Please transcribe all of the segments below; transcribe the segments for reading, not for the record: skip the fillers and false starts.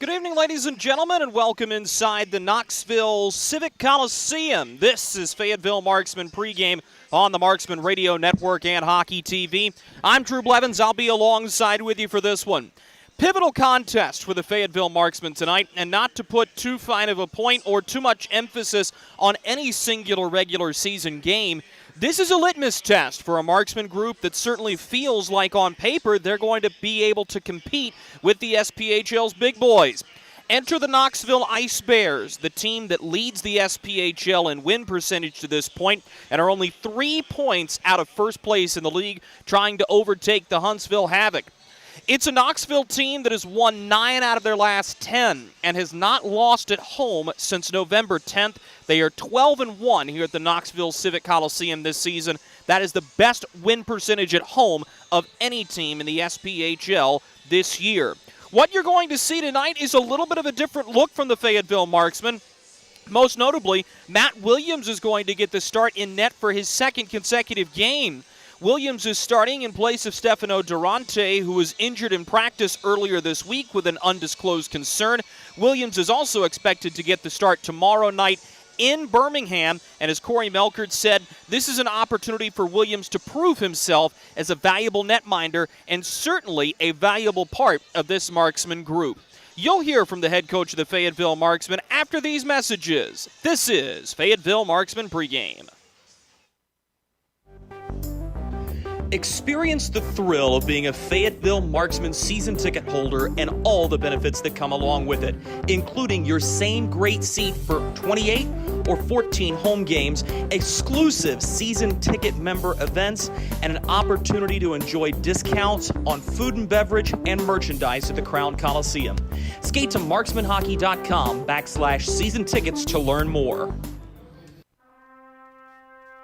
Good evening, ladies and gentlemen, and welcome inside the Knoxville Civic Coliseum. This is Fayetteville Marksmen pregame on the Marksman Radio Network and Hockey TV. I'm Drew Blevins. I'll be alongside with you for this one. Pivotal contest for the Fayetteville Marksmen tonight, and not to put too fine of a point or too much emphasis on any singular regular season game, this is a litmus test for a marksman group that certainly feels like on paper they're going to be able to compete with the SPHL's big boys. Enter the Knoxville Ice Bears, the team that leads the SPHL in win percentage to this point and are only 3 points out of first place in the league, trying to overtake the Huntsville Havoc. It's a Knoxville team that has won 9 out of their last 10 and has not lost at home since November 10th. They are 12-1 here at the Knoxville Civic Coliseum this season. That is the best win percentage at home of any team in the SPHL this year. What you're going to see tonight is a little bit of a different look from the Fayetteville Marksmen. Most notably, Matt Williams is going to get the start in net for his second consecutive game. Williams is starting in place of Stefano Durante, who was injured in practice earlier this week with an undisclosed concern. Williams is also expected to get the start tomorrow night in Birmingham, and as Corey Melkert said, this is an opportunity for Williams to prove himself as a valuable netminder and certainly a valuable part of this marksman group. You'll hear from the head coach of the Fayetteville Marksmen after these messages. This is Fayetteville Marksmen pregame. Experience the thrill of being a Fayetteville Marksman season ticket holder and all the benefits that come along with it, including your same great seat for 28 or 14 home games, exclusive season ticket member events, and an opportunity to enjoy discounts on food and beverage and merchandise at the Crown Coliseum. Skate to marksmanhockey.com/season tickets to learn more.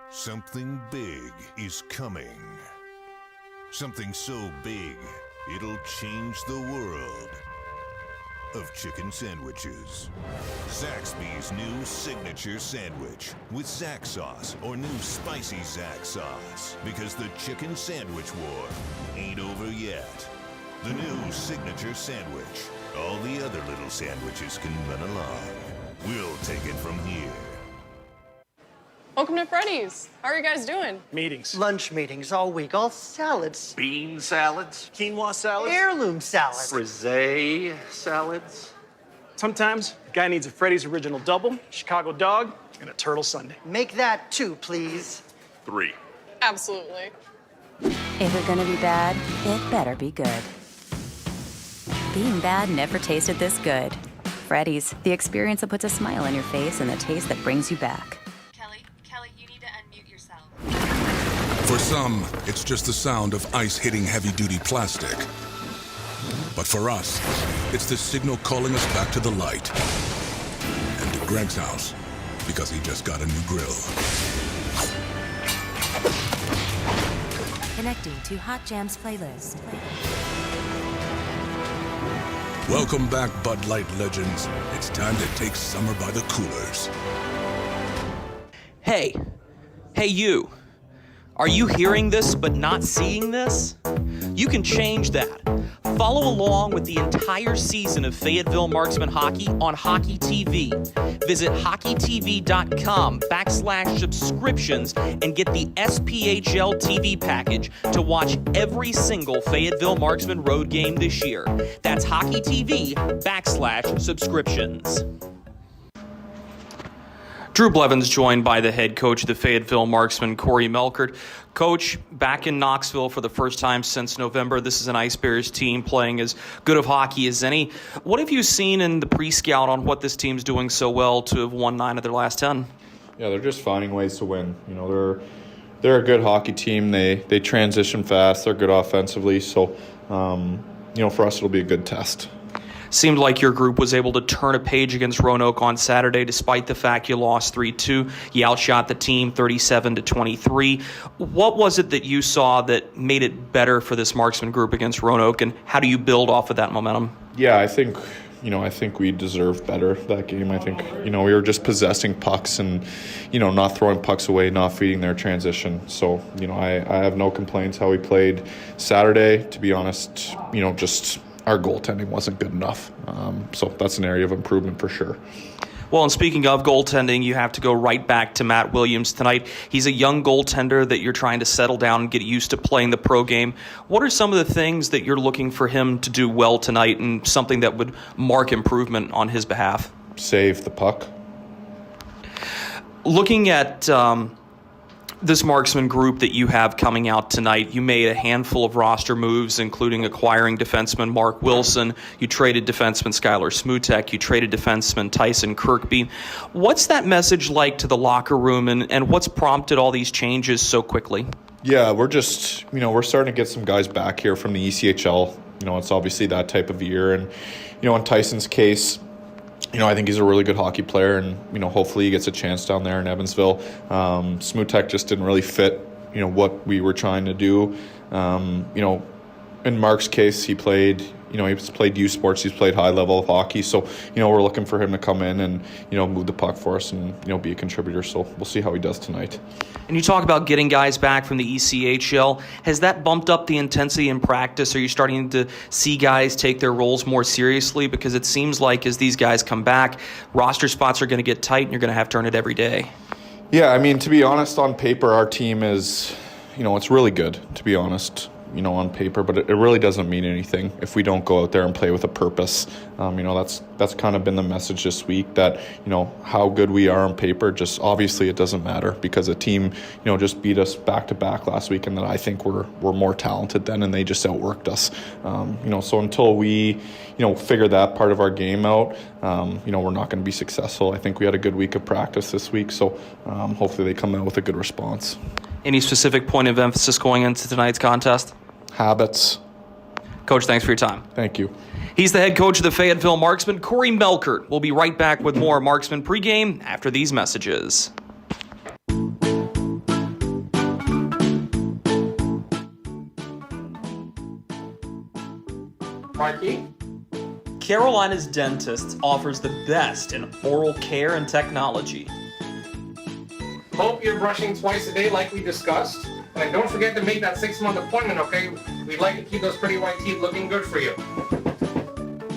Something big is coming. Something so big, it'll change the world of chicken sandwiches. Zaxby's new signature sandwich with Zax sauce or new spicy Zax sauce. Because the chicken sandwich war ain't over yet. The new signature sandwich. All the other little sandwiches can run along. We'll take it from here. Welcome to Freddy's. How are you guys doing? Meetings. Lunch meetings all week, all salads. Bean salads, Quinoa salads. Heirloom salads. frisee salads. Sometimes a guy needs a Freddy's original double, Chicago dog, and a turtle sundae. Make that 2, please. 3. Absolutely. If it's gonna be bad, it better be good. Being bad never tasted this good. Freddy's, the experience that puts a smile on your face and the taste that brings you back. Kelly, you need to unmute yourself. For some, it's just the sound of ice hitting heavy-duty plastic. But for us, it's the signal calling us back to the light. And to Greg's house, because he just got a new grill. Connecting to Hot Jams playlist. Welcome back, Bud Light legends. It's time to take summer by the coolers. Hey you, are you hearing this but not seeing this? You can change that. Follow along with the entire season of Fayetteville Marksman hockey on Hockey TV. Visit hockeytv.com/subscriptions and get the SPHL TV package to watch every single Fayetteville Marksman road game this year. That's hockeytv.com/subscriptions. Drew Blevins joined by the head coach of the Fayetteville Marksmen, Corey Melkert. Coach, back in Knoxville for the first time since November. This is an Ice Bears team playing as good of hockey as any. What have you seen in the pre-scout on what this team's doing so well to have won 9 of their last 10? Yeah, they're just finding ways to win. You know, they're a good hockey team. They transition fast. They're good offensively. So, you know, for us, it'll be a good test. Seemed like your group was able to turn a page against Roanoke on Saturday, despite the fact you lost 3-2. You outshot the team 37-23. What was it that you saw that made it better for this marksman group against Roanoke, and how do you build off of that momentum? Yeah, I think we deserved better that game. I think, we were just possessing pucks and, not throwing pucks away, not feeding their transition. So, I have no complaints how we played Saturday. To be honest, just our goaltending wasn't good enough. So that's an area of improvement for sure. Well, and speaking of goaltending, you have to go right back to Matt Williams tonight. He's a young goaltender that you're trying to settle down and get used to playing the pro game. What are some of the things that you're looking for him to do well tonight and something that would mark improvement on his behalf? Save the puck. Looking at this Marksman group that you have coming out tonight, you made a handful of roster moves, including acquiring defenseman Mark Wilson. You traded defenseman Skylar Smutek. You traded defenseman Tyson Kirkby. What's that message like to the locker room, and what's prompted all these changes so quickly? Yeah, we're just, we're starting to get some guys back here from the ECHL. It's obviously that type of year. And, in Tyson's case, I think he's a really good hockey player, and, hopefully he gets a chance down there in Evansville. Smutek just didn't really fit, what we were trying to do. In Mark's case, he played, he's played U Sports, he's played high level hockey. So, we're looking for him to come in and, move the puck for us and, be a contributor. So we'll see how he does tonight. And you talk about getting guys back from the ECHL. Has that bumped up the intensity in practice? Are you starting to see guys take their roles more seriously? Because it seems like as these guys come back, roster spots are going to get tight and you're going to have to earn it every day. Yeah, to be honest, on paper, our team is, it's really good, to be honest. On paper, but it really doesn't mean anything if we don't go out there and play with a purpose. That's kind of been the message this week, that, how good we are on paper, just obviously it doesn't matter, because a team, just beat us back to back last week, and that I think we're more talented than, and they just outworked us. So until we, figure that part of our game out, we're not going to be successful. I think we had a good week of practice this week, so hopefully they come out with a good response. Any specific point of emphasis going into tonight's contest? Habits. Coach, thanks for your time. Thank you. He's the head coach of the Fayetteville Marksmen, Corey Melkert. We'll be right back with more Marksman pregame after these messages. Marky? Carolina's Dentists offers the best in oral care and technology. Hope you're brushing twice a day like we discussed. And don't forget to make that 6-month appointment, okay? We'd like to keep those pretty white teeth looking good for you.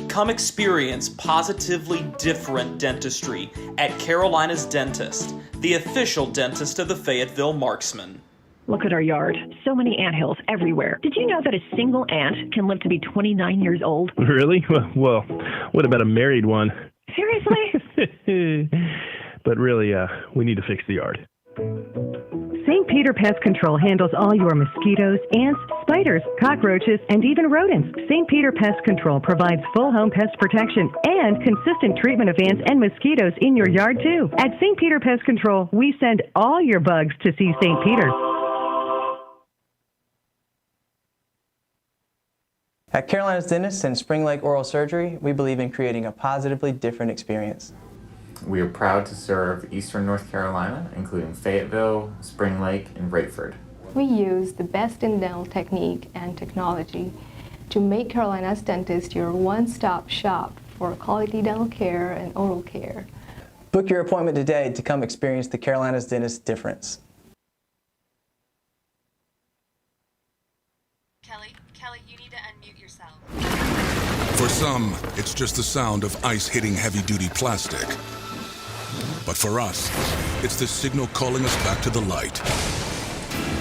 Come experience positively different dentistry at Carolina's Dentist, the official dentist of the Fayetteville Marksmen. Look at our yard. So many anthills everywhere. Did you know that a single ant can live to be 29 years old? Really? Well, what about a married one? Seriously? But really, we need to fix the yard. St. Peter Pest Control handles all your mosquitoes, ants, spiders, cockroaches, and even rodents. St. Peter Pest Control provides full home pest protection and consistent treatment of ants and mosquitoes in your yard, too. At St. Peter Pest Control, we send all your bugs to see St. Peter. At Carolina's Dentist and Spring Lake Oral Surgery, we believe in creating a positively different experience. We are proud to serve Eastern North Carolina, including Fayetteville, Spring Lake, and Rayford. We use the best in dental technique and technology to make Carolina's Dentist your one-stop shop for quality dental care and oral care. Book your appointment today to come experience the Carolina's Dentist difference. Kelly, you need to unmute yourself. For some, it's just the sound of ice hitting heavy-duty plastic. But for us, it's the signal calling us back to the light.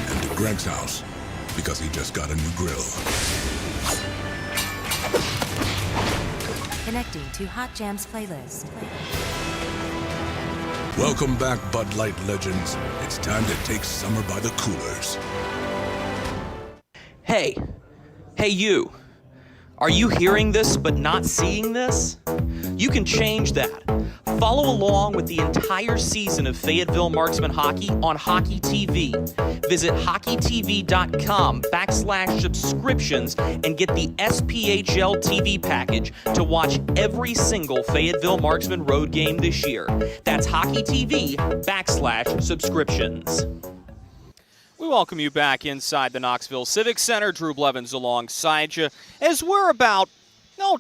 And to Greg's house, because he just got a new grill. Connecting to Hot Jams playlist. Welcome back, Bud Light legends. It's time to take summer by the coolers. Hey you. Are you hearing this but not seeing this? You can change that. Follow along with the entire season of Fayetteville Marksman hockey on Hockey TV. Visit hockeytv.com/subscriptions and get the SPHL TV package to watch every single Fayetteville Marksman road game this year. That's hockeytv.com/subscriptions. We welcome you back inside the Knoxville Civic Center. Drew Blevins alongside you as we're about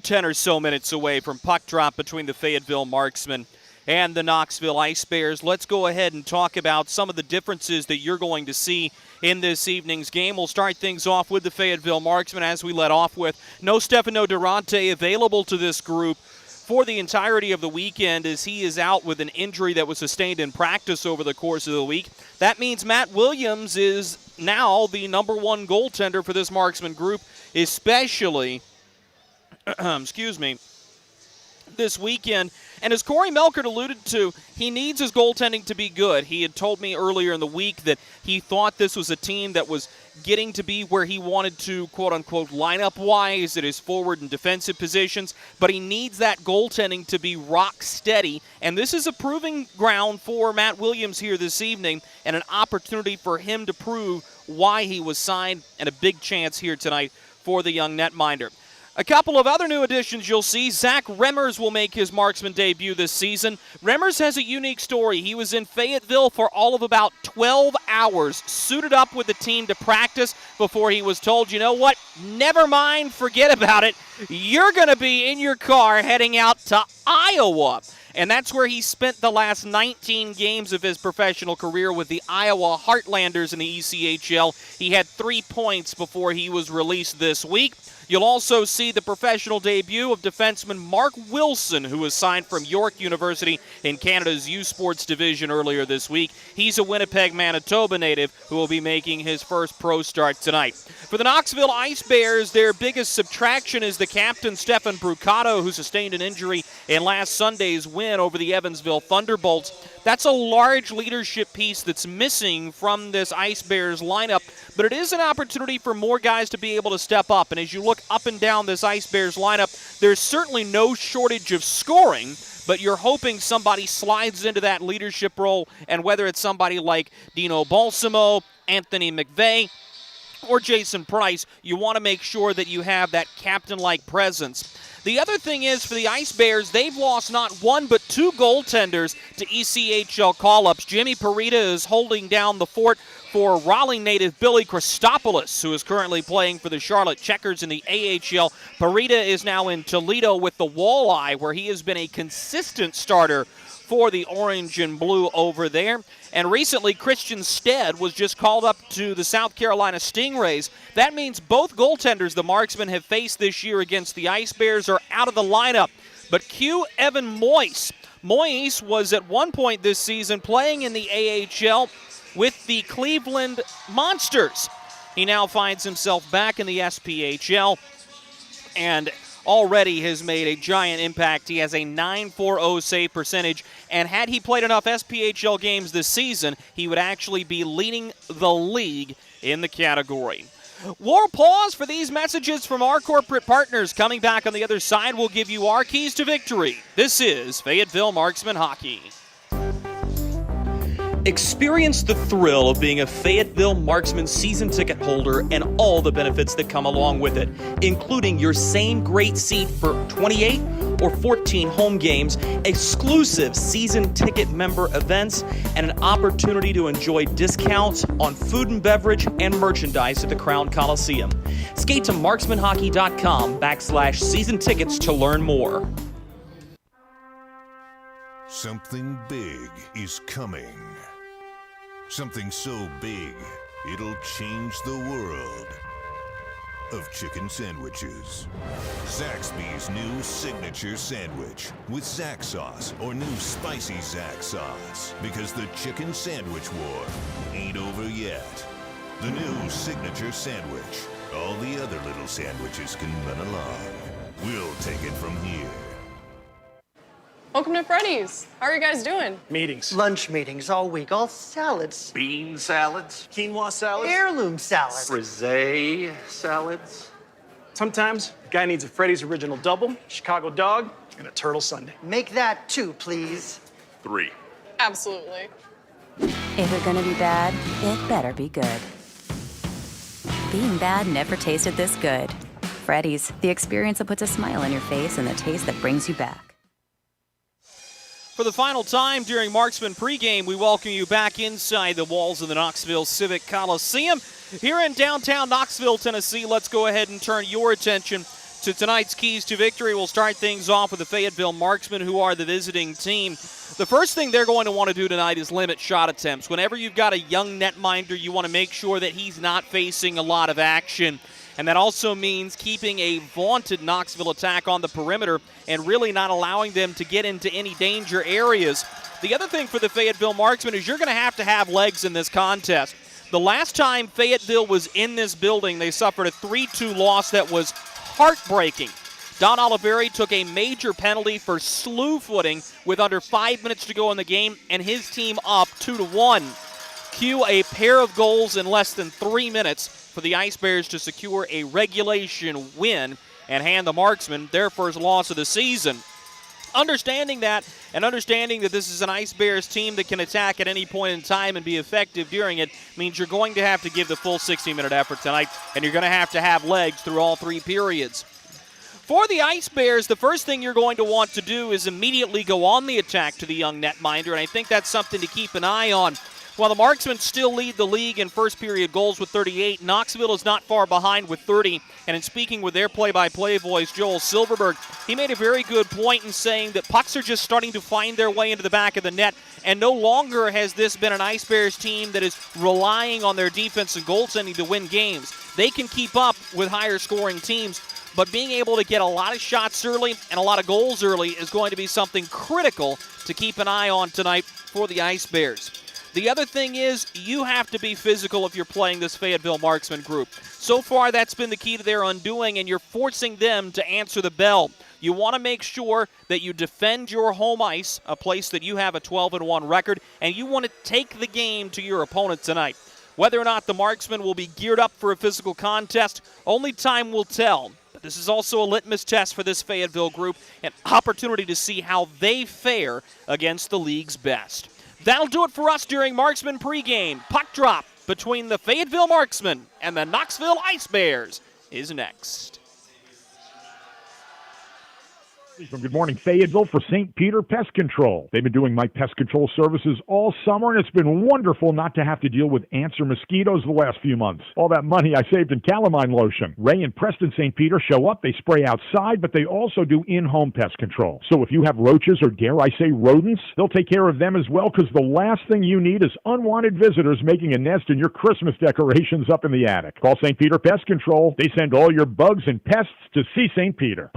10 or so minutes away from puck drop between the Fayetteville Marksmen and the Knoxville Ice Bears. Let's go ahead and talk about some of the differences that you're going to see in this evening's game. We'll start things off with the Fayetteville Marksmen, as we led off with. No Stefano Durante available to this group for the entirety of the weekend, as he is out with an injury that was sustained in practice over the course of the week. That means Matt Williams is now the number one goaltender for this Marksman group, especially this weekend. And as Corey Melkert alluded to, he needs his goaltending to be good. He had told me earlier in the week that he thought this was a team that was getting to be where he wanted to, quote-unquote, lineup-wise at his forward and defensive positions, but he needs that goaltending to be rock steady. And this is a proving ground for Matt Williams here this evening, and an opportunity for him to prove why he was signed, and a big chance here tonight for the young netminder. A couple of other new additions you'll see. Zach Remmers will make his Marksman debut this season. Remmers has a unique story. He was in Fayetteville for all of about 12 hours, suited up with the team to practice before he was told, you know what, never mind, forget about it. You're going to be in your car heading out to Iowa. And that's where he spent the last 19 games of his professional career with the Iowa Heartlanders in the ECHL. He had 3 points before he was released this week. You'll also see the professional debut of defenseman Mark Wilson, who was signed from York University in Canada's U Sports division earlier this week. He's a Winnipeg, Manitoba native who will be making his first pro start tonight. For the Knoxville Ice Bears, their biggest subtraction is the captain, Stefan Brucato, who sustained an injury in last Sunday's win over the Evansville Thunderbolts. That's a large leadership piece that's missing from this Ice Bears lineup, but it is an opportunity for more guys to be able to step up. And as you look up and down this Ice Bears lineup, there's certainly no shortage of scoring, but you're hoping somebody slides into that leadership role, and whether it's somebody like Dino Balsamo, Anthony McVeigh, or Jason Price, you want to make sure that you have that captain-like presence. The other thing is, for the Ice Bears, they've lost not one but two goaltenders to ECHL call-ups. Jimmy Parita is holding down the fort for Raleigh native Billy Christopoulos, who is currently playing for the Charlotte Checkers in the AHL. Parita is now in Toledo with the Walleye, where he has been a consistent starter for the orange and blue over there. And recently, Christian Stead was just called up to the South Carolina Stingrays. That means both goaltenders the Marksmen have faced this year against the Ice Bears are out of the lineup. But Q. Evan Moyes. Moyes was at one point this season playing in the AHL with the Cleveland Monsters. He now finds himself back in the SPHL and already has made a giant impact. He has a .940 save percentage, and had he played enough SPHL games this season, he would actually be leading the league in the category. We'll pause for these messages from our corporate partners. Coming back on the other side, we'll give you our keys to victory. This is Fayetteville Marksman Hockey. Experience the thrill of being a Fayetteville Marksman season ticket holder and all the benefits that come along with it, including your same great seat for 28 or 14 home games, exclusive season ticket member events, and an opportunity to enjoy discounts on food and beverage and merchandise at the Crown Coliseum. Skate to marksmanhockey.com/season tickets to learn more. Something big is coming. Something so big, it'll change the world of chicken sandwiches. Zaxby's new signature sandwich with Zax sauce or new spicy Zax sauce. Because the chicken sandwich war ain't over yet. The new signature sandwich. All the other little sandwiches can run along. We'll take it from here. Welcome to Freddy's. How are you guys doing? Meetings. Lunch meetings all week, all salads. Bean salads. Quinoa salads. Heirloom salads. Frisee salads. Sometimes a guy needs a Freddy's Original Double, Chicago Dog, and a Turtle Sundae. Make that 2, please. 3. Absolutely. If it's gonna be bad, it better be good. Being bad never tasted this good. Freddy's, the experience that puts a smile on your face and the taste that brings you back. For the final time during Marksman pregame, we welcome you back inside the walls of the Knoxville Civic Coliseum. Here in downtown Knoxville, Tennessee, let's go ahead and turn your attention to tonight's keys to victory. We'll start things off with the Fayetteville Marksmen, who are the visiting team. The first thing they're going to want to do tonight is limit shot attempts. Whenever you've got a young netminder, you want to make sure that he's not facing a lot of action. And that also means keeping a vaunted Knoxville attack on the perimeter and really not allowing them to get into any danger areas. The other thing for the Fayetteville Marksmen is you're going to have legs in this contest. The last time Fayetteville was in this building, they suffered a 3-2 loss that was heartbreaking. Don Oliveri took a major penalty for slew footing with under 5 minutes to go in the game, and his team up 2-1. Cue a pair of goals in less than 3 minutes for the Ice Bears to secure a regulation win and hand the Marksmen their first loss of the season. Understanding that, and understanding that this is an Ice Bears team that can attack at any point in time and be effective during it, means you're going to have to give the full 60-minute effort tonight, and you're going to have legs through all three periods. For the Ice Bears, the first thing you're going to want to do is immediately go on the attack to the young netminder, and I think that's something to keep an eye on. While the Marksmen still lead the league in first period goals with 38, Knoxville is not far behind with 30. And in speaking with their play-by-play voice, Joel Silverberg, he made a very good point in saying that pucks are just starting to find their way into the back of the net, and no longer has this been an Ice Bears team that is relying on their defense and goaltending to win games. They can keep up with higher-scoring teams, but being able to get a lot of shots early and a lot of goals early is going to be something critical to keep an eye on tonight for the Ice Bears. The other thing is you have to be physical if you're playing this Fayetteville Marksman group. So far, that's been the key to their undoing, and you're forcing them to answer the bell. You want to make sure that you defend your home ice, a place that you have a 12-1 record, and you want to take the game to your opponent tonight. Whether or not the Marksmen will be geared up for a physical contest, only time will tell. But this is also a litmus test for this Fayetteville group, an opportunity to see how they fare against the league's best. That'll do it for us during Marksman pregame. Puck drop between the Fayetteville Marksmen and the Knoxville Ice Bears is next. From Good Morning Fayetteville for St. Peter Pest Control. They've been doing my pest control services all summer, and it's been wonderful not to have to deal with ants or mosquitoes the last few months. All that money I saved in calamine lotion. Ray and Preston St. Peter show up, they spray outside, but they also do in-home pest control. So if you have roaches or, dare I say, rodents, they'll take care of them as well, because the last thing you need is unwanted visitors making a nest in your Christmas decorations up in the attic. Call St. Peter Pest Control. They send all your bugs and pests to see St. Peter.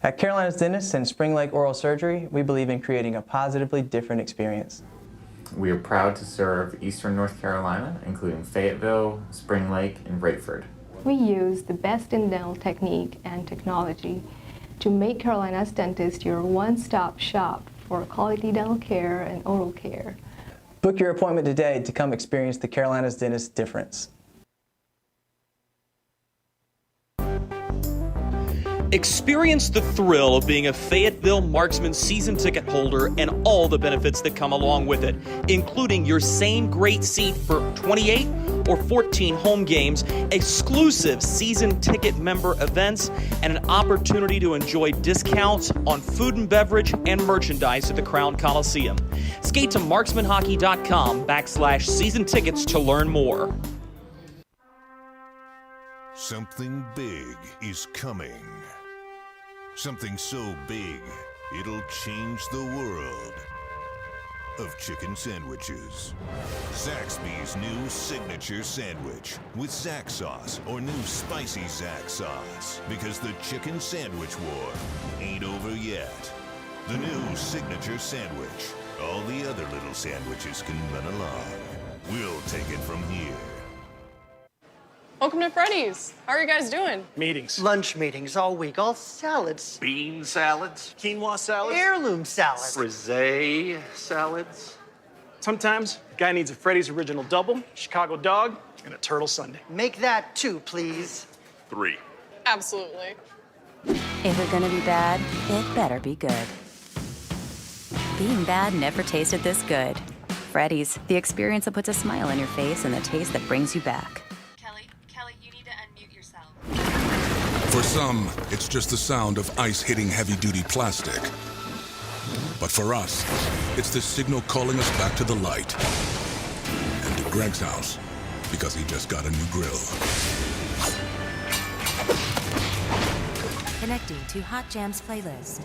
At Carolina's Dentists and Spring Lake Oral Surgery, we believe in creating a positively different experience. We are proud to serve Eastern North Carolina, including Fayetteville, Spring Lake, and Rayford. We use the best in dental technique and technology to make Carolina's Dentist your one-stop shop for quality dental care and oral care. Book your appointment today to come experience the Carolina's Dentist difference. Experience the thrill of being a Fayetteville Marksman season ticket holder and all the benefits that come along with it, including your same great seat for 28 or 14 home games, exclusive season ticket member events, and an opportunity to enjoy discounts on food and beverage and merchandise at the Crown Coliseum. Skate to marksmanhockey.com/season tickets to learn more. Something big is coming. Something so big, it'll change the world of chicken sandwiches. Zaxby's new signature sandwich with Zax sauce or new spicy Zax sauce. Because the chicken sandwich war ain't over yet. The new signature sandwich. All the other little sandwiches can run along. We'll take it from here. Welcome to Freddy's. How are you guys doing? Meetings. Lunch meetings all week, all salads. Bean salads. Quinoa salads. Heirloom salads. Frisee salads. Sometimes a guy needs a Freddy's Original Double, Chicago Dog, and a Turtle Sundae. Make that 2, please. 3. Absolutely. If it's gonna be bad, it better be good. Being bad never tasted this good. Freddy's, the experience that puts a smile on your face and the taste that brings you back. Kelly, you need to unmute yourself. For some, it's just the sound of ice hitting heavy-duty plastic. But for us, it's the signal calling us back to the light and to Greg's house. because he just got a new grill. Connecting to Hot Jams playlist.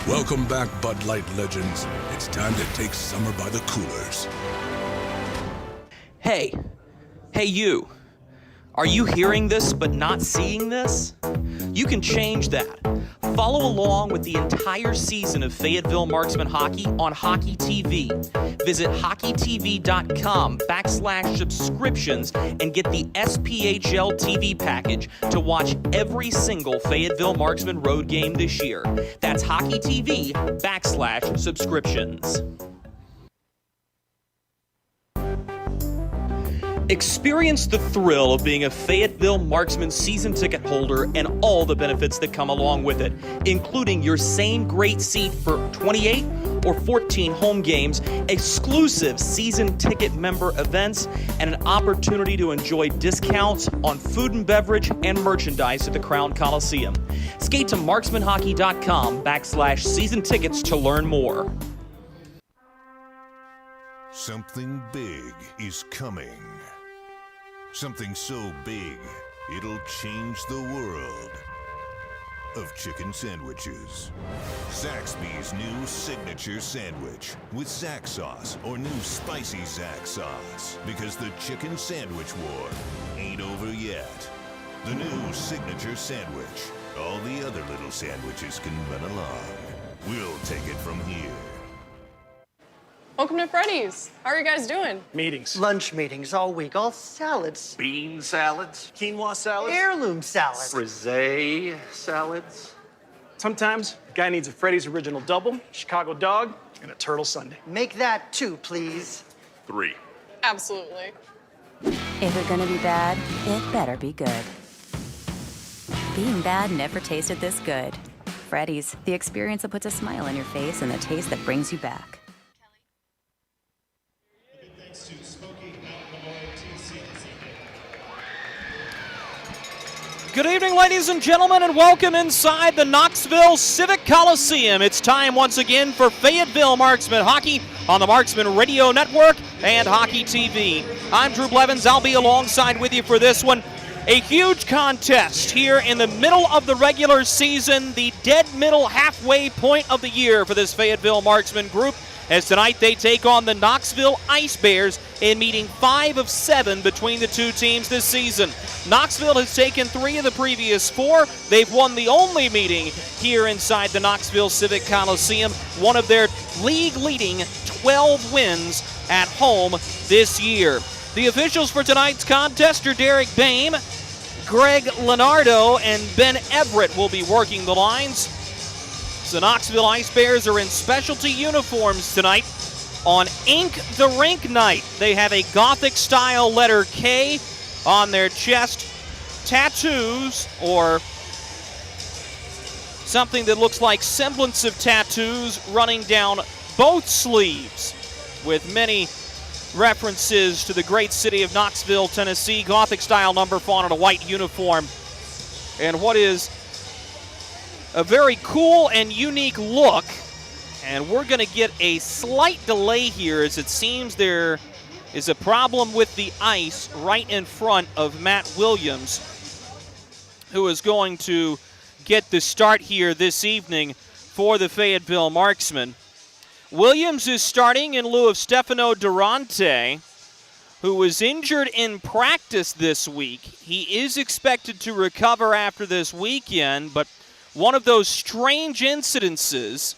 Welcome back, Bud Light legends. It's time to take summer by the coolers. Hey you. Are you hearing this but not seeing this? You can change that. Follow along with the entire season of Fayetteville Marksman hockey on Hockey TV. Visit hockeytv.com/subscriptions and get the SPHL TV package to watch every single Fayetteville Marksman road game this year. That's hockeytv.com/subscriptions. Experience the thrill of being a Fayetteville Marksman season ticket holder and all the benefits that come along with it, including your same great seat for 28 or 14 home games, exclusive season ticket member events, and an opportunity to enjoy discounts on food and beverage and merchandise at the Crown Coliseum. Skate to marksmanhockey.com/season tickets to learn more. Something big is coming. Something so big, it'll change the world of chicken sandwiches. Zaxby's new signature sandwich with Zax sauce or new spicy Zax sauce. Because the chicken sandwich war ain't over yet. The new signature sandwich. All the other little sandwiches can run along. We'll take it from here. Welcome to Freddy's. How are you guys doing? Meetings. Lunch meetings all week, all salads. Bean salads. Quinoa salads. Heirloom salad. Frisee salads. Sometimes a guy needs a Freddy's original double, Chicago dog, and a turtle sundae. Make that 2, please. 3. Absolutely. If it's gonna be bad, it better be good. Being bad never tasted this good. Freddy's, the experience that puts a smile on your face and the taste that brings you back. Good evening, ladies and gentlemen, and welcome inside the Knoxville Civic Coliseum. It's time once again for Fayetteville Marksman hockey on the Marksman Radio Network and Hockey TV. I'm Drew Blevins. I'll be alongside with you for this one. A huge contest here in the middle of the regular season, the dead middle halfway point of the year for this Fayetteville Marksman group, as tonight they take on the Knoxville Ice Bears in meeting 5 of 7 between the two teams this season. Knoxville has taken 3 of the previous 4. They've won the only meeting here inside the Knoxville Civic Coliseum, one of their league-leading 12 wins at home this year. The officials for tonight's contest are Derek Boehm, Greg Leonardo, and Ben Everett will be working the lines. The Knoxville Ice Bears are in specialty uniforms tonight on Ink the Rink night. They have a Gothic-style letter K on their chest, tattoos, or something that looks like semblance of tattoos running down both sleeves, with many references to the great city of Knoxville, Tennessee. Gothic-style number font on a white uniform. And what is a very cool and unique look, and we're going to get a slight delay here as it seems there is a problem with the ice right in front of Matt Williams, who is going to get the start here this evening for the Fayetteville Marksmen. Williams is starting in lieu of Stefano Durante, who was injured in practice this week. He is expected to recover after this weekend, but one of those strange incidences,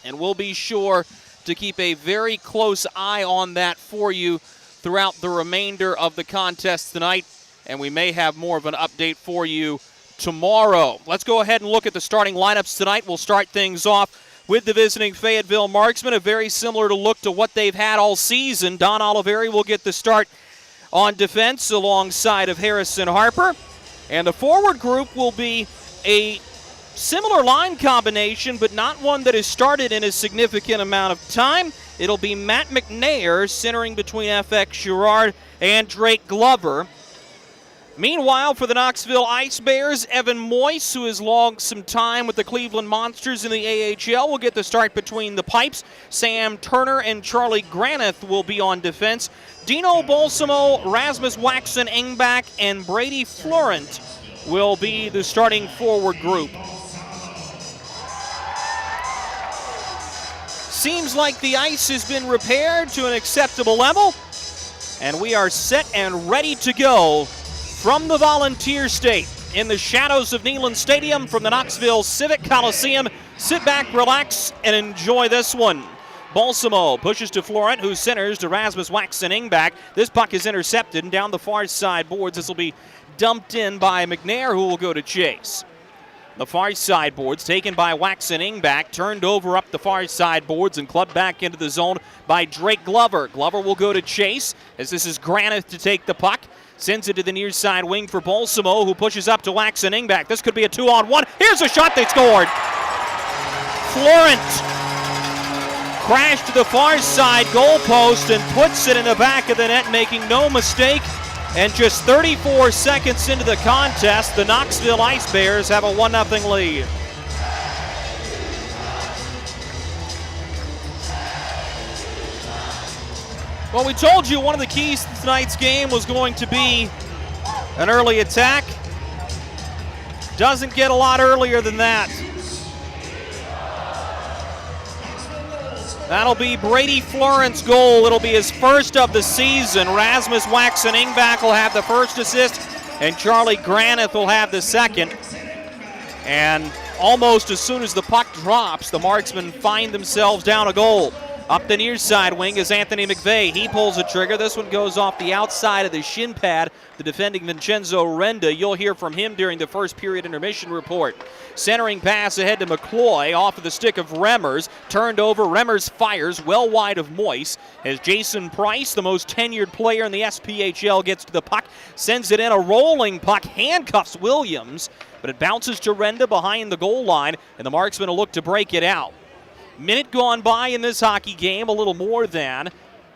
and we'll be sure to keep a very close eye on that for you throughout the remainder of the contest tonight, and we may have more of an update for you tomorrow. Let's go ahead and look at the starting lineups tonight. We'll start things off with the visiting Fayetteville Marksmen, a very similar to look to what they've had all season. Don Oliveri will get the start on defense alongside of Harrison Harper, and the forward group will be a similar line combination, but not one that has started in a significant amount of time. It'll be Matt McNair centering between FX Girard and Drake Glover. Meanwhile, for the Knoxville Ice Bears, Evan Moyes, who has logged some time with the Cleveland Monsters in the AHL, will get the start between the pipes. Sam Turner and Charlie Granith will be on defense. Dino Balsamo, Rasmus Waxen Engback, and Brady Florent will be the starting forward group. Seems like the ice has been repaired to an acceptable level, and we are set and ready to go from the Volunteer State in the shadows of Neyland Stadium from the Knoxville Civic Coliseum. Sit back, relax, and enjoy this one. Balsamo pushes to Florent, who centers to Rasmus Waxen Engback. This puck is intercepted and down the far side boards. This will be dumped in by McNair, who will go to chase. The far side boards taken by Waxen Engback, turned over up the far side boards and clubbed back into the zone by Drake Glover. Glover will go to chase as this is Granith to take the puck. Sends it to the near side wing for Balsamo, who pushes up to Waxen Engback. This could be a 2-on-1. Here's a shot they scored. Florent crashed to the far side goalpost and puts it in the back of the net, making no mistake. And just 34 seconds into the contest, the Knoxville Ice Bears have a 1-0 lead. Well, we told you one of the keys to tonight's game was going to be an early attack. Doesn't get a lot earlier than that. That'll be Brady Florent's goal. It'll be his first of the season. Rasmus Waxen Engback will have the first assist, and Charlie Granith will have the second. And almost as soon as the puck drops, the Marksmen find themselves down a goal. Up the near side wing is Anthony McVeigh. He pulls the trigger. This one goes off the outside of the shin pad, the defending Vincenzo Renda. You'll hear from him during the first period intermission report. Centering pass ahead to McCloy off of the stick of Remmers. Turned over. Remmers fires well wide of Moyes as Jason Price, the most tenured player in the SPHL, gets to the puck. Sends it in. A rolling puck. Handcuffs Williams, but it bounces to Renda behind the goal line, and the Marksmen will look to break it out. Minute gone by in this hockey game, a little more than.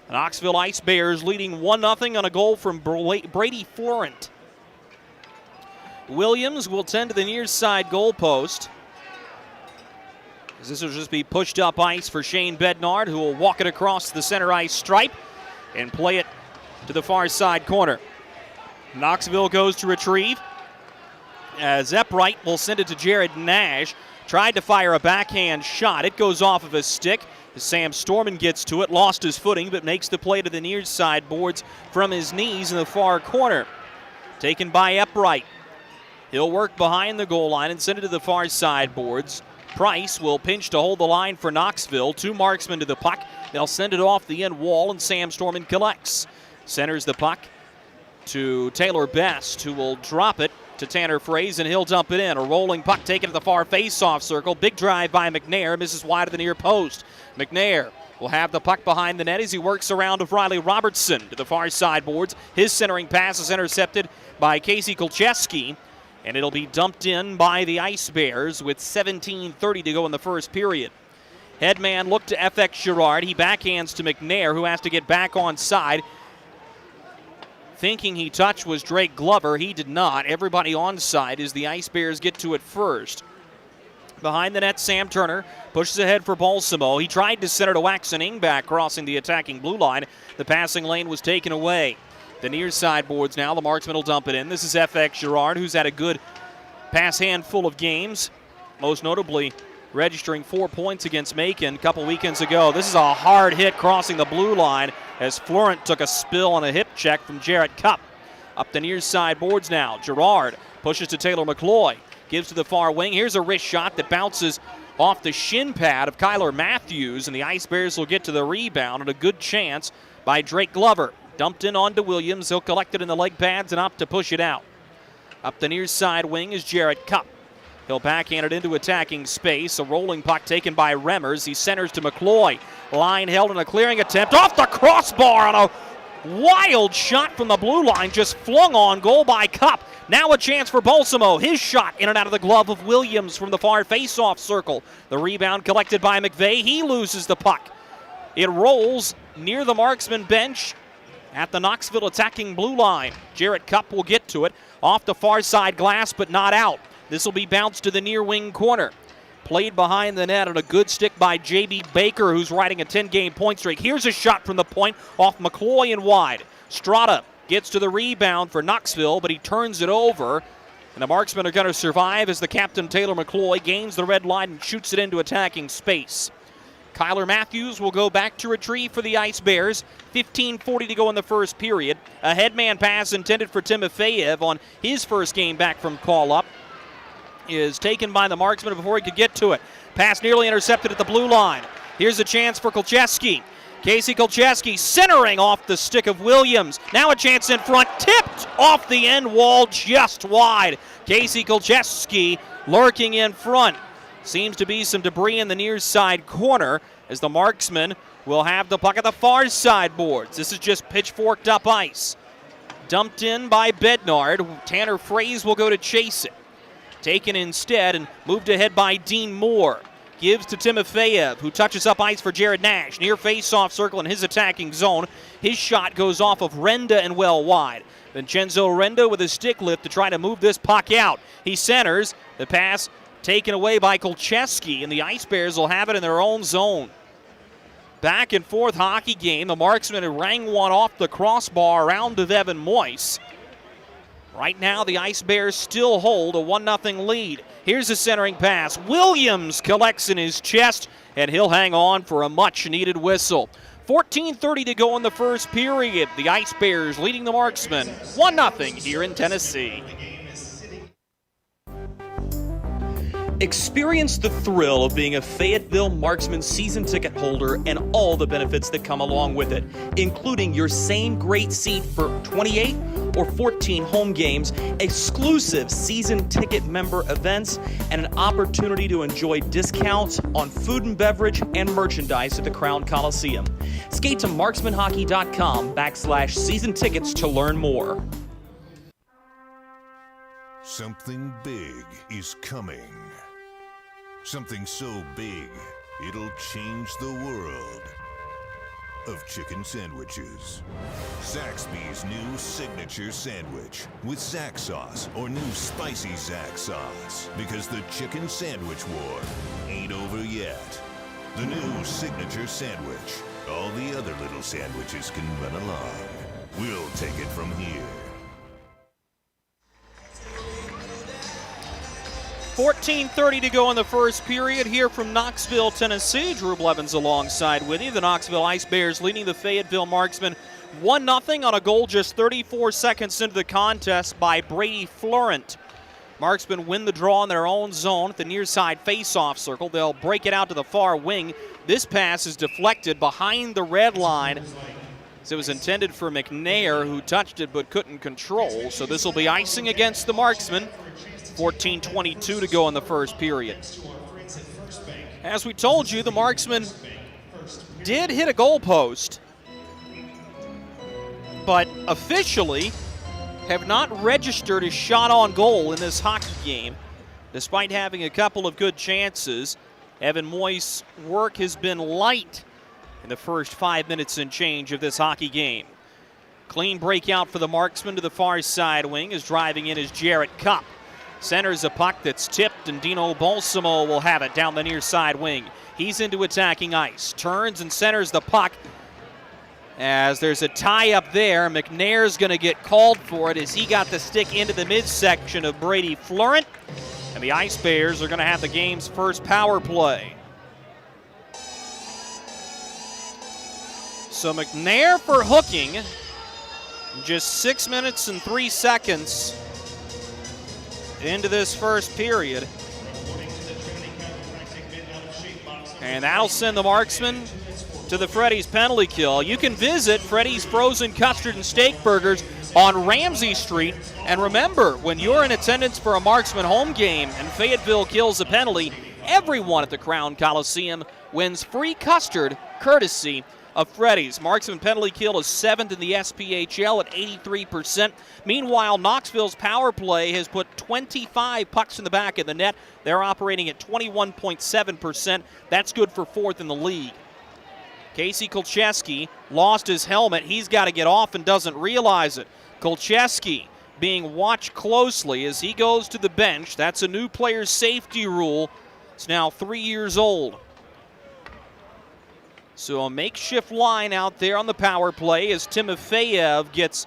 The Knoxville Ice Bears leading 1-0 on a goal from Brady Florent. Williams will tend to the near side goalpost. This will just be pushed up ice for Shane Bednard, who will walk it across the center ice stripe and play it to the far side corner. Knoxville goes to retrieve, as Eppright will send it to Jared Nash. Tried to fire a backhand shot. It goes off of his stick. Sam Storman gets to it, lost his footing, but makes the play to the near side boards from his knees in the far corner. Taken by Eppright. He'll work behind the goal line and send it to the far side boards. Price will pinch to hold the line for Knoxville. 2 marksmen to the puck. They'll send it off the end wall, and Sam Storman collects. Centers the puck to Taylor Best, who will drop it to Tanner Fraze, and he'll dump it in. A rolling puck taken to the far face-off circle. Big drive by McNair, misses wide of the near post. McNair will have the puck behind the net as he works around of Riley Robertson to the far side boards. His centering pass is intercepted by Casey Kolcheski, and it'll be dumped in by the Ice Bears with 17:30 to go in the first period. Headman looked to FX Girard. He backhands to McNair, who has to get back on side. Thinking he touched was Drake Glover. He did not. Everybody on side as the Ice Bears get to it first. Behind the net, Sam Turner pushes ahead for Balsamo. He tried to center to Waxen Engback, crossing the attacking blue line. The passing lane was taken away. The near side boards now. The Marksman will dump it in. This is FX Girard, who's had a good pass handful of games, most notably registering 4 points against Macon a couple weekends ago. This is a hard hit crossing the blue line as Florent took a spill on a hip check from Jarrett Cupp. Up the near side boards now. Girard pushes to Taylor McCloy. Gives to the far wing. Here's a wrist shot that bounces off the shin pad of Kyler Matthews, and the Ice Bears will get to the rebound, and a good chance by Drake Glover. Dumped in onto Williams. He'll collect it in the leg pads and up to push it out. Up the near side wing is Jarrett Cupp. He'll backhand it into attacking space. A rolling puck taken by Remmers. He centers to McCloy. Line held in a clearing attempt. Off the crossbar on a wild shot from the blue line. Just flung on goal by Cupp. Now a chance for Balsamo. His shot in and out of the glove of Williams from the far face-off circle. The rebound collected by McVeigh. He loses the puck. It rolls near the Marksman bench at the Knoxville attacking blue line. Jarrett Cupp will get to it. Off the far side glass, but not out. This will be bounced to the near wing corner. Played behind the net on a good stick by J.B. Baker, who's riding a 10-game point streak. Here's a shot from the point off McCloy and wide. Strata gets to the rebound for Knoxville, but he turns it over. And the Marksmen are going to survive as the captain, Taylor McCloy, gains the red line and shoots it into attacking space. Kyler Matthews will go back to retrieve for the Ice Bears. 15:40 to go in the first period. A headman pass intended for Timofeyev on his first game back from call-up is taken by the Marksman before he could get to it. Pass nearly intercepted at the blue line. Here's a chance for Kolcheski. Casey Kolcheski centering off the stick of Williams. Now a chance in front, tipped off the end wall just wide. Casey Kolcheski lurking in front. Seems to be some debris in the near side corner as the Marksmen will have the puck at the far side boards. This is just pitchforked up ice. Dumped in by Bednard. Tanner Fraze will go to chase it. Taken instead and moved ahead by Dean Moore. Gives to Timofeyev, who touches up ice for Jared Nash. Near face-off circle in his attacking zone. His shot goes off of Renda and well wide. Vincenzo Renda with a stick lift to try to move this puck out. He centers. The pass taken away by Kolcheski, and the Ice Bears will have it in their own zone. Back and forth hockey game. The Marksmen rang one off the crossbar around of Evan Moyes. Right now, the Ice Bears still hold a 1-0 lead. Here's a centering pass. Williams collects in his chest, and he'll hang on for a much-needed whistle. 14:30 to go in the first period. The Ice Bears leading the Marksmen 1-0 here in Tennessee. Experience the thrill of being a Fayetteville Marksman season ticket holder and all the benefits that come along with it, including your same great seat for 28 or 14 home games, exclusive season ticket member events, and an opportunity to enjoy discounts on food and beverage and merchandise at the Crown Coliseum. Skate to marksmanhockey.com/season tickets to learn more. Something big is coming. Something so big, it'll change the world of chicken sandwiches. Zaxby's new signature sandwich with Zax sauce or new spicy Zax sauce. Because the chicken sandwich war ain't over yet. The new signature sandwich. All the other little sandwiches can run along. We'll take it from here. 14:30 to go in the first period here from Knoxville, Tennessee. Drew Blevins alongside with you. The Knoxville Ice Bears leading the Fayetteville Marksmen 1-0 on a goal just 34 seconds into the contest by Brady Florent. Marksmen win the draw in their own zone at the near side face-off circle. They'll break it out to the far wing. This pass is deflected behind the red line. It was intended for McNair, who touched it but couldn't control. So this will be icing against the Marksmen. 14:22 to go in the first period. As we told you, the Marksmen did hit a goal post, but officially have not registered a shot on goal in this hockey game, despite having a couple of good chances. Evan Moyes' work has been light in the first 5 minutes and change of this hockey game. Clean breakout for the Marksmen to the far side wing as driving in is Jarrett Cupp. Centers a puck that's tipped, and Dino Balsamo will have it down the near side wing. He's into attacking ice. Turns and centers the puck as there's a tie up there. McNair's going to get called for it as he got the stick into the midsection of Brady Florent. And the Ice Bears are going to have the game's first power play. So McNair for hooking. Just 6 minutes and 3 seconds into this first period. And that'll send the Marksmen to the Freddy's penalty kill. You can visit Freddy's Frozen Custard and Steak Burgers on Ramsey Street. And remember, when you're in attendance for a Marksman home game and Fayetteville kills a penalty, everyone at the Crown Coliseum wins free custard courtesy of Freddy's. Marksman penalty kill is 7th in the SPHL at 83%. Meanwhile, Knoxville's power play has put 25 pucks in the back of the net. They're operating at 21.7%. That's good for 4th in the league. Casey Kolcheski lost his helmet. He's got to get off and doesn't realize it. Kolcheski being watched closely as he goes to the bench. That's a new player's safety rule. It's now 3 years old. So a makeshift line out there on the power play as Timofeyev gets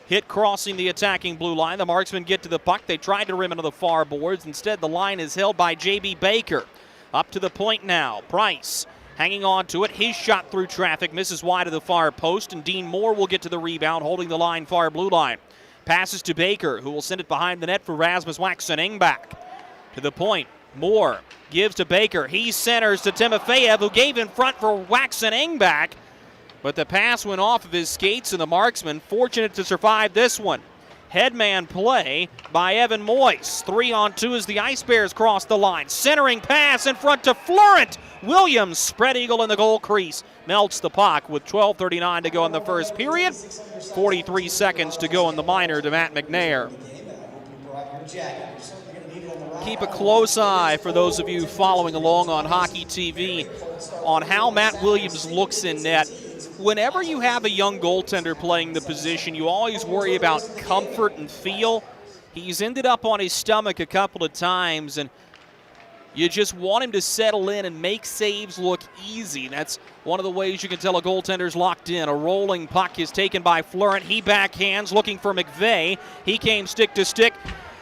hit crossing the attacking blue line. The Marksmen get to the puck. They tried to rim into the far boards. Instead, the line is held by J.B. Baker. Up to the point now. Price hanging on to it. His shot through traffic misses wide of the far post, and Dean Moore will get to the rebound, holding the line far blue line. Passes to Baker, who will send it behind the net for Rasmus Waxen-Engback. To the point. Moore gives to Baker. He centers to Timofeyev, who gave in front for Waxen-Engback. But the pass went off of his skates, and the Marksmen fortunate to survive this one. Headman play by Evan Moyes. 3-on-2 as the Ice Bears cross the line. Centering pass in front to Florent. Williams, spread eagle in the goal crease. Melts the puck with 12:39 to go in the first period. 43 seconds to go in the minor to Matt McNair. Keep a close eye, for those of you following along on Hockey TV, on how Matt Williams looks in net. Whenever you have a young goaltender playing the position, you always worry about comfort and feel. He's ended up on his stomach a couple of times, and you just want him to settle in and make saves look easy. That's one of the ways you can tell a goaltender's locked in. A rolling puck is taken by Florent. He backhands, looking for McVeigh. He came stick to stick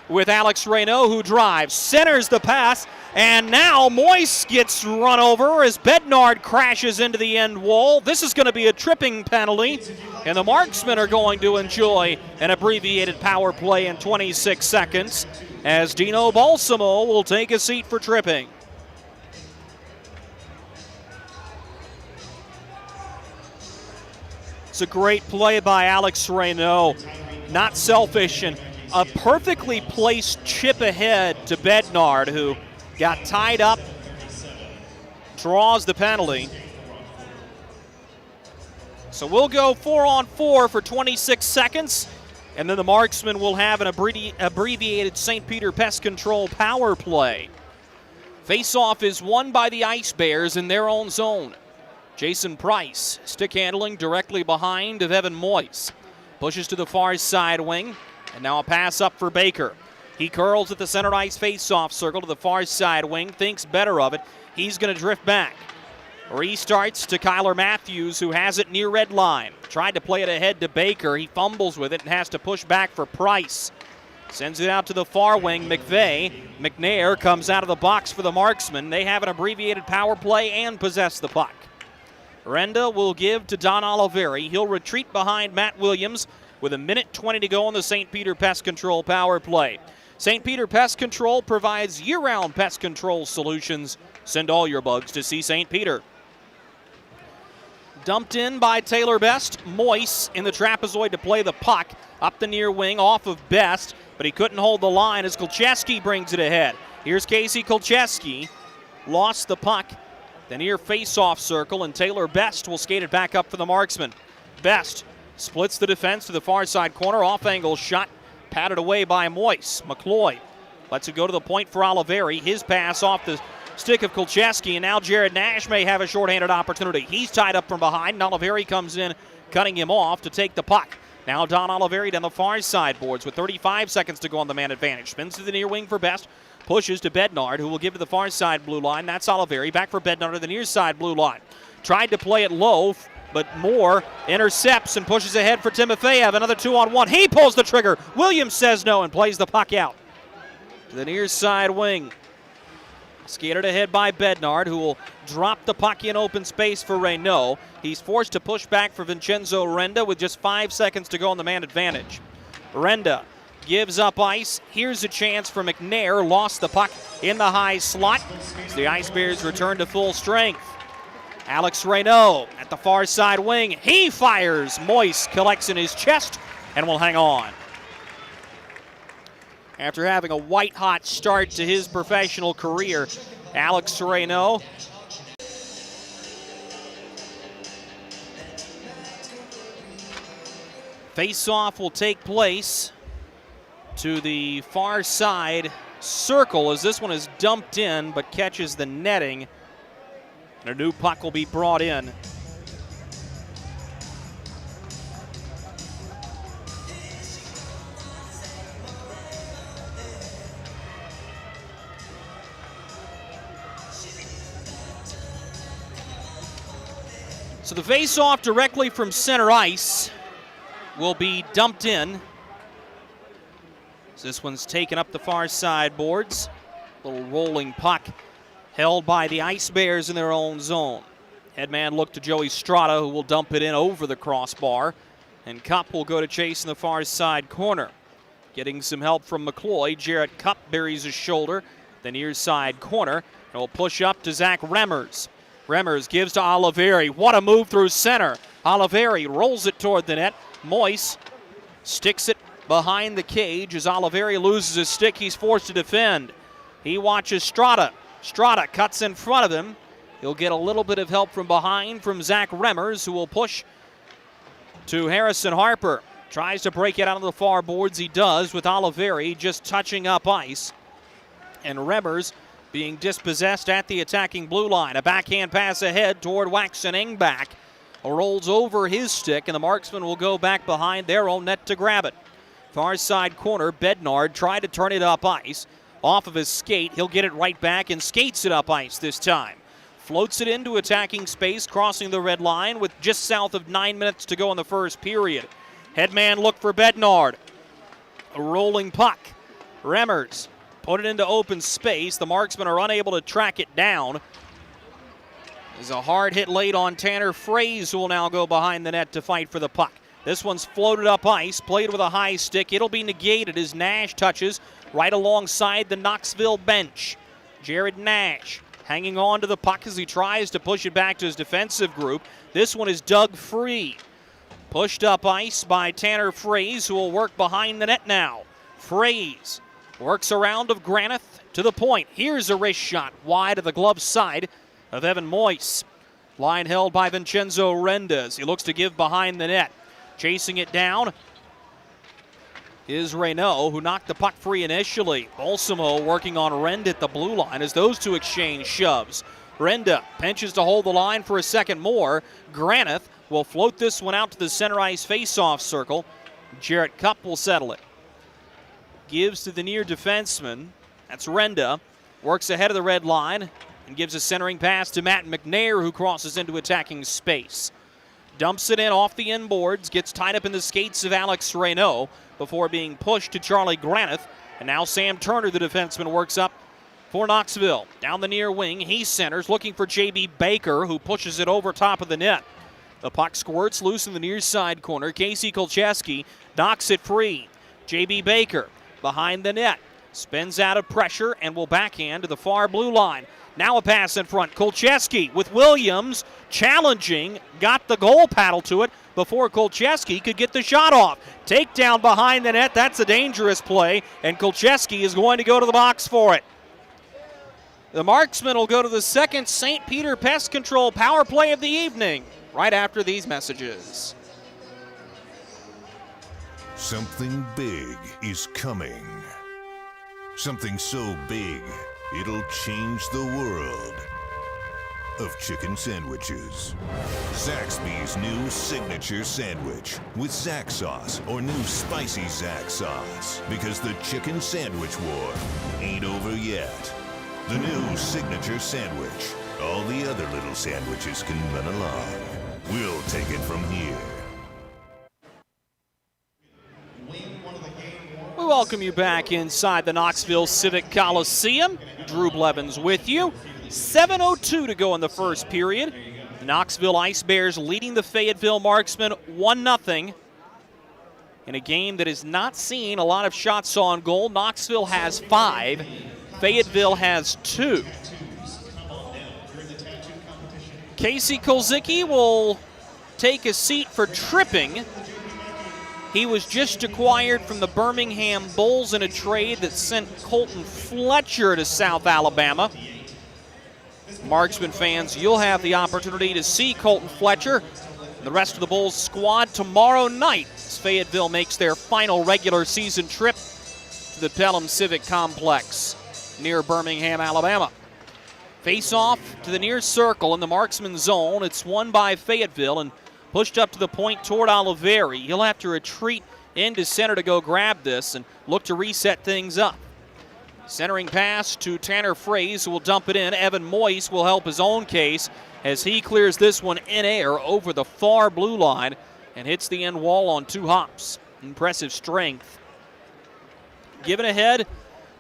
with Alex Reynaud, who drives, centers the pass, and now Moyes gets run over as Bednard crashes into the end wall. This is going to be a tripping penalty, and the Marksmen are going to enjoy an abbreviated power play in 26 seconds as Dino Balsamo will take a seat for tripping. It's a great play by Alex Reynaud. Not selfish, and a perfectly placed chip ahead to Bednard, who got tied up, draws the penalty. So we'll go 4-on-4 for 26 seconds, and then the Marksmen will have an abbreviated St. Peter Pest Control power play. Face-off is won by the Ice Bears in their own zone. Jason Price, stick handling directly behind of Evan Moyes. Pushes to the far side wing. And now a pass up for Baker. He curls at the center ice face-off circle to the far side wing, thinks better of it. He's going to drift back. Restarts to Kyler Matthews, who has it near red line. Tried to play it ahead to Baker. He fumbles with it and has to push back for Price. Sends it out to the far wing, McVeigh. McNair comes out of the box for the Marksmen. They have an abbreviated power play and possess the puck. Renda will give to Don Oliveri. He'll retreat behind Matt Williams with 1:20 to go on the St. Peter Pest Control power play. St. Peter Pest Control provides year-round pest control solutions. Send all your bugs to see St. Peter. Dumped in by Taylor Best. Moyes in the trapezoid to play the puck up the near wing off of Best, but he couldn't hold the line as Kolcheski brings it ahead. Here's Casey Kolcheski. Lost the puck, the near face-off circle, and Taylor Best will skate it back up for the Marksmen. Best splits the defense to the far side corner. Off-angle shot patted away by Moyes. McCloy lets it go to the point for Oliveri. His pass off the stick of Kolcheski, and now Jared Nash may have a shorthanded opportunity. He's tied up from behind, and Oliveri comes in, cutting him off to take the puck. Now Don Oliveri down the far side boards with 35 seconds to go on the man advantage. Spins to the near wing for Best. Pushes to Bednard, who will give to the far side blue line. That's Oliveri. Back for Bednard to the near side blue line. Tried to play it low, but Moore intercepts and pushes ahead for Timofeyev. Another 2-on-1. He pulls the trigger. Williams says no and plays the puck out to the near side wing. Skated ahead by Bednard, who will drop the puck in open space for Reynaud. He's forced to push back for Vincenzo Renda with just 5 seconds to go on the man advantage. Renda gives up ice. Here's a chance for McNair. Lost the puck in the high slot as the Ice Bears return to full strength. Alex Reynaud at the far side wing. He fires. Moyes collects in his chest and will hang on. After having a white-hot start to his professional career, Alex Reynaud face-off will take place to the far side circle as this one is dumped in but catches the netting. And a new puck will be brought in. So the face-off directly from center ice will be dumped in. So this one's taken up the far side boards. Little rolling puck held by the Ice Bears in their own zone. Headman look to Joey Strada, who will dump it in over the crossbar. And Cup will go to chase in the far side corner. Getting some help from McCloy. Jarrett Cup buries his shoulder, the near side corner, and will push up to Zach Remmers. Remmers gives to Oliveri. What a move through center. Oliveri rolls it toward the net. Moyes sticks it behind the cage. As Oliveri loses his stick, he's forced to defend. He watches Strada. Strada cuts in front of him. He'll get a little bit of help from behind from Zach Remmers, who will push to Harrison Harper. Tries to break it out of the far boards. He does, with Oliveri just touching up ice. And Remmers being dispossessed at the attacking blue line. A backhand pass ahead toward Waxen Engback. Rolls over his stick, and the Marksmen will go back behind their own net to grab it. Far side corner, Bednard tried to turn it up ice. Off of his skate, he'll get it right back and skates it up ice this time. Floats it into attacking space, crossing the red line with just south of 9 minutes to go in the first period. Headman look for Bednard. A rolling puck. Remmers put it into open space. The Marksmen are unable to track it down. There's a hard hit late on Tanner Fraze, who will now go behind the net to fight for the puck. This one's floated up ice, played with a high stick. It'll be negated as Nash touches right alongside the Knoxville bench. Jared Nash hanging on to the puck as he tries to push it back to his defensive group. This one is dug free. Pushed up ice by Tanner Fraze, who will work behind the net now. Fraze works around of Granith to the point. Here's a wrist shot wide of the glove side of Evan Moyes. Line held by Vincenzo Rendes. He looks to give behind the net. Chasing it down is Reynaud, who knocked the puck free initially. Balsamo working on Renda at the blue line as those two exchange shoves. Renda pinches to hold the line for a second more. Granith will float this one out to the center ice face-off circle. Jarrett Cup will settle it. Gives to the near defenseman. That's Renda. Works ahead of the red line and gives a centering pass to Matt McNair, who crosses into attacking space. Dumps it in off the inboards, gets tied up in the skates of Alex Reynaud before being pushed to Charlie Granith. And now Sam Turner, the defenseman, works up for Knoxville. Down the near wing, he centers, looking for J.B. Baker, who pushes it over top of the net. The puck squirts loose in the near side corner. Casey Kolcheski knocks it free. J.B. Baker behind the net. Spins out of pressure and will backhand to the far blue line. Now a pass in front. Kolcheski with Williams challenging. Got the goal paddle to it before Kolcheski could get the shot off. Takedown behind the net. That's a dangerous play, and Kolcheski is going to go to the box for it. The Marksmen will go to the second St. Peter Pest Control power play of the evening right after these messages. Something big is coming. Something so big, it'll change the world of chicken sandwiches. Zaxby's new signature sandwich with Zax sauce or new spicy Zax sauce. Because the chicken sandwich war ain't over yet. The new signature sandwich. All the other little sandwiches can run along. We'll take it from here. We welcome you back inside the Knoxville Civic Coliseum. Drew Blevins with you. 7:02 to go in the first period. The Knoxville Ice Bears leading the Fayetteville Marksmen 1-0 in a game that has not seen a lot of shots on goal. Knoxville has 5. Fayetteville has 2. Casey Kolzicki will take a seat for tripping. He was just acquired from the Birmingham Bulls in a trade that sent Colton Fletcher to South Alabama. Marksman fans, you'll have the opportunity to see Colton Fletcher and the rest of the Bulls squad tomorrow night as Fayetteville makes their final regular season trip to the Pelham Civic Complex near Birmingham, Alabama. Face-off to the near circle in the Marksman zone. It's won by Fayetteville and pushed up to the point toward Oliveri. He'll have to retreat into center to go grab this and look to reset things up. Centering pass to Tanner Fraze, who will dump it in. Evan Moyes will help his own case as he clears this one in air over the far blue line and hits the end wall on 2 hops. Impressive strength. Given ahead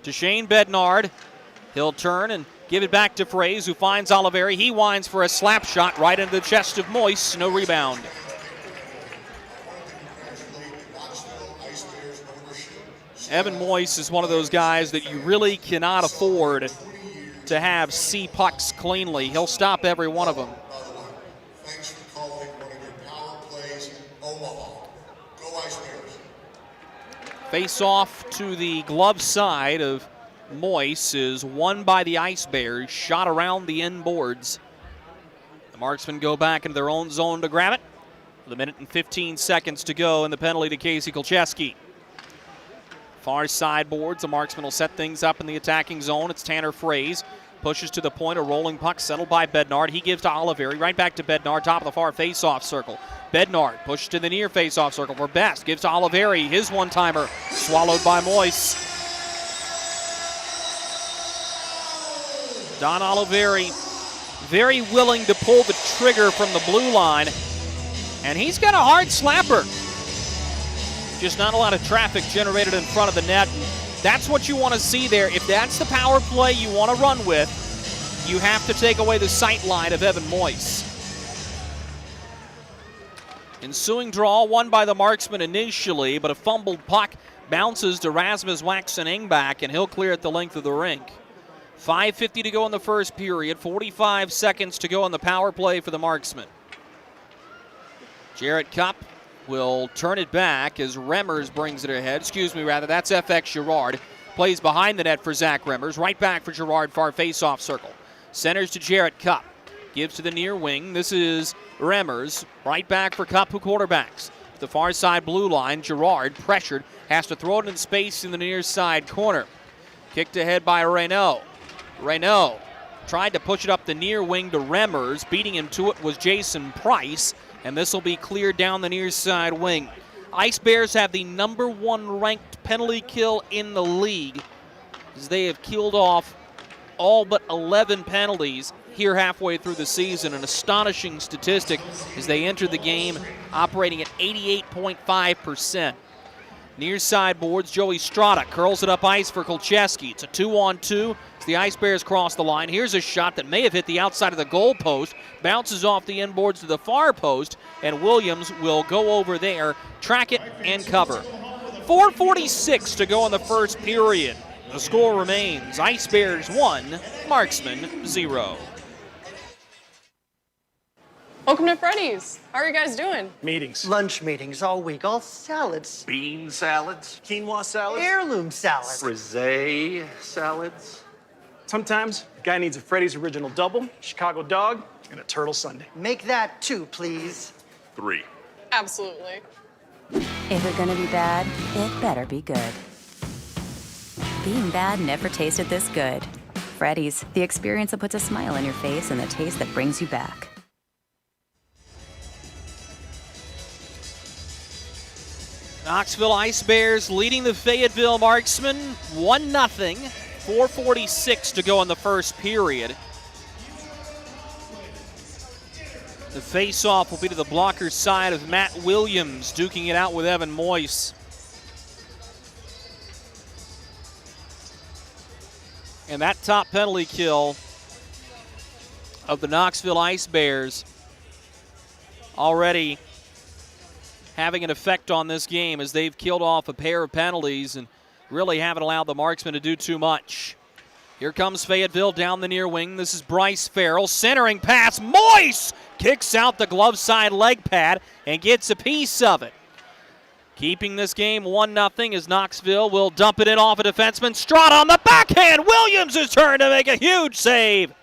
to Shane Bednard. He'll turn and give it back to Fraze, who finds Oliveri. He winds for a slap shot right into the chest of Moyes. No rebound. Evan Moyes is one of those guys that you really cannot afford to have see pucks cleanly. He'll stop every one of them. Face off to the glove side of Moyes is won by the Ice Bears, shot around the end boards. The Marksmen go back into their own zone to grab it with 1 minute and 15 seconds to go, and the penalty to Casey Kolcheski. Far side boards, the Marksmen will set things up in the attacking zone. It's Tanner Fraze. Pushes to the point, a rolling puck settled by Bednard. He gives to Oliveri, right back to Bednard, top of the far face-off circle. Bednard pushes to the near face-off circle for Best. Gives to Oliveri, his one-timer, swallowed by Moyes. Don Oliveri very willing to pull the trigger from the blue line, and he's got a hard slapper. Just not a lot of traffic generated in front of the net. That's what you want to see there. If that's the power play you want to run with, you have to take away the sight line of Evan Moyes. Ensuing draw won by the Marksman initially, but a fumbled puck bounces to Rasmus Waxen-Engback, and he'll clear it the length of the rink. 5:50 to go in the first period, 45 seconds to go on the power play for the Marksman. Jarrett Cupp will turn it back as Remmers brings it ahead. That's FX Girard. Plays behind the net for Zach Remmers. Right back for Girard, far face-off circle. Centers to Jarrett Cupp. Gives to the near wing. This is Remmers. Right back for Cupp, who quarterbacks. The far side blue line, Girard, pressured, has to throw it in space in the near side corner. Kicked ahead by Reynaud. Reynaud tried to push it up the near wing to Remmers. Beating him to it was Jason Price, and this will be cleared down the near side wing. Ice Bears have the #1 ranked penalty kill in the league, as they have killed off all but 11 penalties here halfway through the season. An astonishing statistic as they enter the game operating at 88.5%. Near side boards, Joey Strata curls it up ice for Kolcheski. It's a 2-on-2 as the Ice Bears cross the line. Here's a shot that may have hit the outside of the goal post, bounces off the end boards to the far post, and Williams will go over there, track it, and cover. 4:46 to go in the first period. The score remains Ice Bears 1, Marksman 0. Welcome to Freddy's. How are you guys doing? Meetings. Lunch meetings all week, all salads. Bean salads. Quinoa salads. Heirloom salad. Frisee salads. Sometimes a guy needs a Freddy's Original Double, Chicago Dog, and a Turtle Sundae. Make that 2, please. 3. Absolutely. If it's gonna be bad, it better be good. Being bad never tasted this good. Freddy's, the experience that puts a smile on your face and the taste that brings you back. Knoxville Ice Bears leading the Fayetteville Marksmen 1-0. 4:46 to go in the first period. The face-off will be to the blocker side of Matt Williams, duking it out with Evan Moyes. And that top penalty kill of the Knoxville Ice Bears already having an effect on this game, as they've killed off a pair of penalties and really haven't allowed the Marksmen to do too much. Here comes Fayetteville down the near wing. This is Bryce Farrell, centering pass. Moyes kicks out the glove side leg pad and gets a piece of it. Keeping this game 1-0 as Knoxville will dump it in off a defenseman. Strata on the backhand. Williams is turned to make a huge save.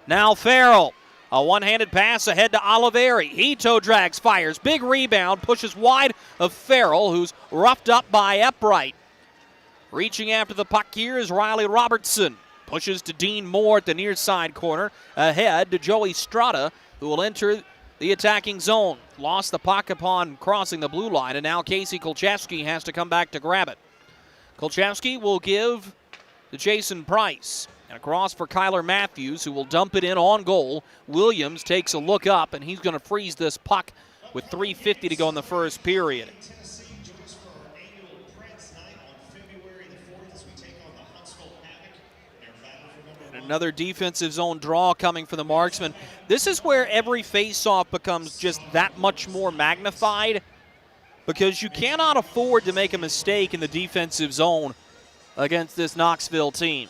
Now Farrell. A one-handed pass ahead to Oliveri. He toe drags, fires. Big rebound, pushes wide of Farrell, who's roughed up by Upright. Reaching after the puck here is Riley Robertson. Pushes to Dean Moore at the near side corner. Ahead to Joey Strata, who will enter the attacking zone. Lost the puck upon crossing the blue line, and now Casey Kolcheski has to come back to grab it. Kolcheski will give to Jason Price. And across for Kyler Matthews, who will dump it in on goal. Williams takes a look up, and he's going to freeze this puck with 3:50 to go in the first period. And another defensive zone draw coming for the Marksmen. This is where every face-off becomes just that much more magnified, because you cannot afford to make a mistake in the defensive zone against this Knoxville team.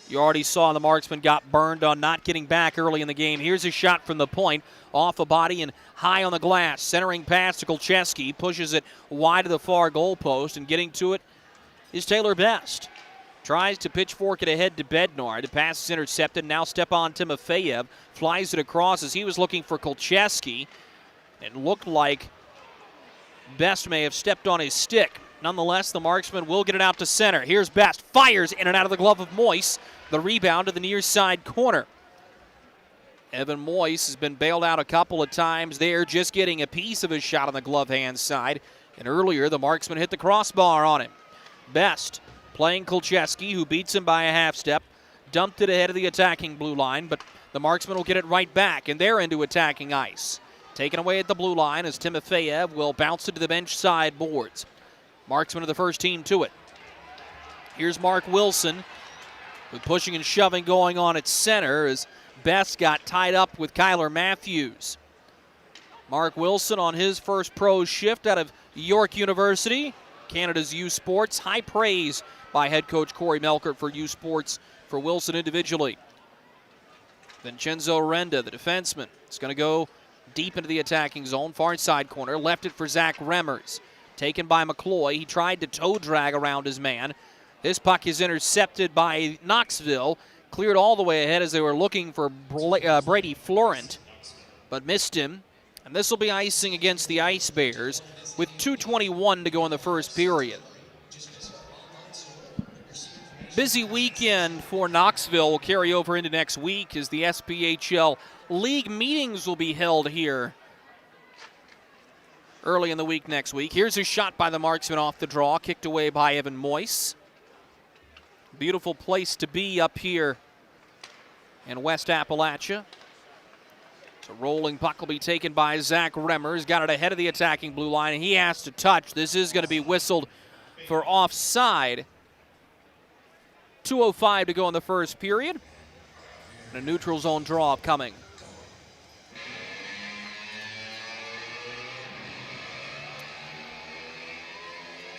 You already saw the Marksmen got burned on not getting back early in the game. Here's a shot from the point, off a body and high on the glass. Centering pass to Kolcheski, pushes it wide of the far goal post, and getting to it is Taylor Best. Tries to pitchfork it ahead to Bednar. The pass is intercepted. Now Stepan Timofeyev flies it across as he was looking for Kolcheski. It looked like Best may have stepped on his stick. Nonetheless, the Marksman will get it out to center. Here's Best. Fires in and out of the glove of Moyes. The rebound to the near side corner. Evan Moyes has been bailed out a couple of times there, just getting a piece of his shot on the glove hand side. And earlier, the Marksman hit the crossbar on him. Best playing Kolcheski, who beats him by a half step. Dumped it ahead of the attacking blue line, but the Marksman will get it right back, and they're into attacking ice. Taken away at the blue line as Timofeyev will bounce it to the bench side boards. Marksman of the first team to it. Here's Mark Wilson with pushing and shoving going on at center as Best got tied up with Kyler Matthews. Mark Wilson on his first pro shift out of York University, Canada's U Sports. High praise by head coach Corey Melkert for U Sports for Wilson individually. Vincenzo Renda, the defenseman, is going to go deep into the attacking zone, far side corner. Left it for Zach Remmers. Taken by McCloy. He tried to toe drag around his man. This puck is intercepted by Knoxville. Cleared all the way ahead as they were looking for Brady Florent, but missed him. And this will be icing against the Ice Bears with 2:21 to go in the first period. Busy weekend for Knoxville will carry over into next week as the SPHL League meetings will be held here early in the week next week. Here's a shot by the Marksman off the draw, kicked away by Evan Moyes. Beautiful place to be up here in West Appalachia. The rolling puck will be taken by Zach Remmers. Got it ahead of the attacking blue line, and he has to touch. This is going to be whistled for offside. 2:05 to go in the first period. And a neutral zone draw upcoming.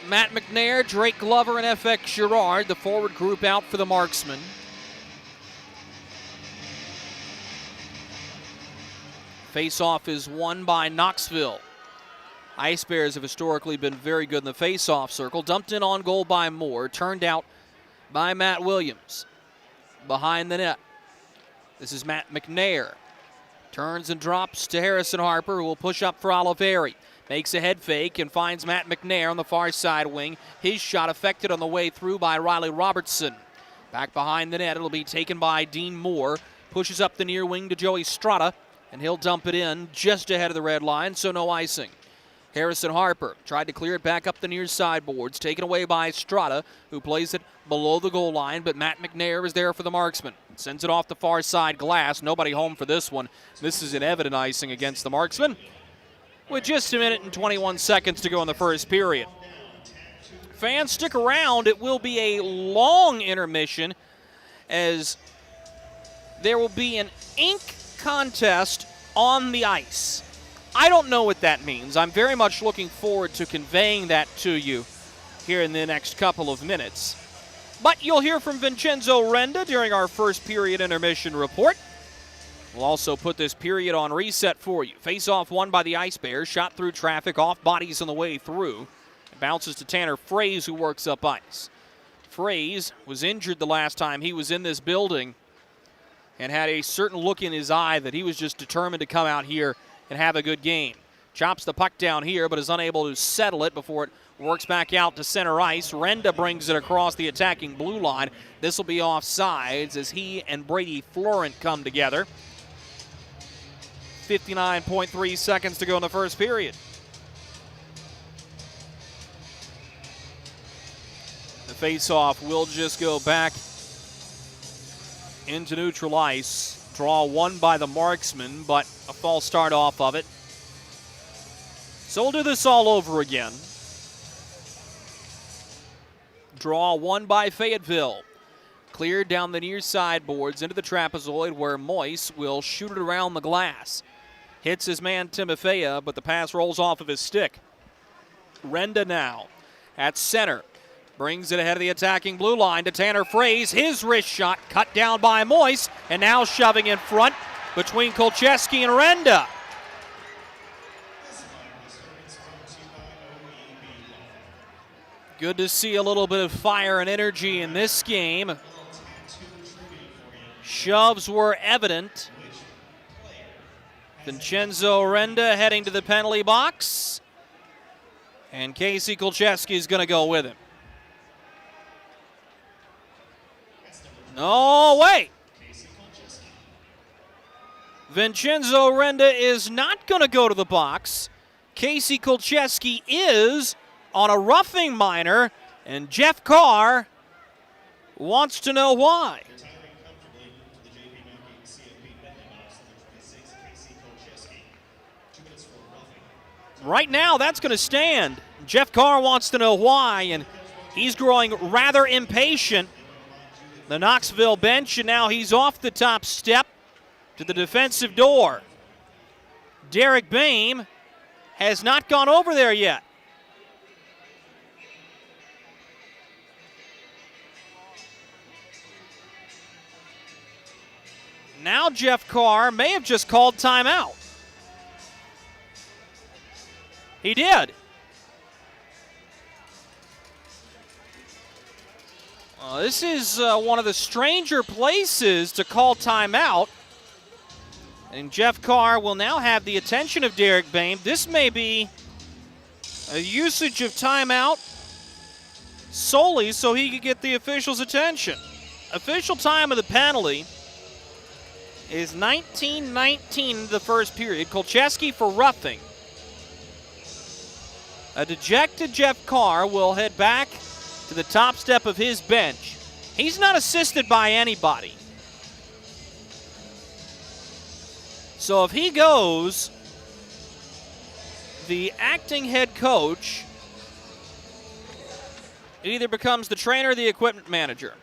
Matt McNair, Drake Glover, and FX Girard, the forward group out for the Marksmen. Face-off is won by Knoxville. Ice Bears have historically been very good in the face-off circle. Dumped in on goal by Moore, turned out by Matt Williams. Behind the net, this is Matt McNair. Turns and drops to Harrison Harper, who will push up for Oliveri. Makes a head fake and finds Matt McNair on the far side wing. His shot affected on the way through by Riley Robertson. Back behind the net, it'll be taken by Dean Moore. Pushes up the near wing to Joey Strata, and he'll dump it in just ahead of the red line, so no icing. Harrison Harper tried to clear it back up the near sideboards, taken away by Strata, who plays it below the goal line, but Matt McNair is there for the Marksman. Sends it off the far side glass. Nobody home for this one. This is an evident icing against the Marksman, with just a minute and 21 seconds to go in the first period. Fans, stick around. It will be a long intermission as there will be an ink contest on the ice. I don't know what that means. I'm very much looking forward to conveying that to you here in the next couple of minutes. But you'll hear from Vincenzo Renda during our first period intermission report. We'll also put this period on reset for you. Face-off won by the Ice Bears. Shot through traffic, off bodies on the way through. It bounces to Tanner Fraze, who works up ice. Fraze was injured the last time he was in this building and had a certain look in his eye that he was just determined to come out here and have a good game. Chops the puck down here, but is unable to settle it before it works back out to center ice. Renda brings it across the attacking blue line. This will be offsides as he and Brady Florent come together. 59.3 seconds to go in the first period. The face-off will just go back into neutral ice. Draw one by the Marksman, but a false start off of it. So we'll do this all over again. Draw one by Fayetteville. Cleared down the near side boards into the trapezoid where Moyes will shoot it around the glass. Hits his man Timofeya, but the pass rolls off of his stick. Renda now at center. Brings it ahead of the attacking blue line to Tanner Fraze. His wrist shot cut down by Moyes, and now shoving in front between Kolcheski and Renda. Good to see a little bit of fire and energy in this game. Shoves were evident. Vincenzo Renda heading to the penalty box. And Casey Kolcheski is going to go with him. No, wait. Vincenzo Renda is not going to go to the box. Casey Kolcheski is on a roughing minor, and Jeff Carr wants to know why. Right now, that's going to stand. Jeff Carr wants to know why, and he's growing rather impatient. The Knoxville bench, and now he's off the top step to the defensive door. Derek Boehm has not gone over there yet. Now Jeff Carr may have just called timeout. He did. This is one of the stranger places to call timeout. And Jeff Carr will now have the attention of Derek Boehm. This may be a usage of timeout solely so he could get the official's attention. Official time of the penalty is 19:19 the first period. Kolcheski for roughing. A dejected Jeff Carr will head back to the top step of his bench. He's not assisted by anybody. So if he goes, the acting head coach either becomes the trainer or the equipment manager.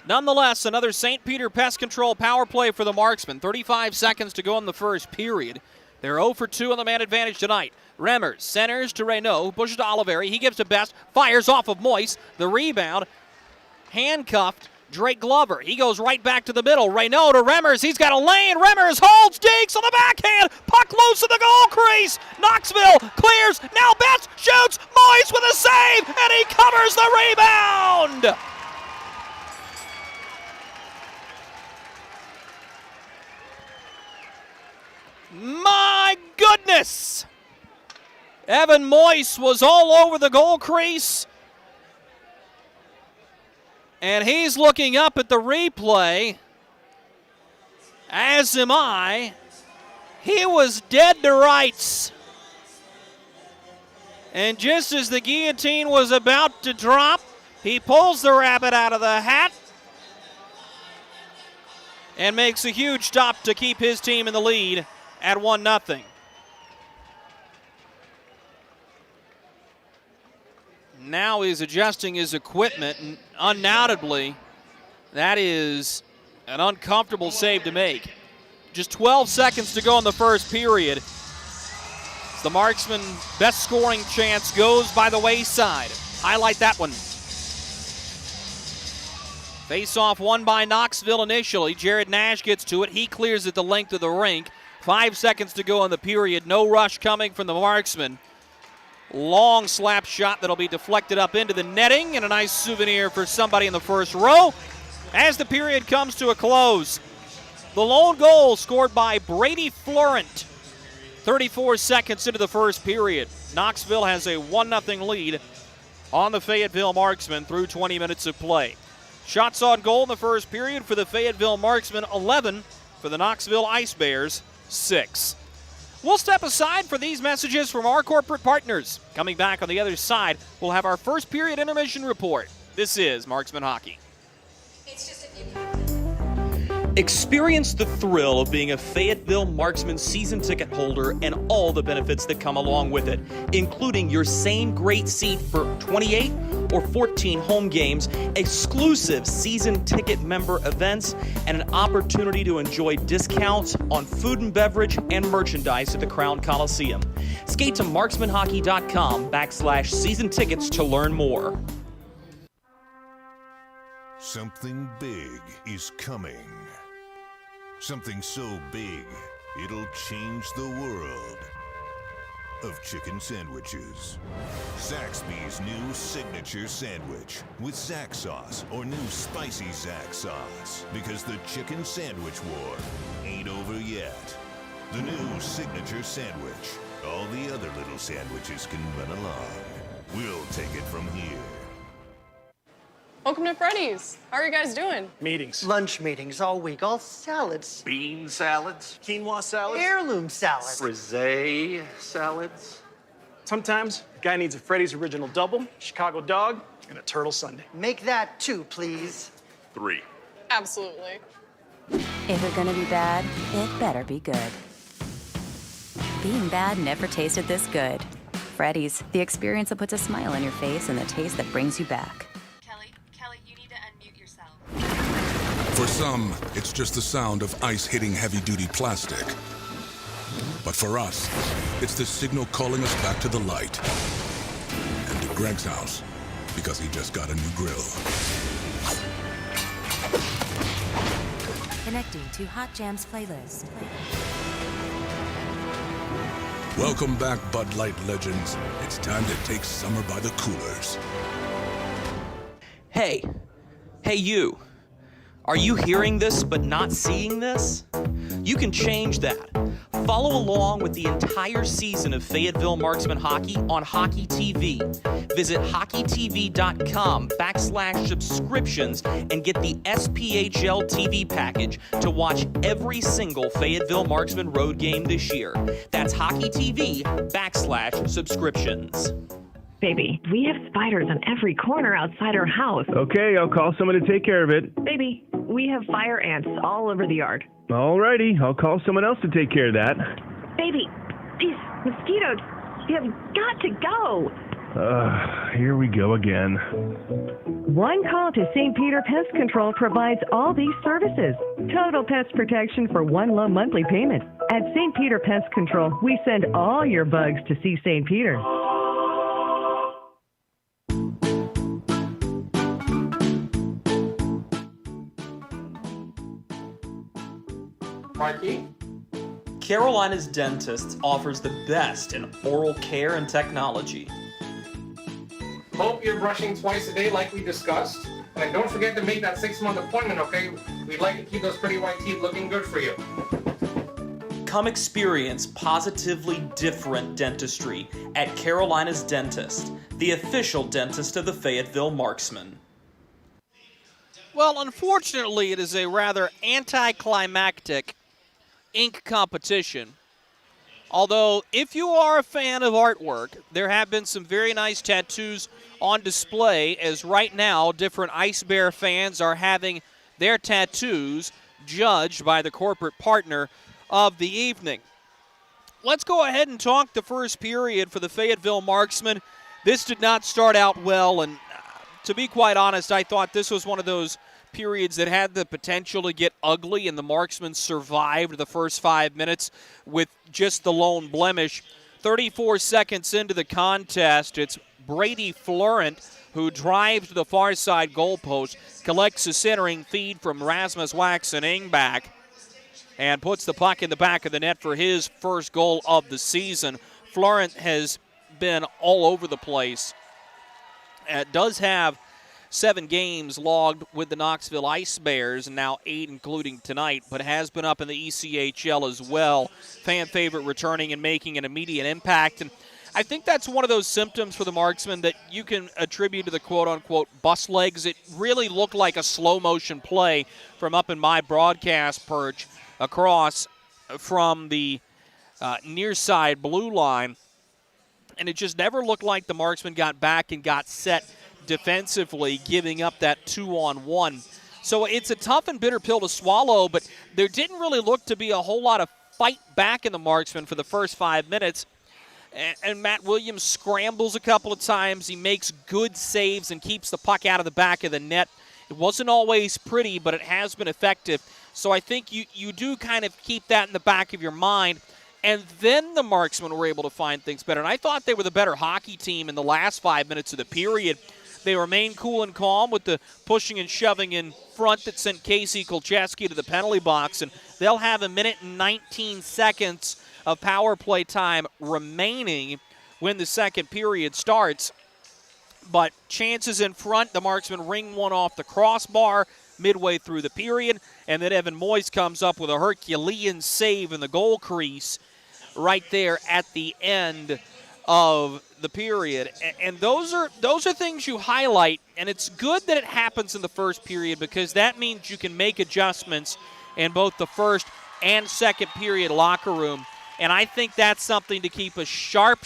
Nonetheless, another St. Peter Pest Control power play for the Marksmen. 35 seconds to go in the first period. They're 0 for 2 on the man advantage tonight. Remmers centers to Reynaud, pushes to Oliveri. He gives to Best, fires off of Moyes. The rebound, handcuffed Drake Glover. He goes right back to the middle. Reynaud to Remmers. He's got a lane. Remmers holds, digs on the backhand. Puck loose in the goal crease. Knoxville clears. Now Best shoots. Moyes with a save, and he covers the rebound. My goodness! Evan Moyes was all over the goal crease. And he's looking up at the replay, as am I. He was dead to rights. And just as the guillotine was about to drop, he pulls the rabbit out of the hat and makes a huge stop to keep his team in the lead at 1-0. Now he's adjusting his equipment, and undoubtedly that is an uncomfortable save to make. Just 12 seconds to go in the first period. The Marksman best scoring chance goes by the wayside. Highlight that one. Face-off won by Knoxville initially. Jared Nash gets to it. He clears it the length of the rink. 5 seconds to go in the period. No rush coming from the Marksman. Long slap shot that'll be deflected up into the netting, and a nice souvenir for somebody in the first row as the period comes to a close. The lone goal scored by Brady Florent 34 seconds into the first period. Knoxville has a 1-0 lead on the Fayetteville Marksmen through 20 minutes of play. Shots on goal in the first period for the Fayetteville Marksmen, 11. For the Knoxville Ice Bears, 6. We'll step aside for these messages from our corporate partners. Coming back on the other side, we'll have our first period intermission report. This is Marksman Hockey. It's just if you Experience the thrill of being a Fayetteville Marksman season ticket holder and all the benefits that come along with it, including your same great seat for 28 or 14 home games, exclusive season ticket member events, and an opportunity to enjoy discounts on food and beverage and merchandise at the Crown Coliseum. Skate to marksmanhockey.com/season tickets to learn more. Something big is coming. Something so big, it'll change the world of chicken sandwiches. Zaxby's new signature sandwich with Zax sauce or new spicy Zax sauce. Because the chicken sandwich war ain't over yet. The new signature sandwich. All the other little sandwiches can run along. We'll take it from here. Welcome to Freddy's. How are you guys doing? Meetings. Lunch meetings all week, all salads. Bean salads? Quinoa salads? Heirloom salads. Frisee salads? Sometimes a guy needs a Freddy's original double, Chicago dog, and a turtle sundae. Make that 2, please. 3. Absolutely. If you're gonna be bad, it better be good. Being bad never tasted this good. Freddy's, the experience that puts a smile on your face and the taste that brings you back. Kelly, you need to unmute yourself. For some, it's just the sound of ice hitting heavy-duty plastic. But for us, it's the signal calling us back to the light. And to Greg's house, because he just got a new grill. Connecting to Hot Jams playlist. Welcome back, Bud Light legends. It's time to take summer by the coolers. Hey you. Are you hearing this but not seeing this? You can change that. Follow along with the entire season of Fayetteville Marksman hockey on Hockey TV. Visit hockeytv.com/subscriptions and get the SPHL TV package to watch every single Fayetteville Marksman road game this year. That's hockeytv.com/subscriptions. Baby, we have spiders on every corner outside our house. Okay, I'll call someone to take care of it. Baby, we have fire ants all over the yard. Alrighty, I'll call someone else to take care of that. Baby, these mosquitoes, you have got to go. Here we go again. One call to St. Peter Pest Control provides all these services. Total pest protection for one low monthly payment. At St. Peter Pest Control, we send all your bugs to see St. Peter. Marky? Carolina's Dentist offers the best in oral care and technology. Hope you're brushing twice a day like we discussed. And don't forget to make that 6-month appointment, okay? We'd like to keep those pretty white teeth looking good for you. Come experience positively different dentistry at Carolina's Dentist, the official dentist of the Fayetteville Marksmen. Well, unfortunately, it is a rather anticlimactic ink competition. Although, if you are a fan of artwork, there have been some very nice tattoos on display, as right now, different Ice Bear fans are having their tattoos judged by the corporate partner of the evening. Let's go ahead and talk the first period for the Fayetteville Marksmen. This did not start out well, and to be quite honest, I thought this was one of those periods that had the potential to get ugly, and the Marksmen survived the first 5 minutes with just the lone blemish. 34 seconds into the contest, it's Brady Florent who drives to the far side goalpost, collects a centering feed from Rasmus Waxen-Ingback, and puts the puck in the back of the net for his first goal of the season. Florent has been all over the place. Does have 7 games logged with the Knoxville Ice Bears, and now 8 including tonight, but has been up in the ECHL as well. Fan favorite returning and making an immediate impact. And I think that's one of those symptoms for the Marksmen that you can attribute to the quote-unquote bus legs. It really looked like a slow-motion play from up in my broadcast perch across from the near side blue line. And it just never looked like the Marksmen got back and got set defensively, giving up that 2-on-1. So it's a tough and bitter pill to swallow, but there didn't really look to be a whole lot of fight back in the Marksmen for the first 5 minutes. And Matt Williams scrambles a couple of times. He makes good saves and keeps the puck out of the back of the net. It wasn't always pretty, but it has been effective. So I think you do kind of keep that in the back of your mind. And then the Marksmen were able to find things better. And I thought they were the better hockey team in the last 5 minutes of the period. They remained cool and calm with the pushing and shoving in front that sent Casey Kolcheski to the penalty box. And they'll have 1 minute and 19 seconds of power play time remaining when the second period starts. But chances in front, the Marksmen ring one off the crossbar midway through the period. And then Evan Moyes comes up with a Herculean save in the goal crease right there at the end of the period. And those are things you highlight, and it's good that it happens in the first period because that means you can make adjustments in both the first and second period locker room. And I think that's something to keep a sharp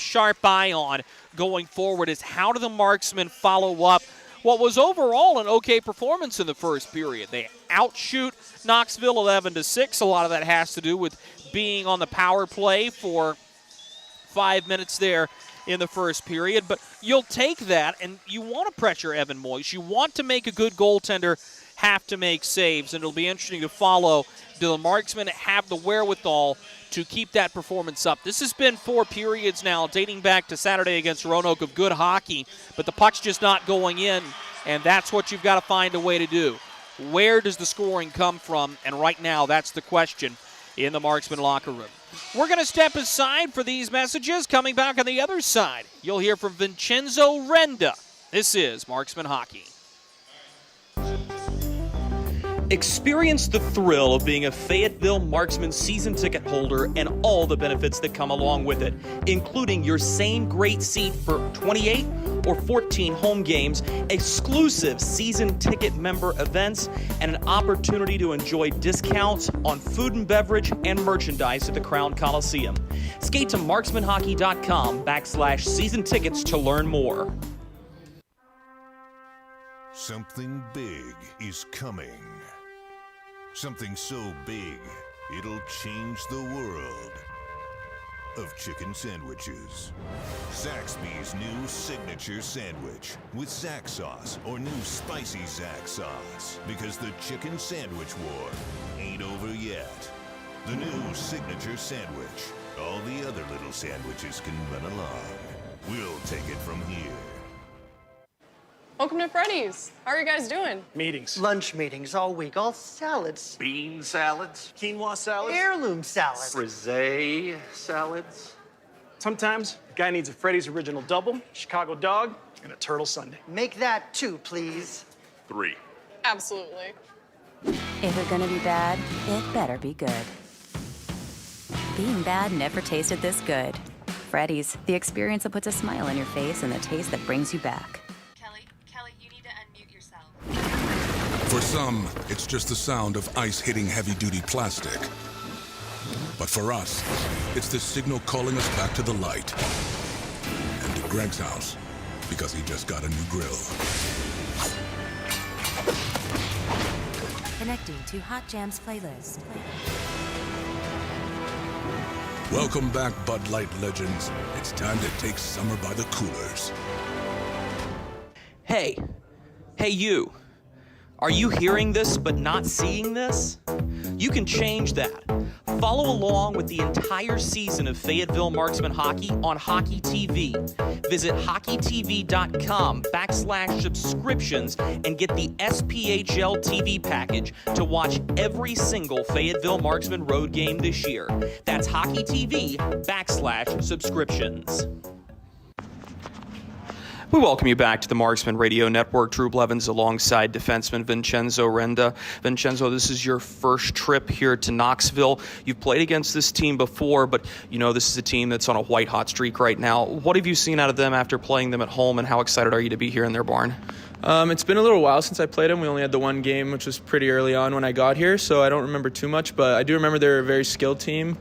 eye on going forward, is how do the Marksmen follow up what was overall an okay performance in the first period. They outshoot Knoxville 11-6. A lot of that has to do with being on the power play for 5 minutes there in the first period. But you'll take that, and you want to pressure Evan Moyes. You want to make a good goaltender have to make saves, and it'll be interesting to follow. Do the Marksmen have the wherewithal to keep that performance up? This has been 4 periods now, dating back to Saturday against Roanoke, of good hockey, but the puck's just not going in, and that's what you've got to find a way to do. Where does the scoring come from? And right now, that's the question in the Marksman locker room. We're going to step aside for these messages. Coming back on the other side, you'll hear from Vincenzo Renda. This is Marksman Hockey. Experience the thrill of being a Fayetteville Marksman season ticket holder and all the benefits that come along with it, including your same great seat for 28 or 14 home games, exclusive season ticket member events, and an opportunity to enjoy discounts on food and beverage and merchandise at the Crown Coliseum. Skate to marksmanhockey.com/season tickets to learn more. Something big is coming. Something so big, it'll change the world of chicken sandwiches. Zaxby's new signature sandwich with Zax sauce or new spicy Zax sauce, because the chicken sandwich war ain't over yet. The new signature sandwich. All the other little sandwiches can run along. We'll take it from here. Welcome to Freddy's. How are you guys doing? Meetings. Lunch meetings all week, all salads. Bean salads. Quinoa salads. Heirloom salads. Frisee salads. Sometimes a guy needs a Freddy's original double, Chicago dog, and a turtle sundae. Make that 2, please. 3. Absolutely. If it's gonna be bad, it better be good. Being bad never tasted this good. Freddy's, the experience that puts a smile on your face and the taste that brings you back. Kelly, you need to unmute yourself. For some, it's just the sound of ice hitting heavy-duty plastic. But for us, it's the signal calling us back to the light. And to Greg's house, because he just got a new grill. Connecting to Hot Jams playlist. Welcome back, Bud Light legends. It's time to take summer by the coolers. Hey you. Are you hearing this but not seeing this? You can change that. Follow along with the entire season of Fayetteville Marksman Hockey on Hockey TV. Visit hockeytv.com/subscriptions and get the SPHL TV package to watch every single Fayetteville Marksman road game this year. That's hockeytv.com/subscriptions. We welcome you back to the Marksman Radio Network. Drew Blevins alongside defenseman Vincenzo Renda. Vincenzo, this is your first trip here to Knoxville. You've played against this team before, but you know this is a team that's on a white-hot streak right now. What have you seen out of them after playing them at home, and how excited are you to be here in their barn? It's been a little while since I played them. We only had the one game, which was pretty early on when I got here, so I don't remember too much, but I do remember they're a very skilled team.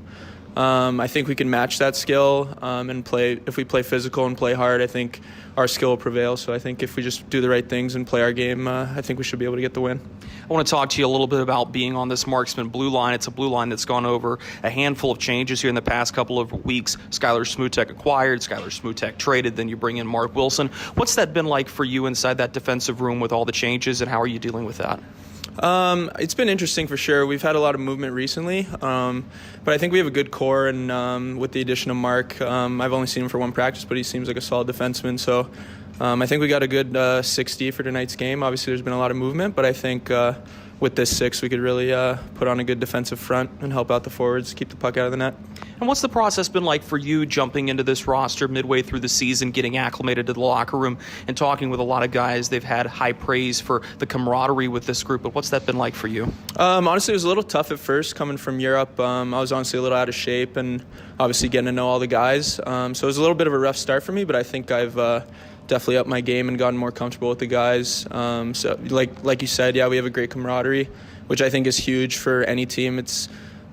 I think we can match that skill and play. If we play physical and play hard, I think our skill will prevail. So I think if we just do the right things and play our game, I think we should be able to get the win. I want to talk to you a little bit about being on this Marksman blue line. It's a blue line that's gone over a handful of changes here in the past couple of weeks. Skylar Smutek acquired, Skylar Smutek traded, then you bring in Mark Wilson. What's that been like for you inside that defensive room with all the changes, and how are you dealing with that? It's been interesting for sure. We've had a lot of movement recently, but I think we have a good core, and with the addition of Mark, I've only seen him for one practice, but he seems like a solid defenseman, so I think we got a good 60 for tonight's game. Obviously, there's been a lot of movement, but I think with this 6, we could really put on a good defensive front and help out the forwards, keep the puck out of the net. And what's the process been like for you jumping into this roster midway through the season, getting acclimated to the locker room and talking with a lot of guys? They've had high praise for the camaraderie with this group, but what's that been like for you? Honestly, it was a little tough at first coming from Europe. I was honestly a little out of shape and obviously getting to know all the guys. So it was a little bit of a rough start for me, but I think I've definitely upped my game and gotten more comfortable with the guys. So like you said, yeah, we have a great camaraderie, which I think is huge for any team. It's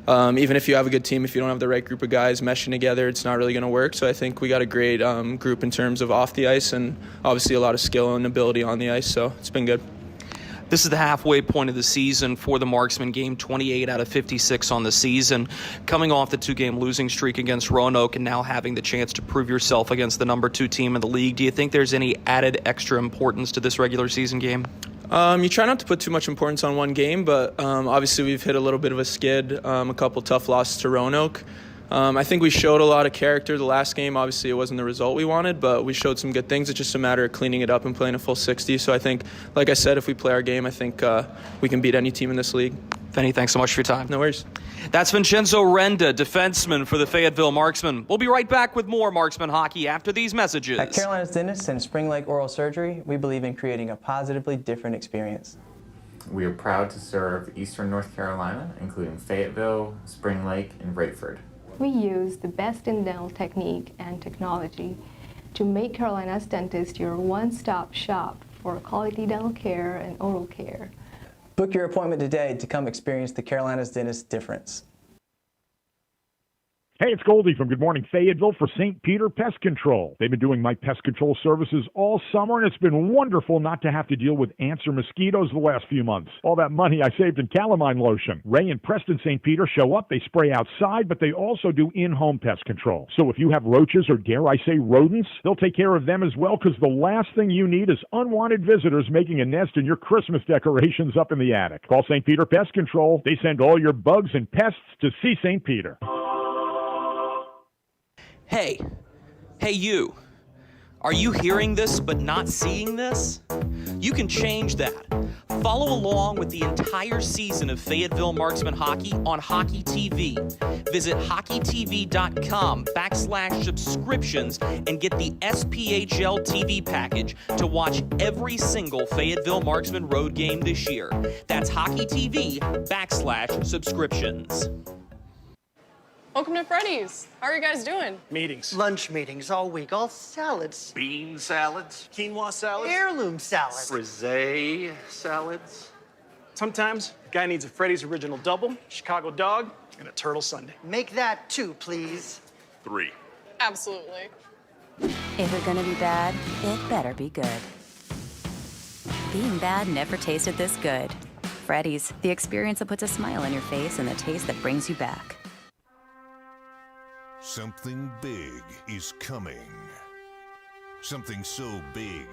even if you have a good team, if you don't have the right group of guys meshing together, it's not really going to work. So I think we got a great group in terms of off the ice and obviously a lot of skill and ability on the ice. So it's been good. This is the halfway point of the season for the Marksman game, 28 out of 56 on the season. Coming off the 2-game losing streak against Roanoke and now having the chance to prove yourself against the number 2 team in the league, do you think there's any added extra importance to this regular season game? You try not to put too much importance on one game, but obviously we've hit a little bit of a skid, a couple tough losses to Roanoke. I think we showed a lot of character the last game. Obviously, it wasn't the result we wanted, but we showed some good things. It's just a matter of cleaning it up and playing a full 60. So I think, like I said, if we play our game, I think we can beat any team in this league. Vinny, thanks so much for your time. No worries. That's Vincenzo Renda, defenseman for the Fayetteville Marksmen. We'll be right back with more Marksman hockey after these messages. At Carolina's Dentist and Spring Lake Oral Surgery, we believe in creating a positively different experience. We are proud to serve Eastern North Carolina, including Fayetteville, Spring Lake, and Radford. We use the best in dental technique and technology to make Carolina's Dentist your one-stop shop for quality dental care and oral care. Book your appointment today to come experience the Carolina's Dentist difference. Hey, it's Goldie from Good Morning Fayetteville for St. Peter Pest Control. They've been doing my pest control services all summer, and it's been wonderful not to have to deal with ants or mosquitoes the last few months. All that money I saved in calamine lotion. Ray and Preston St. Peter show up, they spray outside, but they also do in-home pest control. So if you have roaches or, dare I say, rodents, they'll take care of them as well, because the last thing you need is unwanted visitors making a nest in your Christmas decorations up in the attic. Call St. Peter Pest Control. They send all your bugs and pests to see St. Peter. Hey you, are you hearing this but not seeing this? You can change that. Follow along with the entire season of Fayetteville Marksman hockey on Hockey TV. Visit hockeytv.com/subscriptions and get the SPHL TV package to watch every single Fayetteville Marksman road game this year. That's hockeytv.com/subscriptions. Welcome to Freddy's. How are you guys doing? Meetings. Lunch meetings all week, all salads. Bean salads. Quinoa salads. Heirloom salads. Frisee salads. Sometimes a guy needs a Freddy's Original Double, Chicago Dog, and a Turtle Sundae. Make that 2, please. 3. Absolutely. If it's gonna be bad, it better be good. Being bad never tasted this good. Freddy's, the experience that puts a smile on your face and the taste that brings you back. Something big is coming. Something so big,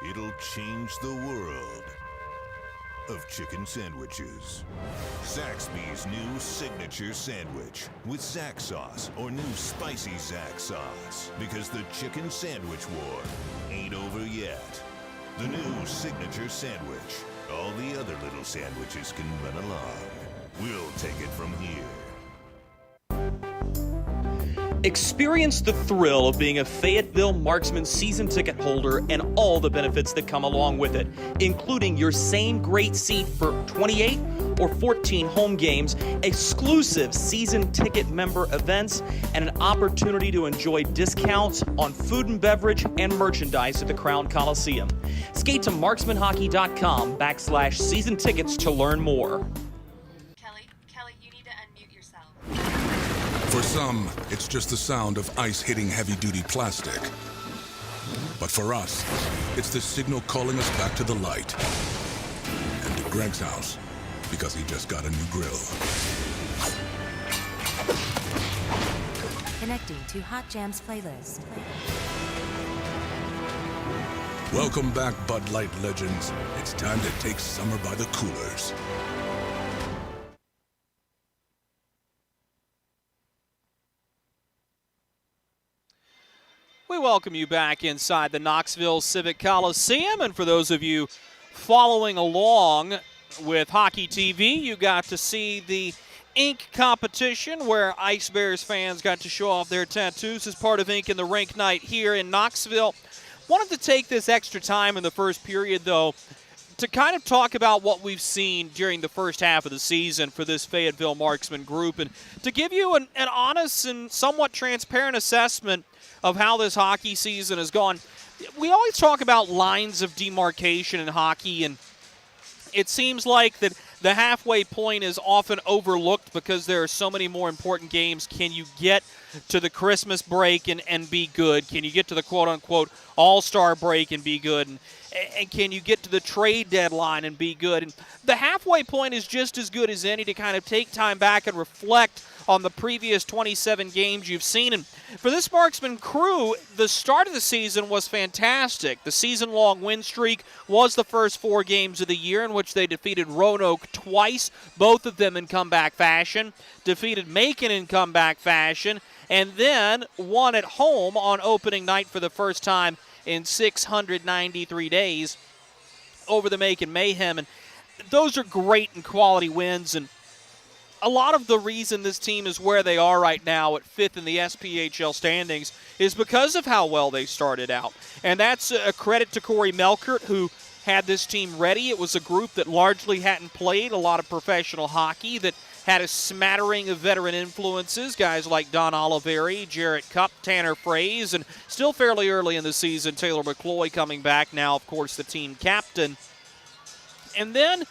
it'll change the world of chicken sandwiches. Zaxby's new signature sandwich with Zax sauce or new spicy Zax sauce. Because the chicken sandwich war ain't over yet. The new signature sandwich. All the other little sandwiches can run along. We'll take it from here. Experience the thrill of being a Fayetteville Marksman season ticket holder and all the benefits that come along with it, including your same great seat for 28 or 14 home games, exclusive season ticket member events, and an opportunity to enjoy discounts on food and beverage and merchandise at the Crown Coliseum. Skate to marksmanhockey.com/season tickets to learn more. Kelly, you need to unmute yourself. For some, it's just the sound of ice hitting heavy-duty plastic. But for us, it's the signal calling us back to the light. And to Greg's house, because he just got a new grill. Connecting to Hot Jams playlist. Welcome back, Bud Light legends. It's time to take summer by the coolers. We welcome you back inside the Knoxville Civic Coliseum, and for those of you following along with Hockey TV, you got to see the ink competition where Ice Bears fans got to show off their tattoos as part of Ink in the Rink night here in Knoxville. Wanted to take this extra time in the first period, though, to kind of talk about what we've seen during the first half of the season for this Fayetteville Marksman group, and to give you an honest and somewhat transparent assessment of how this hockey season has gone. We always talk about lines of demarcation in hockey, and it seems like that the halfway point is often overlooked because there are so many more important games. Can you get to the Christmas break and be good? Can you get to the quote-unquote all-star break and be good? And can you get to the trade deadline and be good? And the halfway point is just as good as any to kind of take time back and reflect on the previous 27 games you've seen. And for this Marksman crew, the start of the season was fantastic. The season-long win streak was the first 4 games of the year in which they defeated Roanoke twice, both of them in comeback fashion, defeated Macon in comeback fashion, and then won at home on opening night for the first time in 693 days over the Macon Mayhem. And those are great and quality wins, and a lot of the reason this team is where they are right now at 5th in the SPHL standings is because of how well they started out. And that's a credit to Corey Melkert, who had this team ready. It was a group that largely hadn't played a lot of professional hockey, that had a smattering of veteran influences, guys like Don Oliveri, Jarrett Cupp, Tanner Fraze, and still fairly early in the season, Taylor McCloy coming back, now, of course, the team captain. And then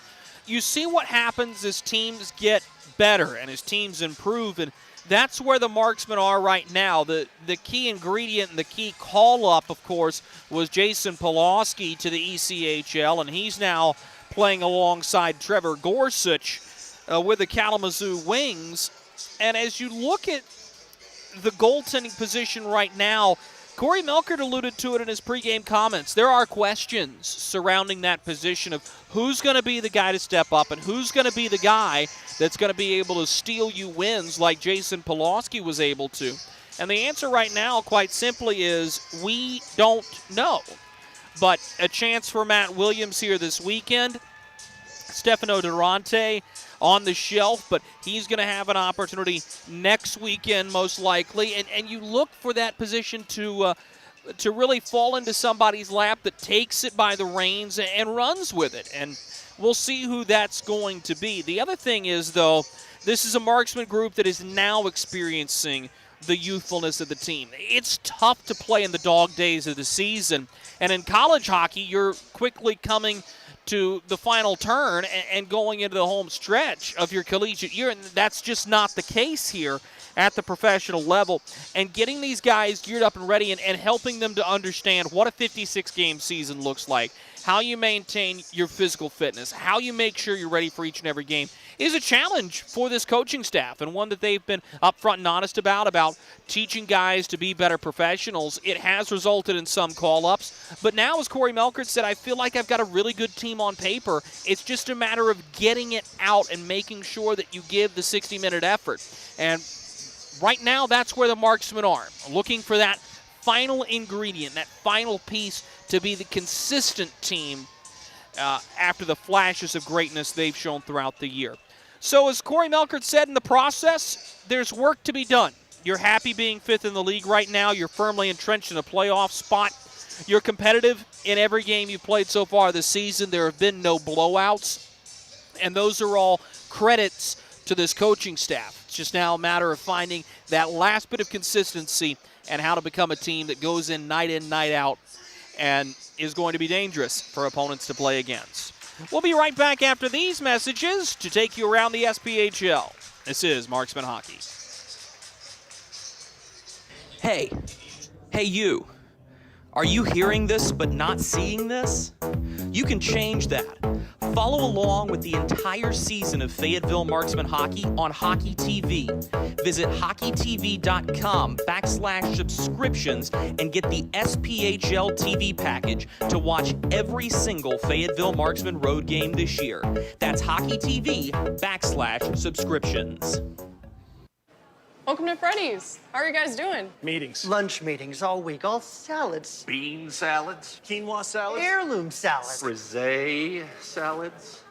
you see what happens as teams get better and as teams improve, and that's where the Marksmen are right now. The key ingredient and the key call-up, of course, was Jason Pulaski to the ECHL, and he's now playing alongside Trevor Gorsuch with the Kalamazoo Wings. And as you look at the goaltending position right now, Corey Melkert alluded to it in his pregame comments. There are questions surrounding that position of who's going to be the guy to step up and who's going to be the guy that's going to be able to steal you wins like Jason Pulaski was able to. And the answer right now, quite simply, is we don't know. But a chance for Matt Williams here this weekend. Stefano Durante on the shelf, but he's going to have an opportunity next weekend most likely. And you look for that position to really fall into somebody's lap that takes it by the reins and runs with it. And we'll see who that's going to be. The other thing is, though, this is a Marksman group that is now experiencing the youthfulness of the team. It's tough to play in the dog days of the season. And in college hockey, you're quickly coming to the final turn and going into the home stretch of your collegiate year, and that's just not the case here at the professional level. And getting these guys geared up and ready and helping them to understand what a 56-game season looks like, how you maintain your physical fitness, how you make sure you're ready for each and every game is a challenge for this coaching staff, and one that they've been upfront and honest about teaching guys to be better professionals. It has resulted in some call-ups, but now, as Corey Melkert said, I feel like I've got a really good team on paper. It's just a matter of getting it out and making sure that you give the 60-minute effort. And right now, that's where the Marksmen are, looking for that final ingredient, that final piece to be the consistent team after the flashes of greatness they've shown throughout the year. So as Corey Melkert said, in the process, there's work to be done. You're happy being 5th in the league right now. You're firmly entrenched in a playoff spot. You're competitive in every game you've played so far this season. There have been no blowouts, and those are all credits to this coaching staff. It's just now a matter of finding that last bit of consistency and how to become a team that goes in, night out, and is going to be dangerous for opponents to play against. We'll be right back after these messages to take you around the SPHL. This is Marksman Hockey. Hey you. Are you hearing this but not seeing this? You can change that. Follow along with the entire season of Fayetteville Marksman hockey on Hockey TV. Visit hockeytv.com/subscriptions and get the SPHL TV package to watch every single Fayetteville Marksman road game this year. That's hockeytv.com/subscriptions. Welcome to Freddy's. How are you guys doing? Meetings. Lunch meetings all week, all salads. Bean salads. Quinoa salads. Heirloom salad. Frisee salads.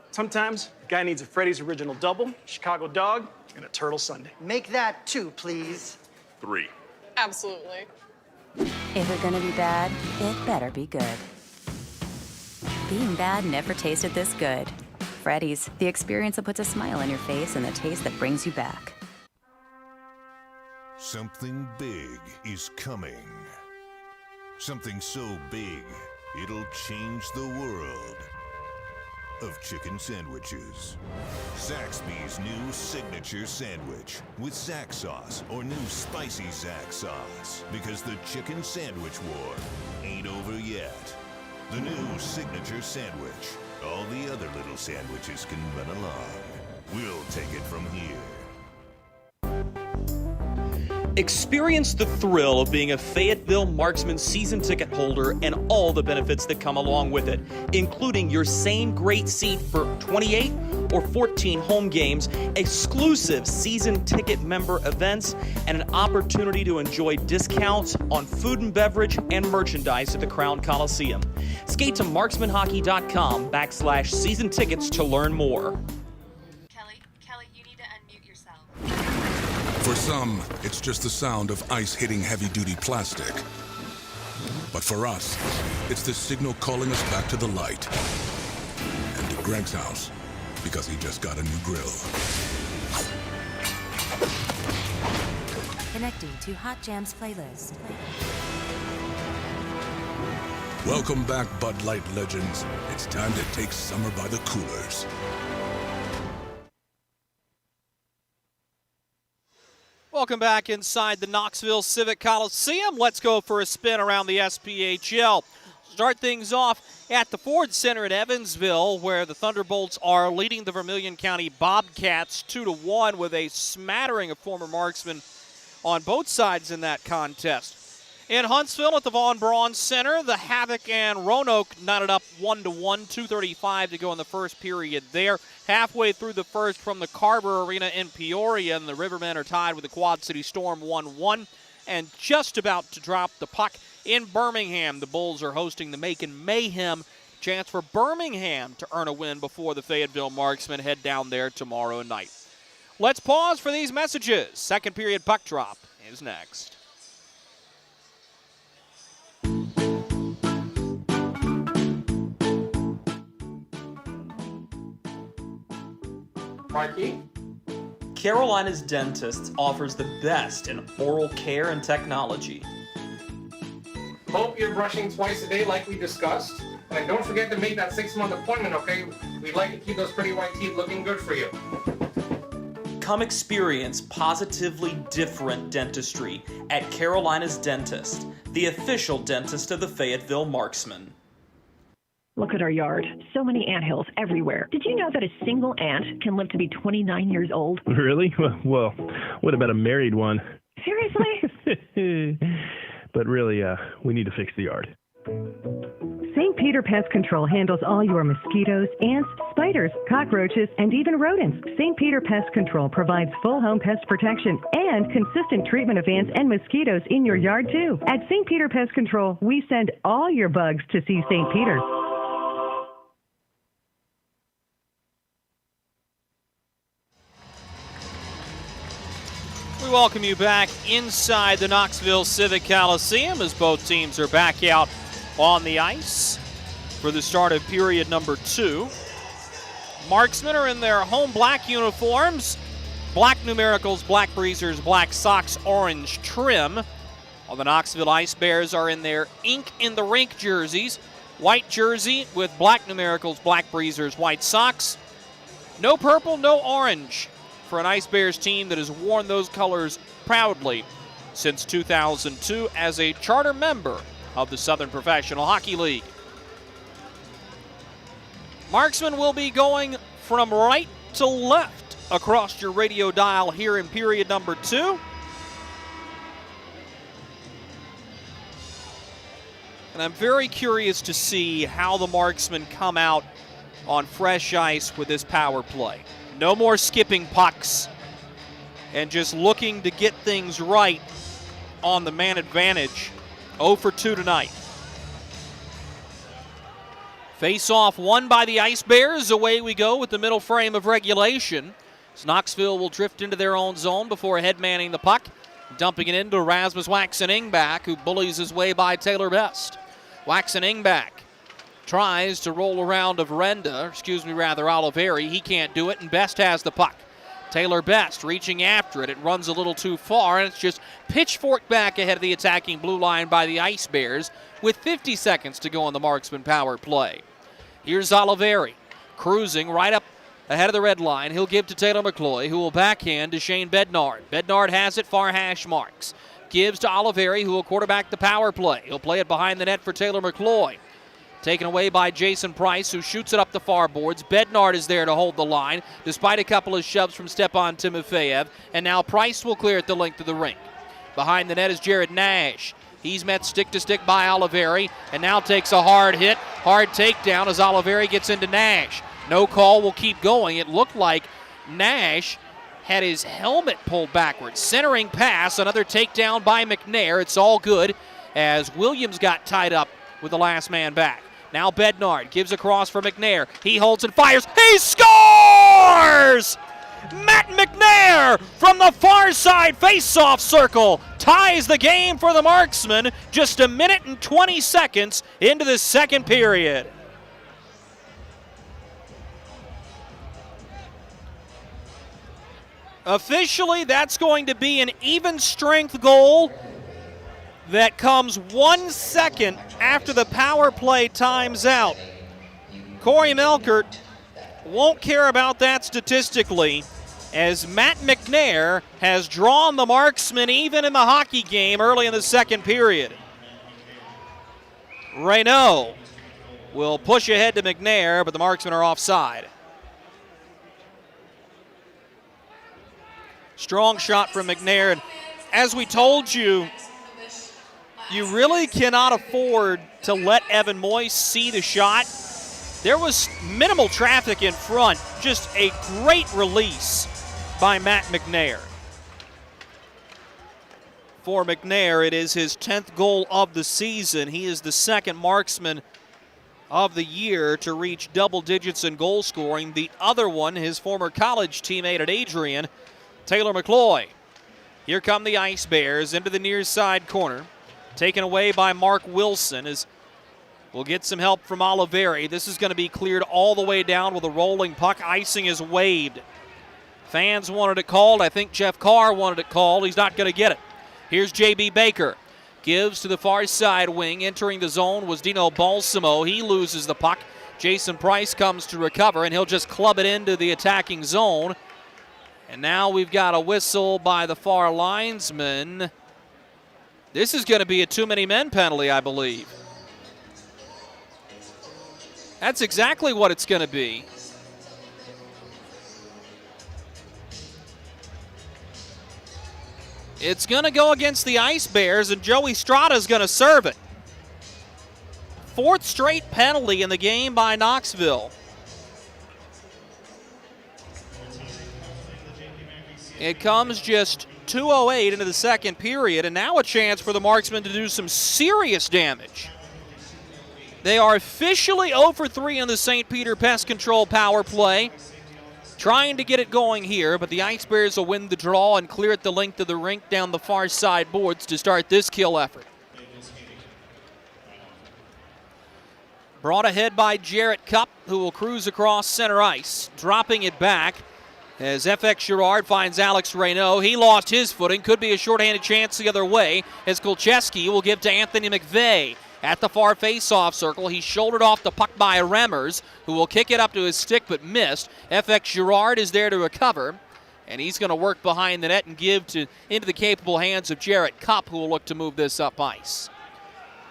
Sometimes a guy needs a Freddy's Original Double, Chicago Dog, and a Turtle Sundae. Make that 2, please. 3. Absolutely. If you're gonna be bad, it better be good. Being bad never tasted this good. Freddy's, the experience that puts a smile on your face and the taste that brings you back. Something big is coming. Something so big, it'll change the world of chicken sandwiches. Zaxby's new signature sandwich with Zax sauce or new spicy Zax sauce. Because the chicken sandwich war ain't over yet. The new signature sandwich. All the other little sandwiches can run along. We'll take it from here. Experience the thrill of being a Fayetteville Marksman season ticket holder and all the benefits that come along with it, including your same great seat for 28 or 14 home games, exclusive season ticket member events, and an opportunity to enjoy discounts on food and beverage and merchandise at the Crown Coliseum. Skate to marksmanhockey.com/season tickets to learn more. Kelly, you need to unmute yourself. For some, it's just the sound of ice hitting heavy-duty plastic. But for us, it's the signal calling us back to the light. And to Greg's house, because he just got a new grill. Connecting to Hot Jams playlist. Welcome back, Bud Light legends. It's time to take summer by the coolers. Welcome back inside the Knoxville Civic Coliseum. Let's go for a spin around the SPHL. Start things off at the Ford Center in Evansville, where the Thunderbolts are leading the Vermilion County Bobcats 2-1 with a smattering of former marksmen on both sides in that contest. In Huntsville at the Von Braun Center, the Havoc and Roanoke knotted up 1-1, 2:35 to go in the first period there. Halfway through the first from the Carver Arena in Peoria, and the Rivermen are tied with the Quad City Storm 1-1. And just about to drop the puck in Birmingham, the Bulls are hosting the Macon Mayhem. Chance for Birmingham to earn a win before the Fayetteville Marksmen head down there tomorrow night. Let's pause for these messages. Second period puck drop is next. Marky? Carolina's Dentist offers the best in oral care and technology. Hope you're brushing twice a day like we discussed. And don't forget to make that 6-month appointment, okay? We'd like to keep those pretty white teeth looking good for you. Come experience positively different dentistry at Carolina's Dentist, the official dentist of the Fayetteville Marksmen. Look at our yard. So many anthills everywhere. Did you know that a single ant can live to be 29 years old? Really? Well, what about a married one? Seriously? But really, we need to fix the yard. St. Peter Pest Control handles all your mosquitoes, ants, spiders, cockroaches, and even rodents. St. Peter Pest Control provides full home pest protection and consistent treatment of ants and mosquitoes in your yard, too. At St. Peter Pest Control, we send all your bugs to see St. Peter. We welcome you back inside the Knoxville Civic Coliseum as both teams are back out on the ice for the start of period number 2. Marksmen are in their home black uniforms, black numericals, black breezers, black socks, orange trim. While the Knoxville Ice Bears are in their ink in the rink jerseys, white jersey with black numericals, black breezers, white socks. No purple, no orange for an Ice Bears team that has worn those colors proudly since 2002 as a charter member of the Southern Professional Hockey League. Marksman will be going from right to left across your radio dial here in period number 2. And I'm very curious to see how the Marksmen come out on fresh ice with this power play. No more skipping pucks and just looking to get things right on the man advantage. 0 for 2 tonight. Face-off won by the Ice Bears. Away we go with the middle frame of regulation. So Knoxville will drift into their own zone before head-manning the puck. Dumping it into Rasmus Waxen-Ingback, who bullies his way by Taylor Best. Waxen-Ingback tries to roll around of Oliveri. He can't do it, and Best has the puck. Taylor Best reaching after it. It runs a little too far, and it's just pitchforked back ahead of the attacking blue line by the Ice Bears with 50 seconds to go on the Marksman power play. Here's Oliveri cruising right up ahead of the red line. He'll give to Taylor McCloy, who will backhand to Shane Bednard. Bednard has it, far hash marks. Gives to Oliveri, who will quarterback the power play. He'll play it behind the net for Taylor McCloy. Taken away by Jason Price, who shoots it up the far boards. Bednard is there to hold the line, despite a couple of shoves from Stepan Timofeyev. And now Price will clear it the length of the rink. Behind the net is Jared Nash. He's met stick-to-stick by Oliveri, and now takes a hard hit, hard takedown as Oliveri gets into Nash. No call, will keep going. It looked like Nash had his helmet pulled backwards. Centering pass, another takedown by McNair. It's all good as Williams got tied up with the last man back. Now Bednard gives across for McNair. He holds and fires. He scores! Matt McNair from the far side face-off circle ties the game for the Marksmen just a minute and 20 seconds into the second period. Officially, that's going to be an even strength goal that comes 1 second after the power play times out. Corey Melkert won't care about that statistically, as Matt McNair has drawn the Marksmen even in the hockey game early in the second period. Reynaud will push ahead to McNair, but the Marksmen are offside. Strong shot from McNair, and as we told you, you really cannot afford to let Evan Moyes see the shot. There was minimal traffic in front, just a great release by Matt McNair. For McNair, it is his 10th goal of the season. He is the second Marksman of the year to reach double digits in goal scoring. The other one, his former college teammate at Adrian, Taylor McCloy. Here come the Ice Bears into the near side corner. Taken away by Mark Wilson as we'll get some help from Oliveri. This is going to be cleared all the way down with a rolling puck. Icing is waved. Fans wanted it called. I think Jeff Carr wanted it called. He's not going to get it. Here's J.B. Baker. Gives to the far side wing. Entering the zone was Dino Balsamo. He loses the puck. Jason Price comes to recover, and he'll just club it into the attacking zone. And now we've got a whistle by the far linesman. This is going to be a too many men penalty, I believe. That's exactly what it's going to be. It's going to go against the Ice Bears, and Joey Strada is going to serve it. Fourth straight penalty in the game by Knoxville. It comes just 2:08 into the second period, and now a chance for the Marksmen to do some serious damage. They are officially 0 for 3 on the St. Peter Pest Control power play. Trying to get it going here, but the Ice Bears will win the draw and clear it the length of the rink down the far side boards to start this kill effort. Brought ahead by Jarrett Cupp, who will cruise across center ice, dropping it back as FX Girard finds Alex Reynaud. He lost his footing. Could be a shorthanded chance the other way as Kolcheski will give to Anthony McVeigh. At the far face-off circle, he shouldered off the puck by Remmers, who will kick it up to his stick but missed. FX Girard is there to recover. And he's going to work behind the net and give into the capable hands of Jarrett Cupp, who will look to move this up ice.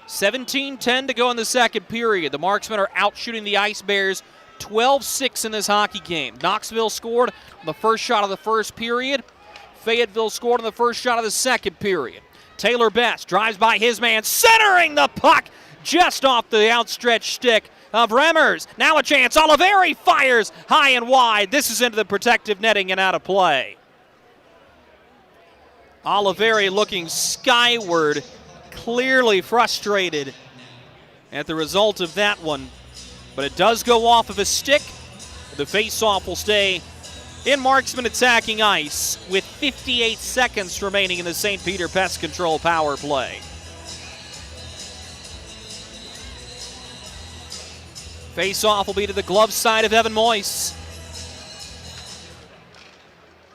17-10 to go in the second period. The Marksmen are out shooting the Ice Bears 12-6 in this hockey game. Knoxville scored on the first shot of the first period. Fayetteville scored on the first shot of the second period. Taylor Best drives by his man, centering the puck just off the outstretched stick of Remmers. Now a chance. Oliveri fires high and wide. This is into the protective netting and out of play. Oliveri looking skyward, clearly frustrated at the result of that one. But it does go off of a stick. The faceoff will stay in Marksman attacking ice with 58 seconds remaining in the St. Peter Pest Control power play. Face-off will be to the glove side of Evan Moyes.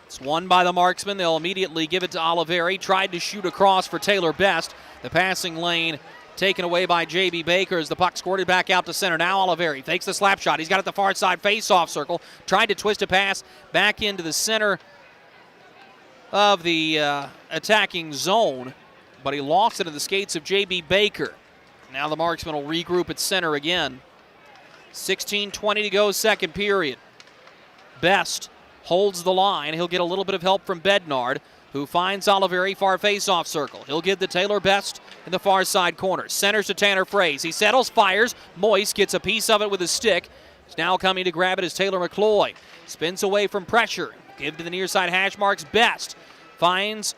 It's won by the Marksmen. They'll immediately give it to Oliveri. Tried to shoot across for Taylor Best. The passing lane taken away by J.B. Baker as the puck squirted back out to center. Now Oliveri fakes the slap shot. He's got it the far side face-off circle. Tried to twist a pass back into the center of the attacking zone, but he lost it in the skates of J.B. Baker. Now the Marksmen will regroup at center again. 16:20 to go, second period. Best holds the line. He'll get a little bit of help from Bednard, who finds Oliveri far face-off circle. He'll give the Taylor Best in the far side corner. Centers to Tanner Fraze. He settles, fires. Moyes gets a piece of it with his stick. He's now coming to grab it as Taylor McCloy spins away from pressure. Give to the near side hash marks. Best finds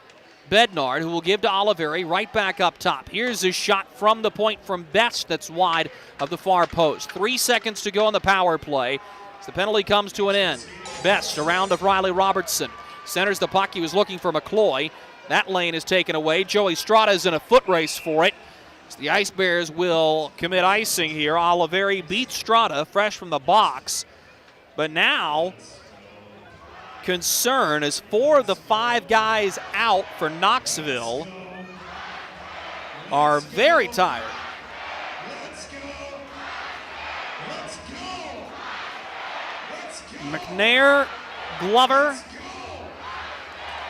Bednard, who will give to Oliveri right back up top. Here's a shot from the point from Best that's wide of the far post. 3 seconds to go on the power play as the penalty comes to an end. Best around of Riley Robertson. Centers the puck. He was looking for McCloy. That lane is taken away. Joey Strada's in a foot race for it. So the Ice Bears will commit icing here. Oliveri beats Strada fresh from the box. But now concern as 4 of the 5 guys out for Knoxville are very tired. McNair, Glover,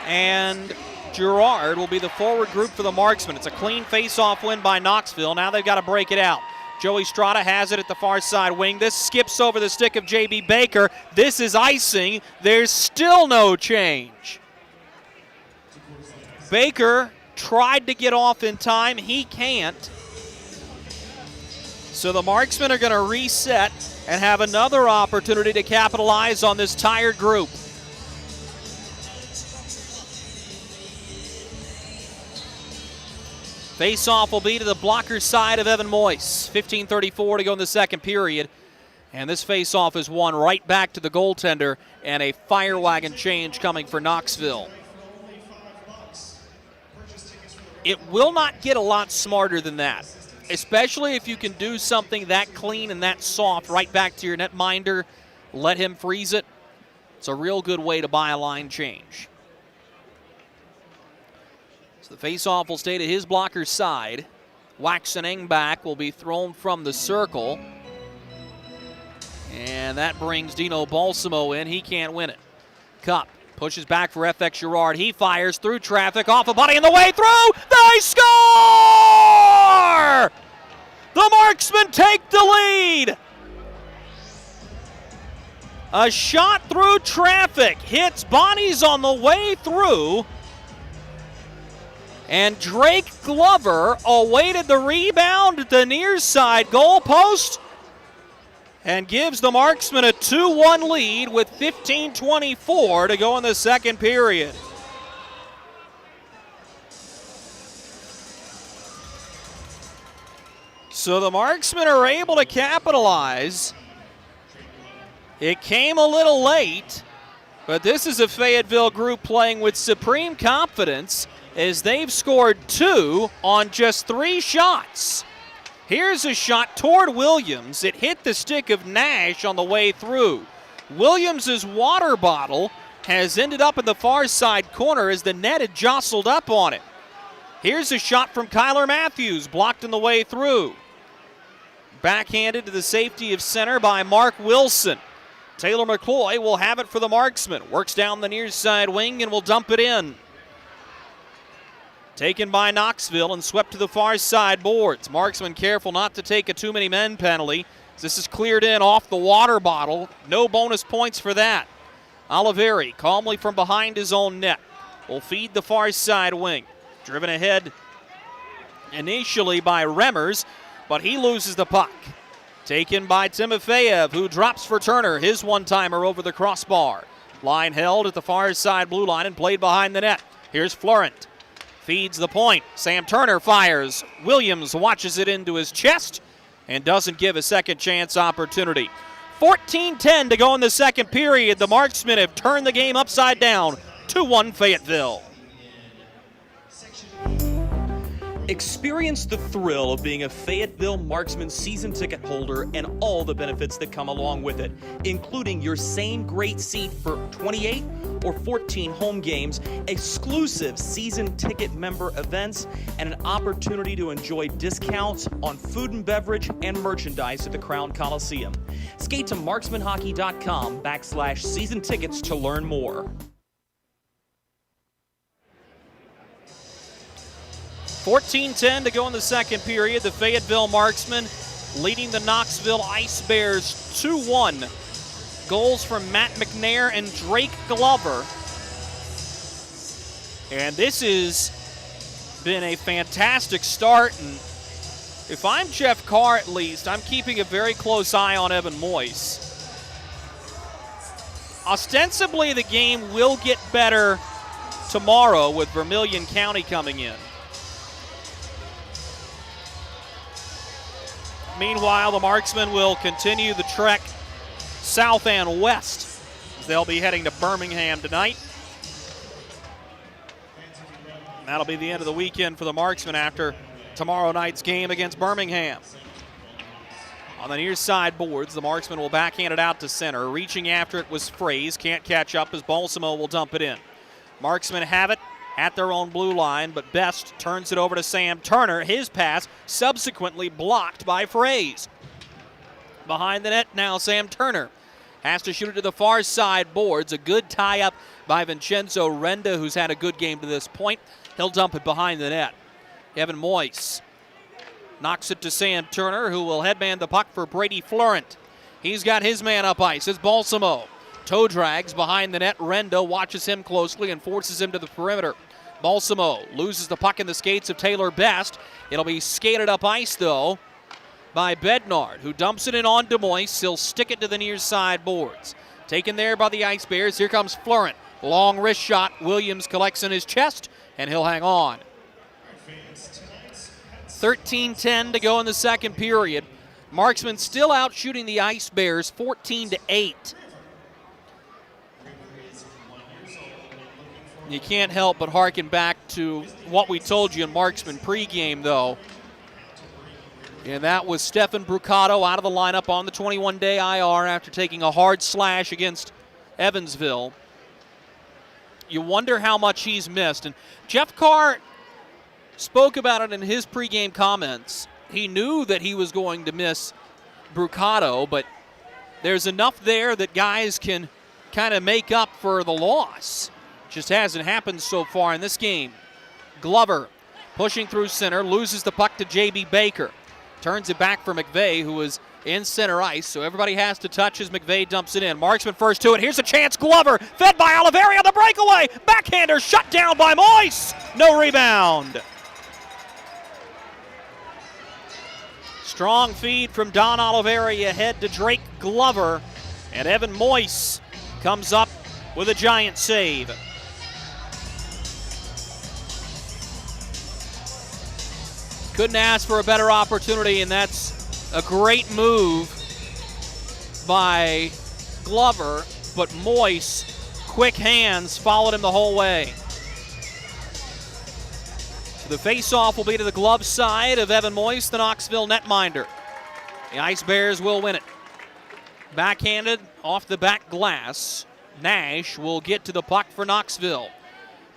and Girard will be the forward group for the Marksmen. It's a clean face-off win by Knoxville. Now they've got to break it out. Joey Strada has it at the far side wing. This skips over the stick of J.B. Baker. This is icing. There's still no change. Baker tried to get off in time. He can't. So the Marksmen are going to reset and have another opportunity to capitalize on this tired group. Face-off will be to the blocker side of Evan Moyes. 15:34 to go in the second period. And this face-off is won right back to the goaltender, and a fire wagon change coming for Knoxville. It will not get a lot smarter than that, especially if you can do something that clean and that soft right back to your netminder. Let him freeze it. It's a real good way to buy a line change. The face-off will stay to his blocker's side. Waxen Engback will be thrown from the circle. And that brings Dino Balsamo in. He can't win it. Cupp pushes back for FX Girard. He fires through traffic, off a body, and the way through. They score! The Marksmen take the lead. A shot through traffic hits bodies on the way through. And Drake Glover awaited the rebound at the near side goalpost and gives the Marksmen a 2-1 lead with 15:24 to go in the second period. So the Marksmen are able to capitalize. It came a little late, but this is a Fayetteville group playing with supreme confidence, as they've scored 2 on just 3 shots. Here's a shot toward Williams. It hit the stick of Nash on the way through. Williams' water bottle has ended up in the far side corner as the net had jostled up on it. Here's a shot from Kyler Matthews, blocked on the way through. Backhanded to the safety of center by Mark Wilson. Taylor McCloy will have it for the Marksmen. Works down the near side wing and will dump it in. Taken by Knoxville and swept to the far side boards. Marksman careful not to take a too many men penalty. This is cleared in off the water bottle. No bonus points for that. Oliveri calmly from behind his own net will feed the far side wing. Driven ahead initially by Remmers, but he loses the puck. Taken by Timofeyev, who drops for Turner, his one-timer over the crossbar. Line held at the far side blue line and played behind the net. Here's Florent. Feeds the point. Sam Turner fires. Williams watches it into his chest and doesn't give a second chance opportunity. 14-10 to go in the second period. The Marksmen have turned the game upside down. 2-1 Fayetteville. Experience the thrill of being a Fayetteville Marksman season ticket holder and all the benefits that come along with it, including your same great seat for 28 or 14 home games, exclusive season ticket member events, and an opportunity to enjoy discounts on food and beverage and merchandise at the Crown Coliseum. Skate to marksmanhockey.com/season tickets to learn more. 14-10 to go in the second period. The Fayetteville Marksmen leading the Knoxville Ice Bears 2-1. Goals from Matt McNair and Drake Glover. And this has been a fantastic start. And if I'm Jeff Carr, at least, I'm keeping a very close eye on Evan Moyes. Ostensibly, the game will get better tomorrow with Vermilion County coming in. Meanwhile, the Marksmen will continue the trek south and west as they'll be heading to Birmingham tonight. And that'll be the end of the weekend for the Marksmen after tomorrow night's game against Birmingham. On the near side boards, the Marksmen will backhand it out to center. Reaching after it was Fraze. Can't catch up as Balsamo will dump it in. Marksmen have it at their own blue line, but Best turns it over to Sam Turner. His pass subsequently blocked by Fraze. Behind the net now, Sam Turner has to shoot it to the far side boards. A good tie-up by Vincenzo Renda, who's had a good game to this point. He'll dump it behind the net. Evan Moyes knocks it to Sam Turner, who will headman the puck for Brady Florent. He's got his man up ice. It's Balsamo. Toe drags behind the net. Renda watches him closely and forces him to the perimeter. Balsamo loses the puck in the skates of Taylor Best. It'll be skated up ice, though, by Bednard, who dumps it in on Moyes. He'll stick it to the near side boards. Taken there by the Ice Bears. Here comes Florent. Long wrist shot. Williams collects in his chest, and he'll hang on. 13-10 to go in the second period. Marksman still out shooting the Ice Bears 14-8. You can't help but hearken back to what we told you in Marksman pregame, though. And that was Stefan Brucato out of the lineup on the 21-day IR after taking a hard slash against Evansville. You wonder how much he's missed. And Jeff Carr spoke about it in his pregame comments. He knew that he was going to miss Brucato, but there's enough there that guys can kind of make up for the loss. Just hasn't happened so far in this game. Glover pushing through center, loses the puck to J.B. Baker. Turns it back for McVeigh, who is in center ice, so everybody has to touch as McVeigh dumps it in. Marksman first to it. Here's a chance. Glover fed by Oliveri on the breakaway. Backhander shut down by Moyes. No rebound. Strong feed from Don Oliveri ahead to Drake Glover, and Evan Moyes comes up with a giant save. Couldn't ask for a better opportunity, and that's a great move by Glover, but Moyes, quick hands, followed him the whole way. The face-off will be to the glove side of Evan Moyes, the Knoxville netminder. The Ice Bears will win it. Backhanded off the back glass. Nash will get to the puck for Knoxville.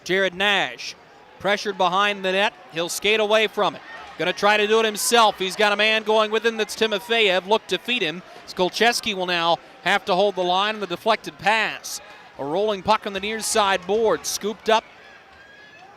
Jared Nash pressured behind the net. He'll skate away from it. Going to try to do it himself. He's got a man going with him. That's Timofeyev. Look to feed him. Skolcheski will now have to hold the line on the deflected pass. A rolling puck on the near side board. Scooped up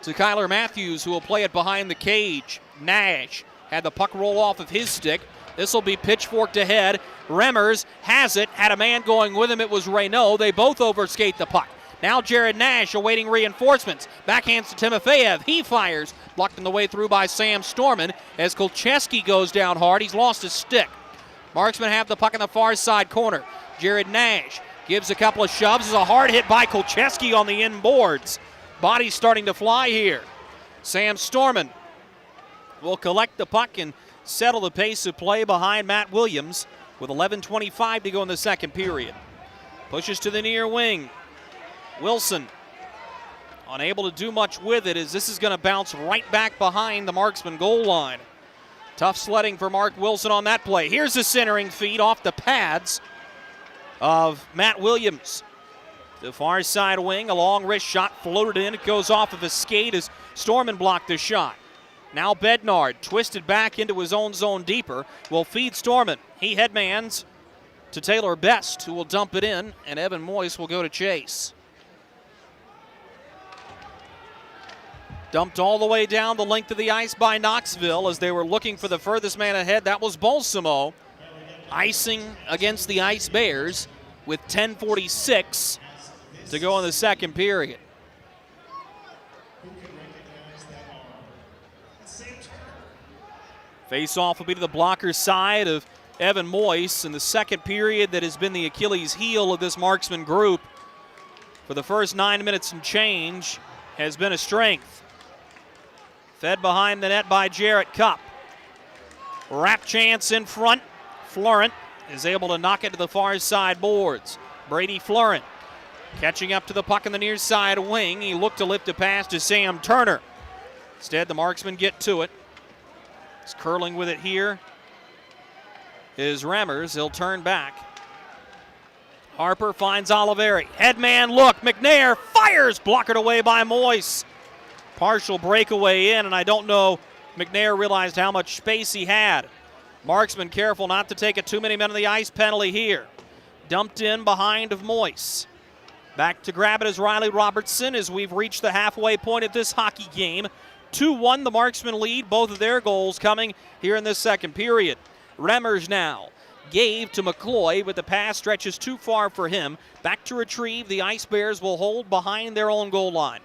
to Kyler Matthews, who will play it behind the cage. Nash had the puck roll off of his stick. This will be pitchforked ahead. Remmers has it. Had a man going with him. It was Reynaud. They both overskate the puck. Now Jared Nash awaiting reinforcements. Backhands to Timofeyev. He fires. Blocked on the way through by Sam Storman as Kolcheski goes down hard. He's lost his stick. Marksmen have the puck in the far side corner. Jared Nash gives a couple of shoves. It's a hard hit by Kolcheski on the inboards. Body's starting to fly here. Sam Storman will collect the puck and settle the pace of play behind Matt Williams with 11:25 to go in the second period. Pushes to the near wing. Wilson unable to do much with it as this is going to bounce right back behind the Marksman goal line. Tough sledding for Mark Wilson on that play. Here's the centering feed off the pads of Matt Williams. The far side wing, a long wrist shot floated in. It goes off of his skate as Storman blocked the shot. Now Bednard, twisted back into his own zone deeper, will feed Storman. He headmans to Taylor Best, who will dump it in, and Evan Moyes will go to chase. Dumped all the way down the length of the ice by Knoxville as they were looking for the furthest man ahead. That was Balsamo. Icing against the Ice Bears with 10:46 to go in the second period. Face-off will be to the blocker side of Evan Moyes in the second period that has been the Achilles heel of this Marksman group for the first 9 minutes and change has been a strength. Fed behind the net by Jarrett Cupp. Wrap chance in front. Florent is able to knock it to the far side boards. Brady Florent catching up to the puck in the near side wing. He looked to lift a pass to Sam Turner. Instead, the Marksmen get to it. He's curling with it here is Remmers. He'll turn back. Harper finds Oliveri. Headman look. McNair fires. Blockered away by Moyes. Partial breakaway in, and I don't know McNair realized how much space he had. Marksman careful not to take a too many men on the ice penalty here. Dumped in behind of Moyes. Back to grab it is Riley Robertson as we've reached the halfway point of this hockey game. 2-1 the Marksmen lead, both of their goals coming here in this second period. Remmers now gave to McCloy, but the pass stretches too far for him. Back to retrieve, the Ice Bears will hold behind their own goal line.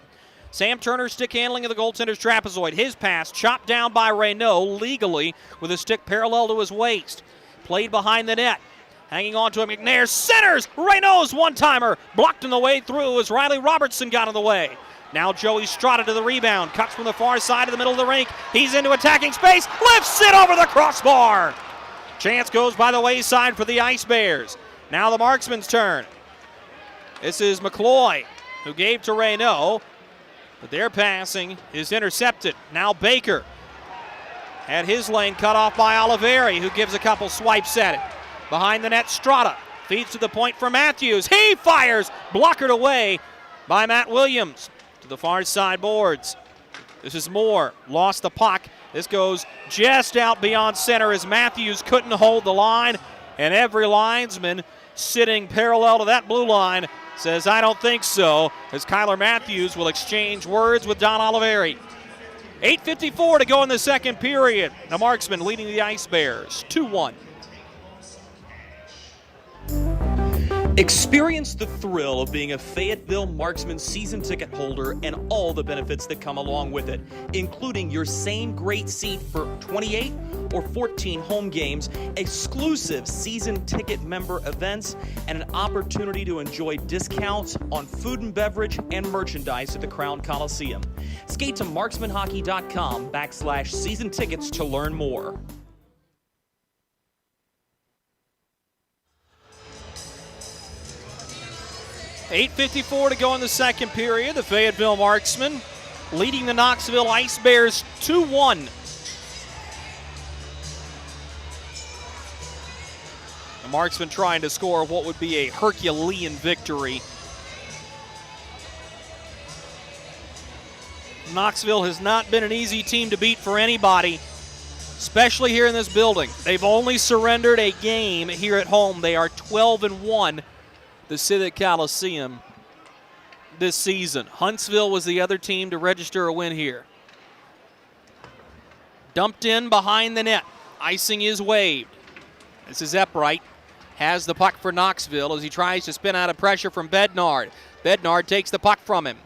Sam Turner stick handling of the goaltender's trapezoid. His pass chopped down by Reynaud legally with a stick parallel to his waist. Played behind the net. Hanging on to him, McNair centers. Reynaud's one-timer. Blocked on the way through as Riley Robertson got in the way. Now Joey Strada to the rebound. Cuts from the far side of the middle of the rink. He's into attacking space. Lifts it over the crossbar. Chance goes by the wayside for the Ice Bears. Now the Marksman's turn. This is McCloy, who gave to Reynaud. But their passing is intercepted. Now Baker had his lane cut off by Oliveri, who gives a couple swipes at it. Behind the net, Strada feeds to the point for Matthews. He fires, blockered away by Matt Williams to the far side boards. This is Moore, lost the puck. This goes just out beyond center as Matthews couldn't hold the line, and every linesman sitting parallel to that blue line says, I don't think so, as Kyler Matthews will exchange words with Don Oliveri. 8:54 to go in the second period. The Marksmen leading the Ice Bears 2-1. Experience the thrill of being a Fayetteville Marksmen season ticket holder and all the benefits that come along with it, including your same great seat for 28 or 14 home games, exclusive season ticket member events, and an opportunity to enjoy discounts on food and beverage and merchandise at the Crown Coliseum. Skate to marksmanhockey.com/season tickets to learn more. 8:54 to go in the second period. The Fayetteville Marksmen leading the Knoxville Ice Bears 2-1. The Marksmen trying to score what would be a Herculean victory. Knoxville has not been an easy team to beat for anybody. especially here in this building. They've only surrendered a game here at home. They are 12-1, the Civic Coliseum, this season. Huntsville was the other team to register a win here. Dumped in behind the net. Icing is waved. This is Eppright. Has the puck for Knoxville as he tries to spin out of pressure from Bednard. Bednard takes the puck from him.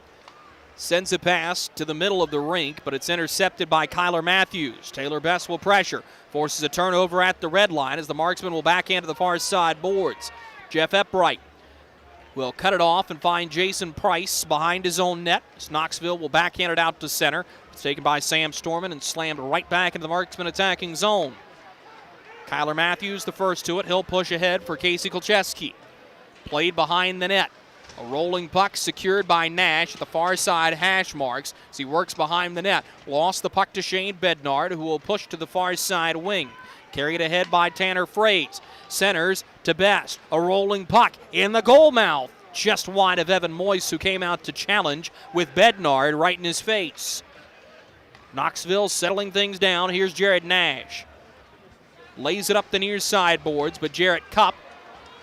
Sends a pass to the middle of the rink, but it's intercepted by Kyler Matthews. Taylor Best will pressure. Forces a turnover at the red line as the Marksman will backhand to the far side boards. Jeff Eppright will cut it off and find Jason Price behind his own net. Knoxville will backhand it out to center. It's taken by Sam Storman and slammed right back into the Marksman attacking zone. Kyler Matthews the first to it. He'll push ahead for Casey Kolcheski. Played behind the net. A rolling puck secured by Nash at the far side hash marks as he works behind the net. Lost the puck to Shane Bednard, who will push to the far side wing. Carried ahead by Tanner Fraze. Centers to Best. A rolling puck in the goal mouth. Just wide of Evan Moyes, who came out to challenge with Bednard right in his face. Knoxville settling things down. Here's Jared Nash. Lays it up the near side boards, but Jarrett Cupp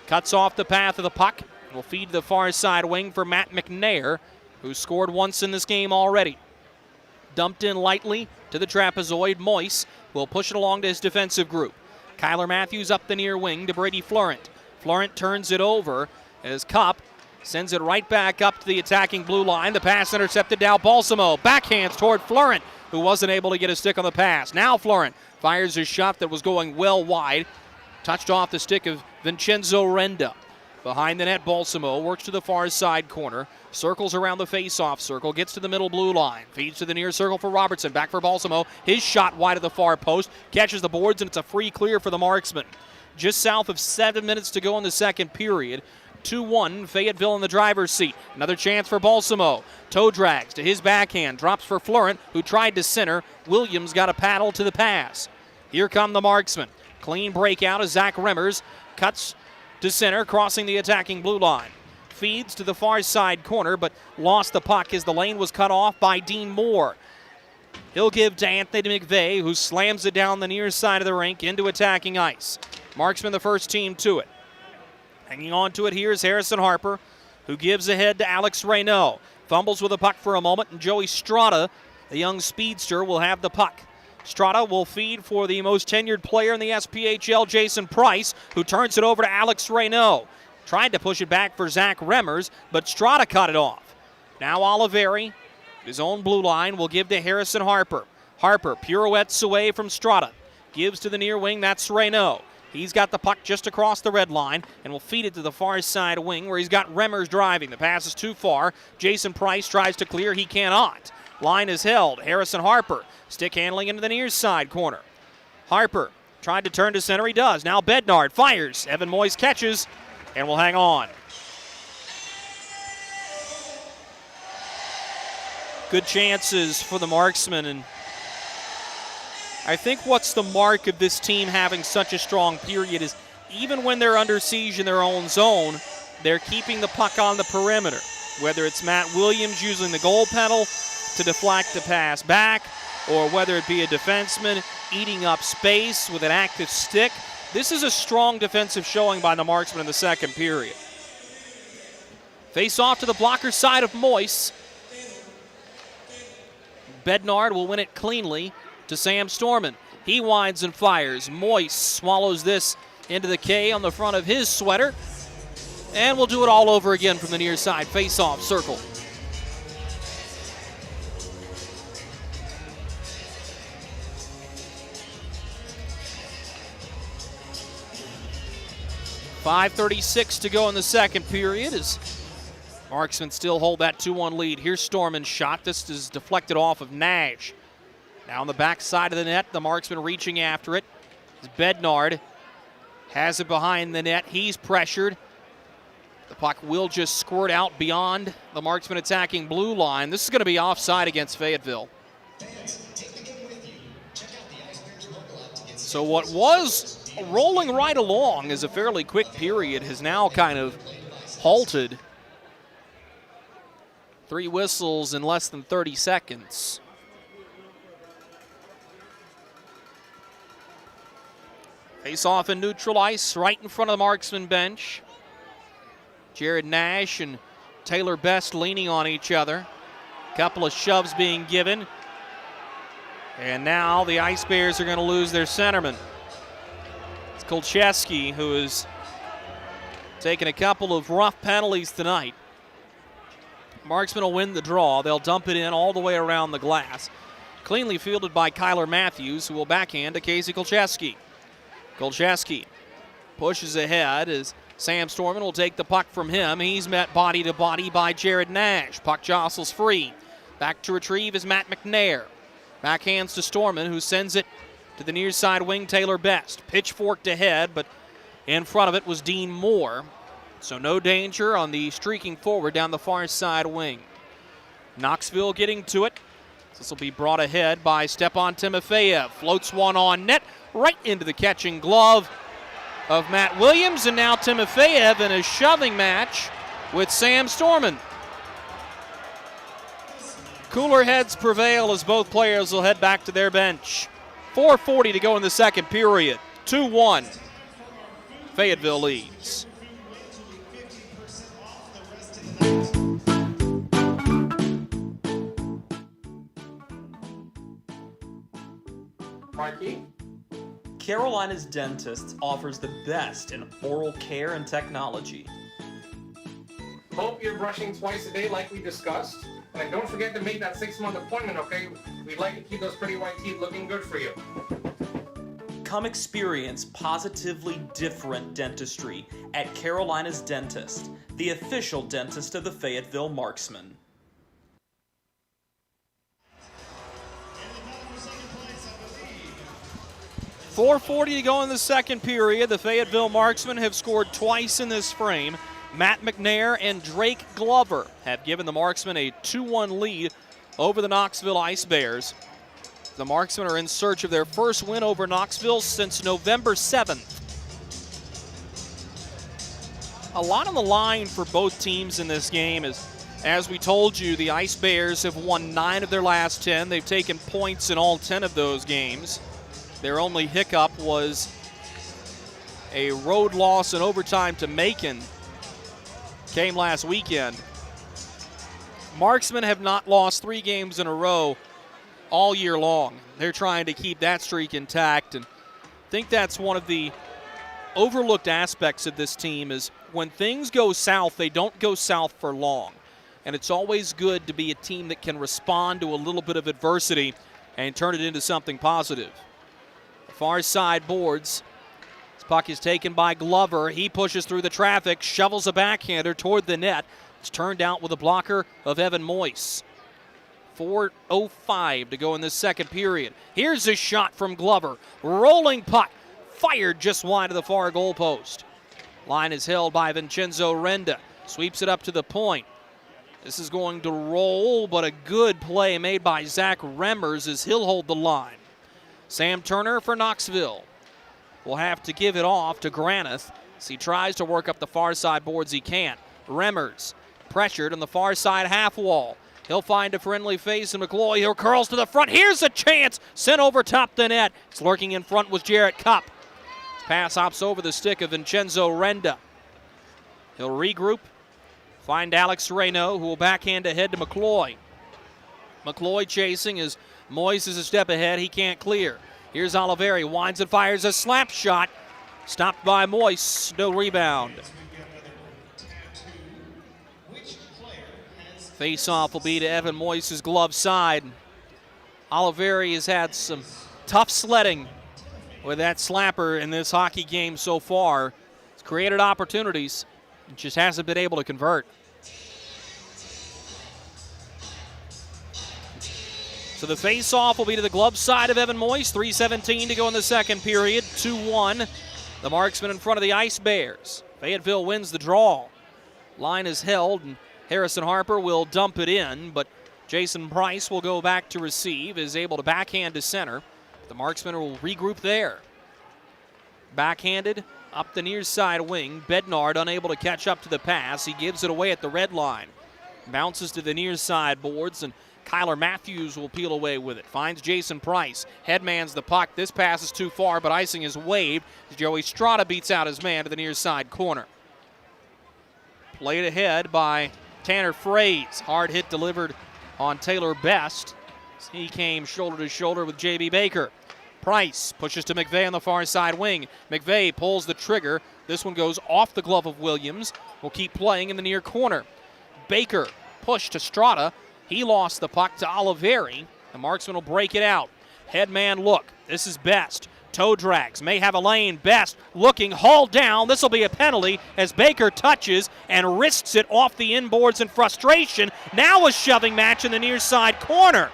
cuts off the path of the puck. Will feed to the far side wing for Matt McNair, who scored once in this game already. Dumped in lightly to the trapezoid. Moyes will push it along to his defensive group. Kyler Matthews up the near wing to Brady Florent. Florent turns it over as Cupp sends it right back up to the attacking blue line. The pass intercepted now. Balsamo backhands toward Florent, who wasn't able to get a stick on the pass. Now Florent fires his shot that was going well wide. Touched off the stick of Vincenzo Renda. Behind the net, Balsamo works to the far side corner, circles around the face-off circle, gets to the middle blue line, feeds to the near circle for Robertson, back for Balsamo. His shot wide of the far post, catches the boards, and it's a free clear for the Marksman. Just south of 7 minutes to go in the second period. 2-1, Fayetteville in the driver's seat. Another chance for Balsamo. Toe drags to his backhand, drops for Florent, who tried to center. Williams got a paddle to the pass. Here come the Marksmen. Clean breakout as Zach Remmers cuts to center, crossing the attacking blue line. Feeds to the far side corner, but lost the puck as the lane was cut off by Dean Moore. He'll give to Anthony McVeigh, who slams it down the near side of the rink into attacking ice. Marksman the first team to it. Hanging on to it here is Harrison Harper, who gives ahead to Alex Reynaud. Fumbles with the puck for a moment, and Joey Strada, the young speedster, will have the puck. Strada will feed for the most tenured player in the SPHL, Jason Price, who turns it over to Alex Reynaud. Tried to push it back for Zach Remmers, but Strada cut it off. Now Oliveri, his own blue line, will give to Harrison Harper. Harper pirouettes away from Strada. Gives to the near wing, that's Reynaud. He's got the puck just across the red line and will feed it to the far side wing where he's got Remmers driving. The pass is too far. Jason Price tries to clear. He cannot. Line is held. Harrison Harper stick handling into the near side corner. Harper tried to turn to center. He does. Now Bednard fires. Evan Moyes catches and will hang on. Good chances for the Marksmen, and I think what's the mark of this team having such a strong period is even when they're under siege in their own zone, they're keeping the puck on the perimeter. Whether it's Matt Williams using the goal pedal to deflect the pass back, or whether it be a defenseman eating up space with an active stick. This is a strong defensive showing by the Marksmen in the second period. Face off to the blocker side of Moyes. Bednard will win it cleanly to Sam Storman. He winds and fires. Moyes swallows this into the K on the front of his sweater. And we'll do it all over again from the near side. Face-off circle. .5:36 to go in the second period as Marksmen still hold that 2-1 lead. Here's Storman's shot. This is deflected off of Nash. Now on the back side of the net, the Marksmen reaching after it. Bednard has it behind the net. He's pressured. The puck will just squirt out beyond the Marksmen attacking blue line. This is going to be offside against Fayetteville. So what was rolling right along as a fairly quick period has now kind of halted. 3 whistles in less than 30 seconds. Face off in neutral ice, right in front of the Marksman bench. Jared Nash and Taylor Best leaning on each other. Couple of shoves being given. And now the Ice Bears are going to lose their centerman. It's Kolcheski, who is taking a couple of rough penalties tonight. Marksman will win the draw. They'll dump it in all the way around the glass. Cleanly fielded by Kyler Matthews, who will backhand to Casey Kolcheski. Kolcheski pushes ahead as Sam Storman will take the puck from him. He's met body to body by Jared Nash. Puck jostles free. Back to retrieve is Matt McNair. Backhands to Storman, who sends it to the near side wing, Taylor Best. Pitchforked ahead, but in front of it was Dean Moore. So no danger on the streaking forward down the far side wing. Knoxville getting to it. This will be brought ahead by Stepan Timofeyev. Floats one on net, right into the catching glove of Matt Williams, and now Timofeyev in a shoving match with Sam Storman. Cooler heads prevail as both players will head back to their bench. 4:40 to go in the second period. 2-1. Fayetteville leads. Marquis? Carolina's Dentist offers the best in oral care and technology. Hope you're brushing twice a day like we discussed. And don't forget to make that 6-month appointment, okay? We'd like to keep those pretty white teeth looking good for you. Come experience positively different dentistry at Carolina's Dentist, the official dentist of the Fayetteville Marksmen. .440 to go in the second period. The Fayetteville Marksmen have scored twice in this frame. Matt McNair and Drake Glover have given the Marksmen a 2-1 lead over the Knoxville Ice Bears. The Marksmen are in search of their first win over Knoxville since November 7th. A lot on the line for both teams in this game. As we told you, the Ice Bears have won 9 of their last 10. They've taken points in all 10 of those games. Their only hiccup was a road loss in overtime to Macon. Came last weekend. Marksmen have not lost 3 games in a row all year long. They're trying to keep that streak intact, and I think that's one of the overlooked aspects of this team is when things go south, they don't go south for long. And it's always good to be a team that can respond to a little bit of adversity and turn it into something positive. Far side boards. This puck is taken by Glover. He pushes through the traffic, shovels a backhander toward the net. It's turned out with a blocker of Evan Moyes. 4:05 to go in this second period. Here's a shot from Glover. Rolling puck, fired just wide of the far goal post. Line is held by Vincenzo Renda. Sweeps it up to the point. This is going to roll, but a good play made by Zach Remmers as he'll hold the line. Sam Turner for Knoxville will have to give it off to Granith as he tries to work up the far side boards. He can't. Remmers pressured on the far side half wall. He'll find a friendly face in McCloy. He'll curls to the front. Here's a chance. Sent over top the net. It's lurking in front was Jarrett Cupp. His pass hops over the stick of Vincenzo Renda. He'll regroup. Find Alex Reyno, who will backhand ahead to McCloy. McCloy chasing as Moyes is a step ahead. He can't clear. Here's Oliveri. Winds and fires a slap shot. Stopped by Moyes. No rebound. Face-off will be to Evan Moyes' glove side. Oliveri has had some tough sledding with that slapper in this hockey game so far. It's created opportunities. It just hasn't been able to convert. So the face-off will be to the glove side of Evan Moyes. 3:17 to go in the second period. 2-1. The Marksmen in front of the Ice Bears. Fayetteville wins the draw. Line is held, and Harrison Harper will dump it in, but Jason Price will go back to receive, is able to backhand to center. The Marksmen will regroup there. Backhanded up the near side wing. Bednard unable to catch up to the pass. He gives it away at the red line. Bounces to the near side boards, and Kyler Matthews will peel away with it. Finds Jason Price. Headmans the puck. This pass is too far, but icing is waved as Joey Strada beats out his man to the near side corner. Played ahead by Tanner Fraze. Hard hit delivered on Taylor Best. He came shoulder to shoulder with J.B. Baker. Price pushes to McVeigh on the far side wing. McVeigh pulls the trigger. This one goes off the glove of Williams. Will keep playing in the near corner. Baker pushed to Strada. He lost the puck to Oliveri. The Marksman will break it out. Headman look. This is Best. Toe drags. May have a lane. Best looking. Hauled down. This will be a penalty as Baker touches and wrists it off the inboards in frustration. Now a shoving match in the near side corner.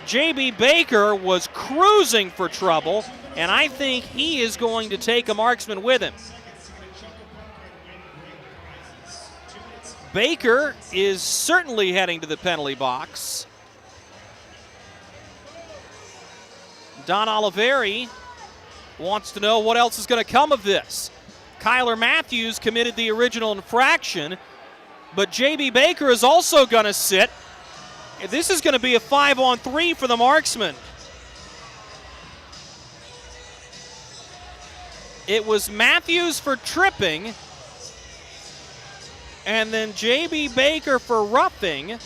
J.B. Baker was cruising for trouble, and I think he is going to take a Marksman with him. Baker is certainly heading to the penalty box. Don Oliveri wants to know what else is going to come of this. Kyler Matthews committed the original infraction, but J.B. Baker is also going to sit. This is going to be a 5-on-3 for the Marksman. It was Matthews for tripping, and then J.B. Baker for roughing.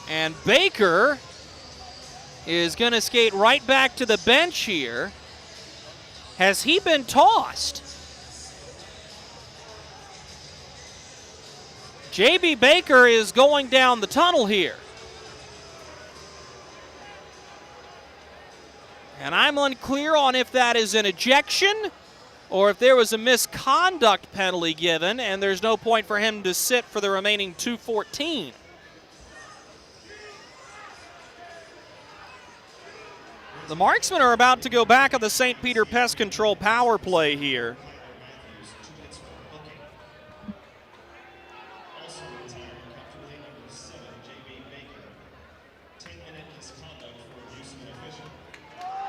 And Baker is going to skate right back to the bench here. Has he been tossed? J.B. Baker is going down the tunnel here. And I'm unclear on if that is an ejection or if there was a misconduct penalty given and there's no point for him to sit for the remaining 2:14. The Marksmen are about to go back on the St. Peter Pest Control power play here.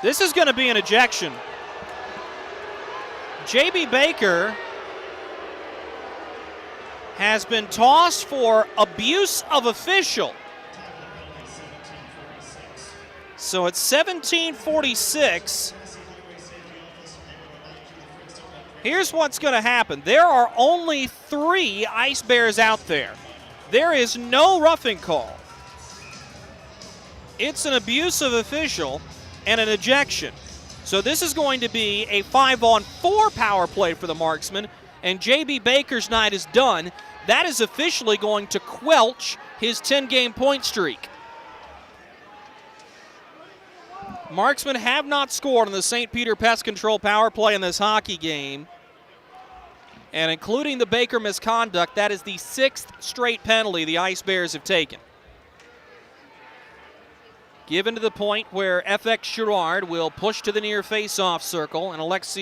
This is going to be an ejection. J.B. Baker has been tossed for abuse of official. So it's 17:46. Here's what's going to happen. There are only 3 Ice Bears out there. There is no roughing call. It's an abuse of official and an ejection. So this is going to be a 5-on-4 power play for the Marksman, and J.B. Baker's night is done. That is officially going to quelch his 10-game point streak. Marksmen have not scored on the St. Peter Pest Control power play in this hockey game. And including the Baker misconduct, that is the 6th straight penalty the Ice Bears have taken. Given to the point where FX Girard will push to the near face-off circle, and it's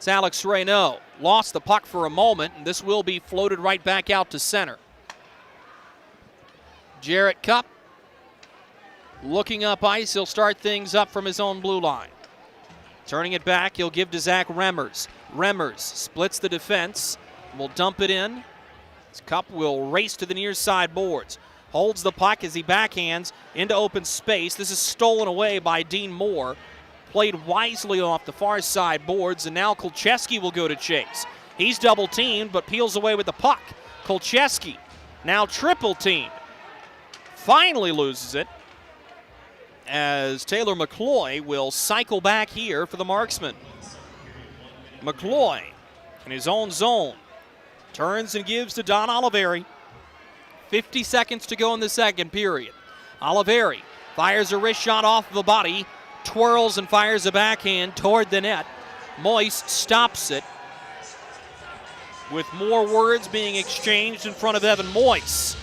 Alex Reynaud. Lost the puck for a moment, and this will be floated right back out to center. Jarrett Cupp looking up ice. He'll start things up from his own blue line. Turning it back, he'll give to Zach Remmers. Remmers splits the defense, will dump it in. Cupp will race to the near side boards. Holds the puck as he backhands into open space. This is stolen away by Dean Moore. Played wisely off the far side boards, and now Kolcheski will go to chase. He's double teamed, but peels away with the puck. Kolcheski now triple teamed. Finally loses it as Taylor McCloy will cycle back here for the Marksman. McCloy in his own zone turns and gives to Don Oliveri. 50 seconds to go in the second period. Oliveri fires a wrist shot off the body, twirls and fires a backhand toward the net. Moyes stops it, with more words being exchanged in front of Evan Moyes.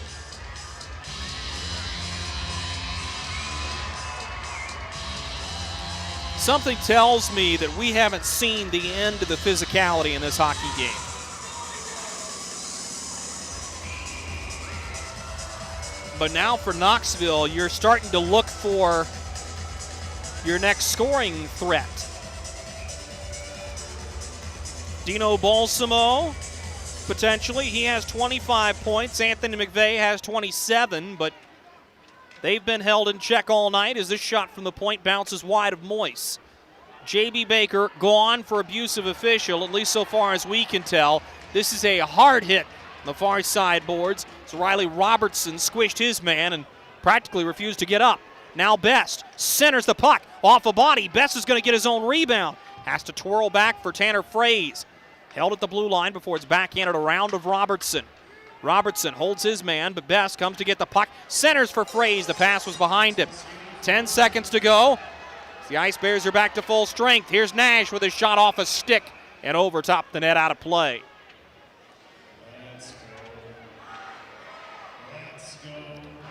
Something tells me that we haven't seen the end of the physicality in this hockey game. But now for Knoxville, you're starting to look for your next scoring threat. Dino Balsamo potentially. He has 25 points. Anthony McVeigh has 27, but they've been held in check all night as this shot from the point bounces wide of Moyes. J.B. Baker gone for abusive official, at least so far as we can tell. This is a hard hit on the far side boards. So Riley Robertson squished his man and practically refused to get up. Now Best centers the puck off a body. Best is going to get his own rebound. Has to twirl back for Tanner Fraze. Held at the blue line before it's backhanded around of Robertson. Robertson holds his man, but Best comes to get the puck. Centers for Fraze. The pass was behind him. 10 seconds to go. The Ice Bears are back to full strength. Here's Nash with a shot off a stick and over top the net, out of play.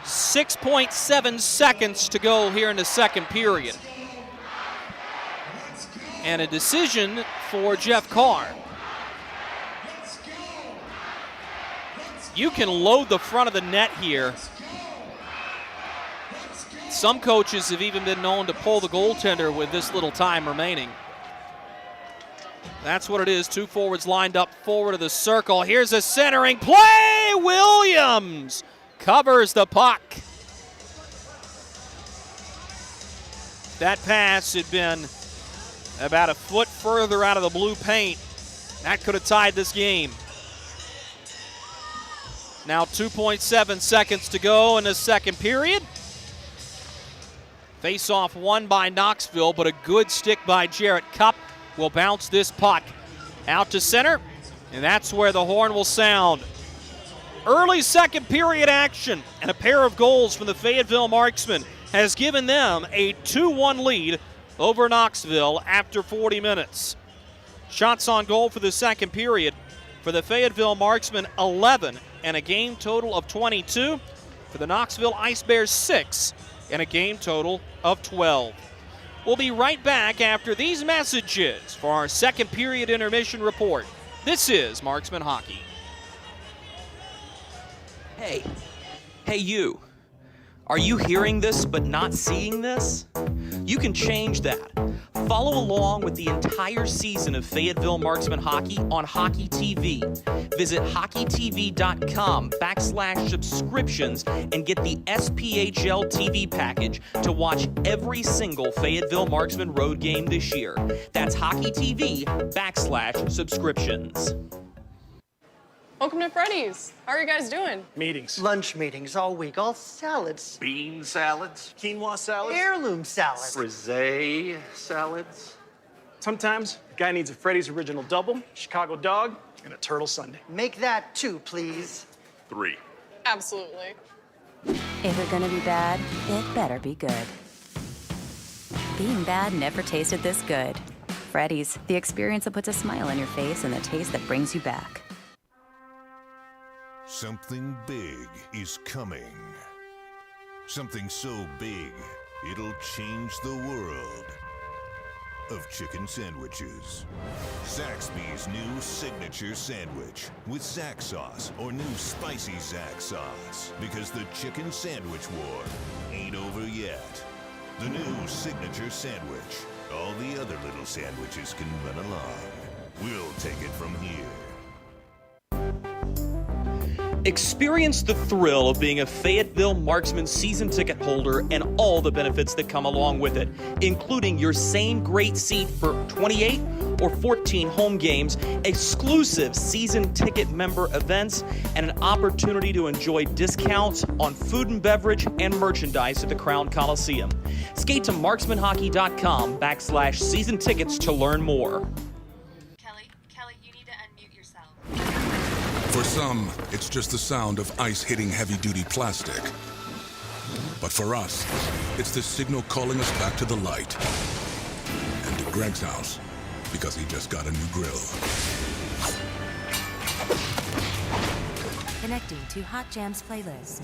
.7 seconds to go here in the second period. And a decision for Jeff Carr. You can load the front of the net here. Some coaches have even been known to pull the goaltender with this little time remaining. That's what it is. Two forwards lined up forward of the circle. Here's a centering play. Williams covers the puck. That pass had been about a foot further out of the blue paint. That could have tied this game. Now 2.7 seconds to go in the second period. Face-off won by Knoxville, but a good stick by Jarrett Cupp will bounce this puck out to center, and that's where the horn will sound. Early second period action, and a pair of goals from the Fayetteville Marksmen has given them a 2-1 lead over Knoxville after 40 minutes. Shots on goal for the second period for the Fayetteville Marksmen, 11, and a game total of 22. For the Knoxville Ice Bears, 6, and a game total of 12. We'll be right back after these messages for our second period intermission report. This is Marksman Hockey. Hey you. Are you hearing this but not seeing this? You can change that. Follow along with the entire season of Fayetteville Marksman Hockey on Hockey TV. Visit hockeytv.com/subscriptions and get the SPHL TV package to watch every single Fayetteville Marksman road game this year. That's hockeytv.com/subscriptions. Welcome to Freddy's. How are you guys doing? Meetings. Lunch meetings all week, all salads. Bean salads. Quinoa salads. Heirloom salads. Frisee salads. Sometimes a guy needs a Freddy's Original Double, Chicago Dog, and a Turtle Sundae. Make that 2, please. 3. Absolutely. If you're gonna be bad, it better be good. Being bad never tasted this good. Freddy's, the experience that puts a smile on your face and the taste that brings you back. Something big is coming. Something so big, it'll change the world of chicken sandwiches. Zaxby's new signature sandwich with Zax sauce or new spicy Zax sauce. Because the chicken sandwich war ain't over yet. The new signature sandwich. All the other little sandwiches can run along. We'll take it from here. Experience the thrill of being a Fayetteville Marksman season ticket holder and all the benefits that come along with it, including your same great seat for 28 or 14 home games, exclusive season ticket member events, and an opportunity to enjoy discounts on food and beverage and merchandise at the Crown Coliseum. Skate to marksmanhockey.com/season tickets to learn more. Kelly, you need to unmute yourself. For some, it's just the sound of ice hitting heavy-duty plastic. But for us, it's the signal calling us back to the light. And to Greg's house, because he just got a new grill. Connecting to Hot Jams playlist.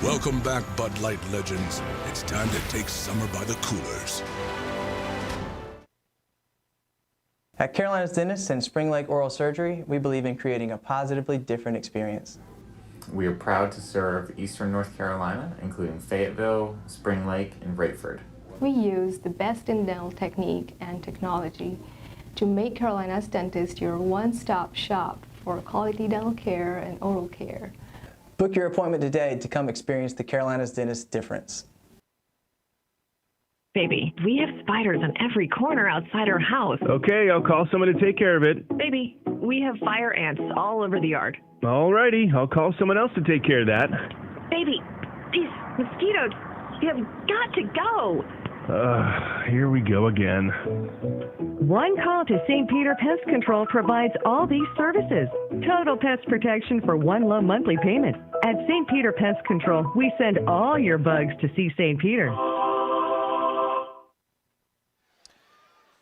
Welcome back, Bud Light legends. It's time to take summer by the coolers. At Carolina's Dentist and Spring Lake Oral Surgery, we believe in creating a positively different experience. We are proud to serve Eastern North Carolina, including Fayetteville, Spring Lake, and Rayford. We use the best in dental technique and technology to make Carolina's Dentist your one-stop shop for quality dental care and oral care. Book your appointment today to come experience the Carolina's Dentist difference. Baby, we have spiders on every corner outside our house. Okay, I'll call someone to take care of it. Baby, we have fire ants all over the yard. Alrighty, I'll call someone else to take care of that. Baby, these mosquitoes, you have got to go. Here we go again. One call to St. Peter Pest Control provides all these services. Total pest protection for one low monthly payment. At St. Peter Pest Control, we send all your bugs to see St. Peter.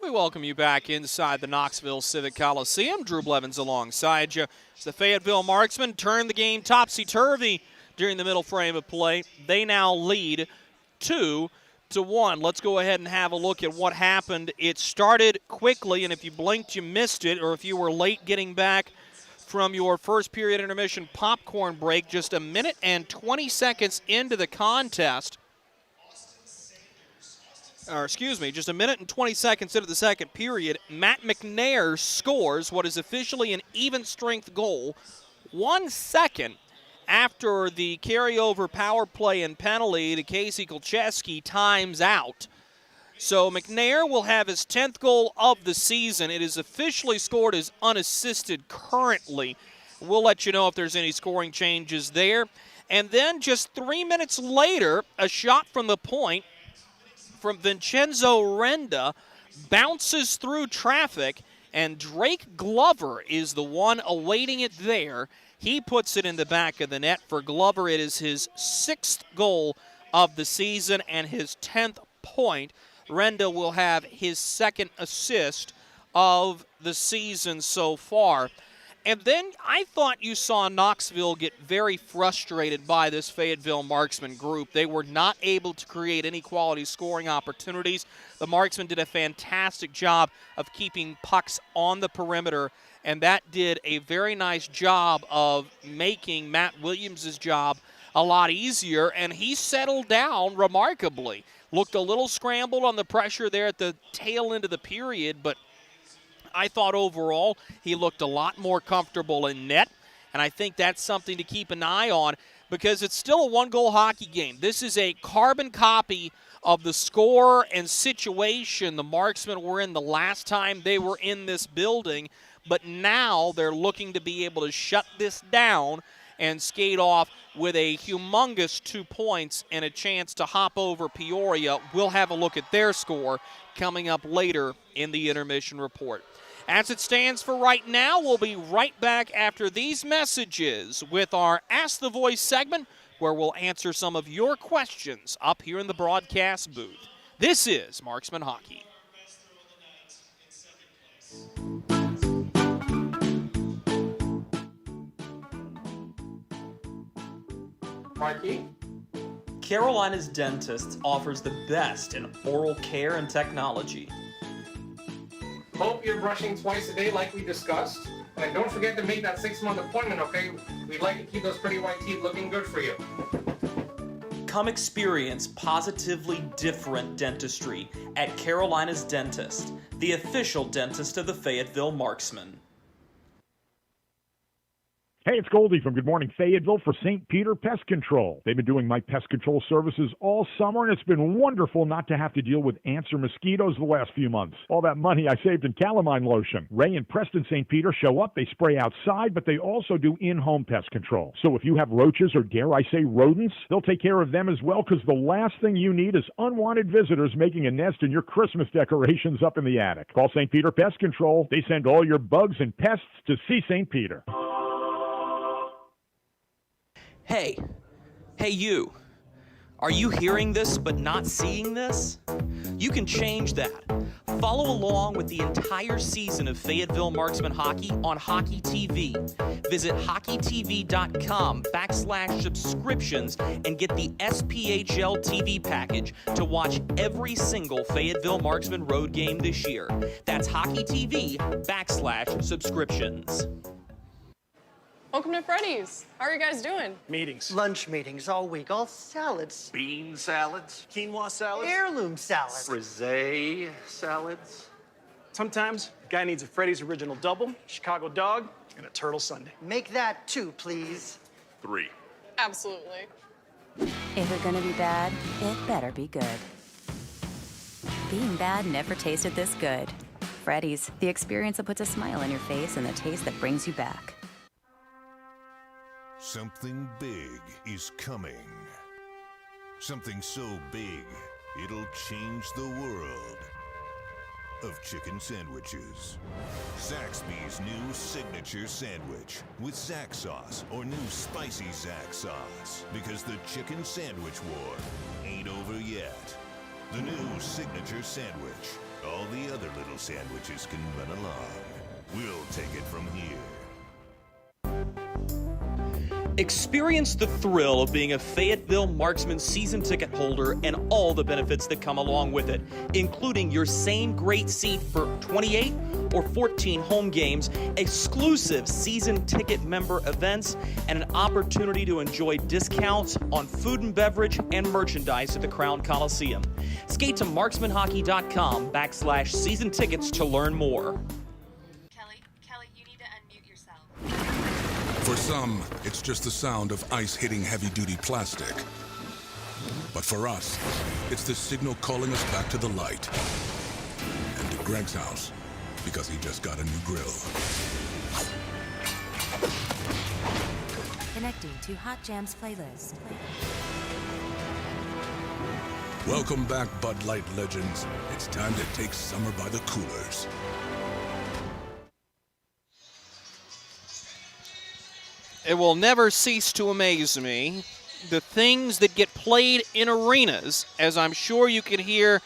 We welcome you back inside the Knoxville Civic Coliseum. Drew Blevins alongside you. The Fayetteville Marksmen turned the game topsy-turvy during the middle frame of play. They now lead 2-1. Let's go ahead and have a look at what happened. It started quickly, and if you blinked, you missed it, or if you were late getting back from your first period intermission popcorn break, just a minute and 20 seconds into the contest, just a minute and 20 seconds into the second period, Matt McNair scores what is officially an even-strength goal 1 second after the carryover power play and penalty to Casey Kolcheski times out. So McNair will have his 10th goal of the season. It is officially scored as unassisted currently. We'll let you know if there's any scoring changes there. And then just 3 minutes later, a shot from the point from Vincenzo Renda bounces through traffic, and Drake Glover is the one awaiting it there. He puts it in the back of the net. For Glover, it is his 6th goal of the season and his 10th point. Renda will have his 2nd assist of the season so far. And then I thought you saw Knoxville get very frustrated by this Fayetteville Marksman group. They were not able to create any quality scoring opportunities. The Marksmen did a fantastic job of keeping pucks on the perimeter, and that did a very nice job of making Matt Williams' job a lot easier, and he settled down remarkably. Looked a little scrambled on the pressure there at the tail end of the period, but I thought overall he looked a lot more comfortable in net, and I think that's something to keep an eye on because it's still a one-goal hockey game. This is a carbon copy of the score and situation the Marksmen were in the last time they were in this building, but now they're looking to be able to shut this down and skate off with a humongous 2 points and a chance to hop over Peoria. We'll have a look at their score coming up later in the intermission report. As it stands for right now, we'll be right back after these messages with our Ask the Voice segment, where we'll answer some of your questions up here in the broadcast booth. This is Marksman Hockey. Mikey? Carolina's Dentist offers the best in oral care and technology. Hope you're brushing twice a day like we discussed. And don't forget to make that 6-month appointment, okay? We'd like to keep those pretty white teeth looking good for you. Come experience positively different dentistry at Carolina's Dentist, the official dentist of the Fayetteville Marksmen. Hey, it's Goldie from Good Morning Fayetteville for St. Peter Pest Control. They've been doing my pest control services all summer, and it's been wonderful not to have to deal with ants or mosquitoes the last few months. All that money I saved in calamine lotion. Ray and Preston St. Peter show up. They spray outside, but they also do in-home pest control. So if you have roaches or, dare I say, rodents, they'll take care of them as well, because the last thing you need is unwanted visitors making a nest in your Christmas decorations up in the attic. Call St. Peter Pest Control. They send all your bugs and pests to see St. Peter. Hey you, are you hearing this but not seeing this? You can change that. Follow along with the entire season of Fayetteville Marksman Hockey on Hockey TV. Visit hockeytv.com/subscriptions and get the SPHL TV package to watch every single Fayetteville Marksman road game this year. That's hockeytv.com/subscriptions. Welcome to Freddy's. How are you guys doing? Meetings. Lunch meetings all week, all salads. Bean salads. Quinoa salads. Heirloom salads. Frisee salads. Sometimes a guy needs a Freddy's Original Double, Chicago Dog, and a Turtle Sundae. Make that 2, please. 3. Absolutely. If you're gonna be bad, it better be good. Being bad never tasted this good. Freddy's, the experience that puts a smile on your face and the taste that brings you back. Something big is coming. Something so big, it'll change the world of chicken sandwiches. Zaxby's new signature sandwich with Zax sauce or new spicy Zax sauce, because the chicken sandwich war ain't over yet. The new signature sandwich. All the other little sandwiches can run along. We'll take it from here. Experience the thrill of being a Fayetteville Marksmen season ticket holder and all the benefits that come along with it, including your same great seat for 28 or 14 home games, exclusive season ticket member events, and an opportunity to enjoy discounts on food and beverage and merchandise at the Crown Coliseum. Skate to marksmanhockey.com/season tickets to learn more. Kelly, you need to unmute yourself. For some, it's just the sound of ice hitting heavy-duty plastic. But for us, it's the signal calling us back to the light. And to Greg's house, because he just got a new grill. Connecting to Hot Jams playlist. Welcome back, Bud Light legends. It's time to take summer by the coolers. It will never cease to amaze me, the things that get played in arenas, as I'm sure you can hear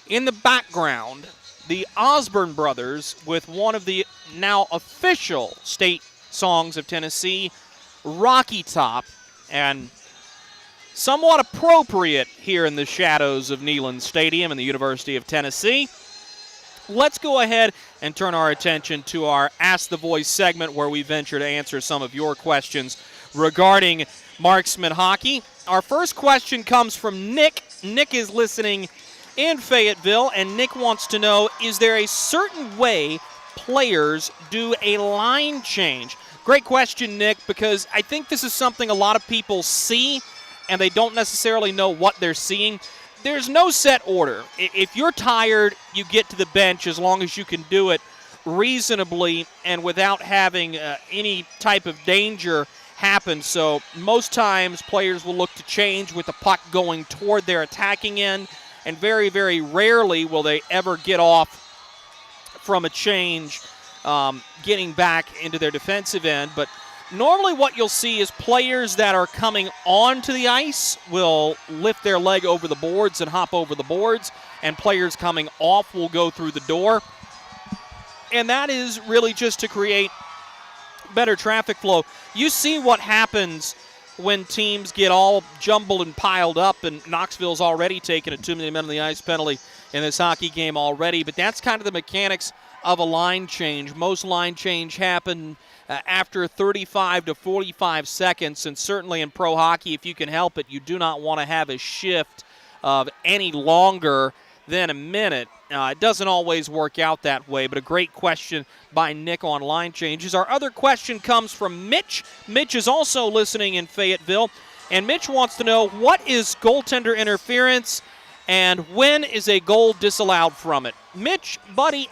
in the background, the Osborne brothers with one of the now official state songs of Tennessee, Rocky Top, and somewhat appropriate here in the shadows of Neyland Stadium in the University of Tennessee. Let's go ahead and turn our attention to our Ask the Voice segment, where we venture to answer some of your questions regarding Marksman hockey. Our first question comes from Nick. Nick is listening in Fayetteville, and Nick wants to know, is there a certain way players do a line change? Great question, Nick, because I think this is something a lot of people see, and they don't necessarily know what they're seeing. There's no set order. If you're tired, you get to the bench as long as you can do it reasonably and without having any type of danger happen. So most times players will look to change with the puck going toward their attacking end, and very, very rarely will they ever get off from a change getting back into their defensive end. But normally what you'll see is players that are coming onto the ice will lift their leg over the boards and hop over the boards, and players coming off will go through the door. And that is really just to create better traffic flow. You see what happens when teams get all jumbled and piled up, and Knoxville's already taken a 2-minute men on the ice penalty in this hockey game already, but that's kind of the mechanics of a line change. Most line change happen after 35 to 45 seconds, and certainly in pro hockey, if you can help it, you do not want to have a shift of any longer than a minute. It doesn't always work out that way, but a great question by Nick on line changes. Our other question comes from Mitch. Mitch is also listening in Fayetteville, and Mitch wants to know, what is goaltender interference and when is a goal disallowed from it? Mitch, buddy,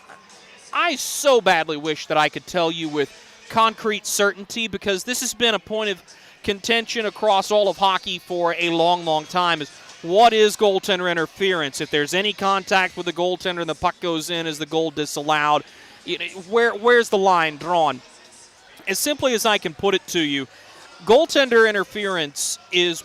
I so badly wish that I could tell you with concrete certainty, because this has been a point of contention across all of hockey for a long, long time, is what is goaltender interference? If there's any contact with the goaltender and the puck goes in, is the goal disallowed? Where's the line drawn? As simply as I can put it to you, goaltender interference is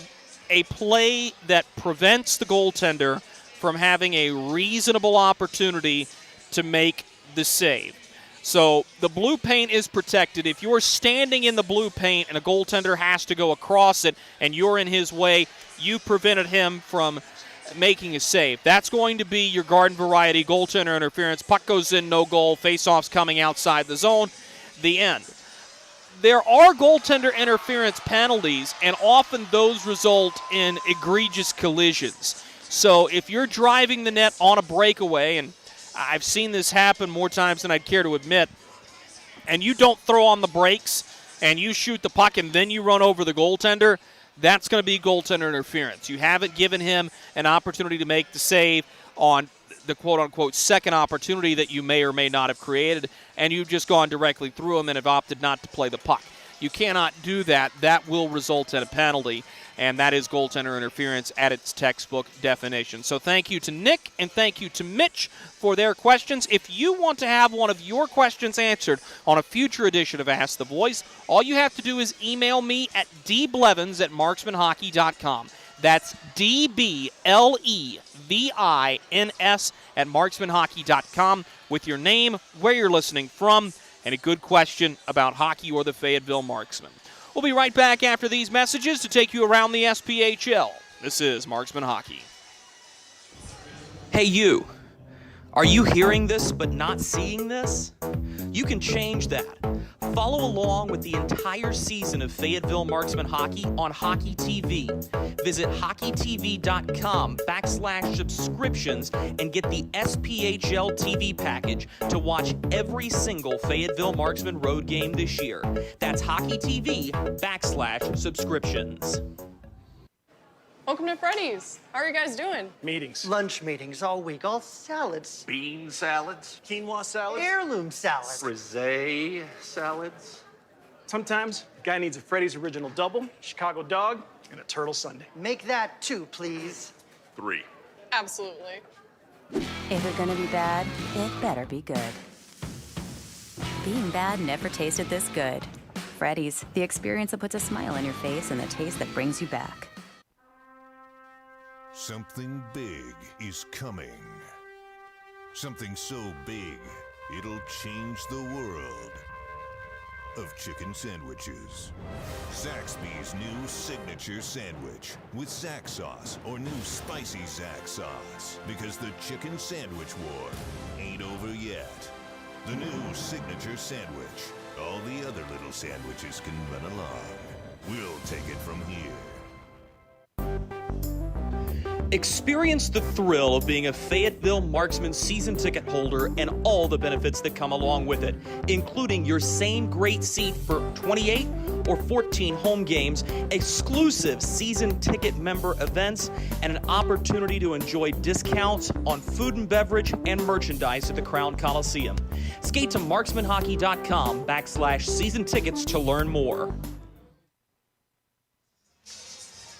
a play that prevents the goaltender from having a reasonable opportunity to make the save. So the blue paint is protected. If you're standing in the blue paint and a goaltender has to go across it and you're in his way, you prevented him from making a save. That's going to be your garden variety goaltender interference. Puck goes in, no goal, face-offs coming outside the zone, the end. There are goaltender interference penalties, and often those result in egregious collisions. So if you're driving the net on a breakaway, and I've seen this happen more times than I'd care to admit, and you don't throw on the brakes and you shoot the puck and then you run over the goaltender, that's going to be goaltender interference. You haven't given him an opportunity to make the save on the quote-unquote second opportunity that you may or may not have created, and you've just gone directly through him and have opted not to play the puck. You cannot do that. That will result in a penalty, and that is goaltender interference at its textbook definition. So thank you to Nick and thank you to Mitch for their questions. If you want to have one of your questions answered on a future edition of Ask the Voice, all you have to do is email me at dblevins@marksmanhockey.com. That's DBLEVINS@marksmanhockey.com with your name, where you're listening from, and a good question about hockey or the Fayetteville Marksmen. We'll be right back after these messages to take you around the SPHL. This is Marksman Hockey. Hey, you. Are you hearing this but not seeing this? You can change that. Follow along with the entire season of Fayetteville Marksman Hockey on Hockey TV. Visit hockeytv.com/subscriptions and get the SPHL TV package to watch every single Fayetteville Marksman road game this year. That's hockeytv.com/subscriptions. Welcome to Freddy's. How are you guys doing? Meetings. Lunch meetings all week, all salads. Bean salads. Quinoa salads. Heirloom salads. Frisee salads. Sometimes a guy needs a Freddy's Original Double, Chicago Dog, and a Turtle Sundae. Make that 2, please. 3. Absolutely. If you're gonna be bad, it better be good. Being bad never tasted this good. Freddy's, the experience that puts a smile on your face and the taste that brings you back. Something big is coming. Something so big, it'll change the world of chicken sandwiches. Zaxby's new signature sandwich with Zax sauce or new spicy Zax sauce. Because the chicken sandwich war ain't over yet. The new signature sandwich. All the other little sandwiches can run along. We'll take it from here. Experience the thrill of being a Fayetteville Marksman season ticket holder and all the benefits that come along with it, including your same great seat for 28 or 14 home games, exclusive season ticket member events, and an opportunity to enjoy discounts on food and beverage and merchandise at the Crown Coliseum. Skate to marksmanhockey.com/season tickets to learn more.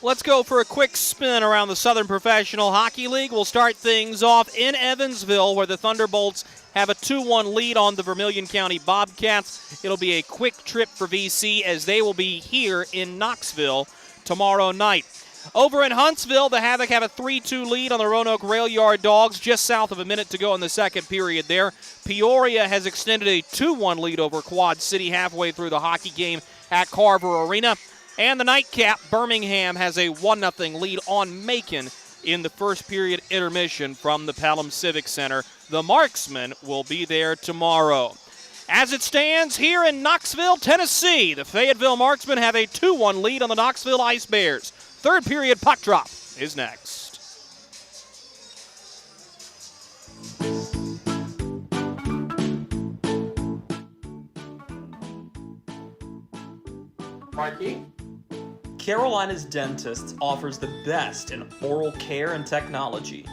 Let's go for a quick spin around the Southern Professional Hockey League. We'll start things off in Evansville, where the Thunderbolts have a 2-1 lead on the Vermilion County Bobcats. It'll be a quick trip for VC as they will be here in Knoxville tomorrow night. Over in Huntsville, the Havoc have a 3-2 lead on the Roanoke Rail Yard Dogs, just south of a minute to go in the second period there. Peoria has extended a 2-1 lead over Quad City halfway through the hockey game at Carver Arena. And the nightcap, Birmingham has a 1-0 lead on Macon in the first period intermission from the Pelham Civic Center. The Marksmen will be there tomorrow. As it stands here in Knoxville, Tennessee, the Fayetteville Marksmen have a 2-1 lead on the Knoxville Ice Bears. Third period puck drop is next. Marky? Carolina's Dentists offers the best in oral care and technology.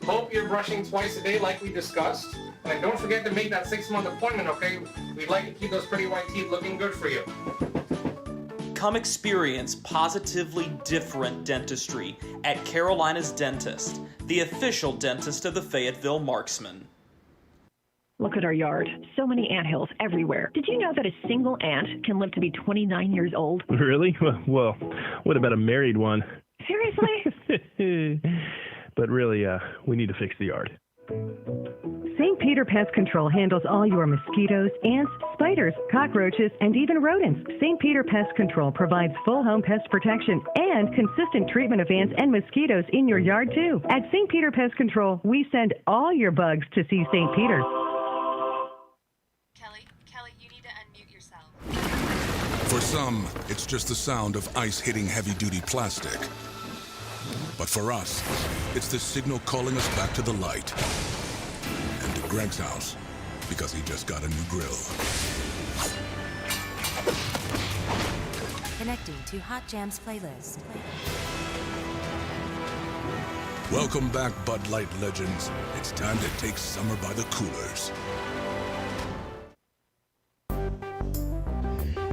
Hope you're brushing twice a day like we discussed. And don't forget to make that 6-month appointment, okay? We'd like to keep those pretty white teeth looking good for you. Come experience positively different dentistry at Carolina's Dentist, the official dentist of the Fayetteville Marksmen. Look at our yard. So many anthills everywhere. Did you know that a single ant can live to be 29 years old? Really? Well, what about a married one? Seriously? But really, we need to fix the yard. St. Peter Pest Control handles all your mosquitoes, ants, spiders, cockroaches, and even rodents. St. Peter Pest Control provides full home pest protection and consistent treatment of ants and mosquitoes in your yard, too. At St. Peter Pest Control, we send all your bugs to see St. Peter. Kelly, you need to unmute yourself. For some, it's just the sound of ice hitting heavy-duty plastic. But for us, it's the signal calling us back to the light. Greg's house because he just got a new grill. Connecting to Hot Jams playlist. Welcome back, Bud Light legends. It's time to take summer by the coolers.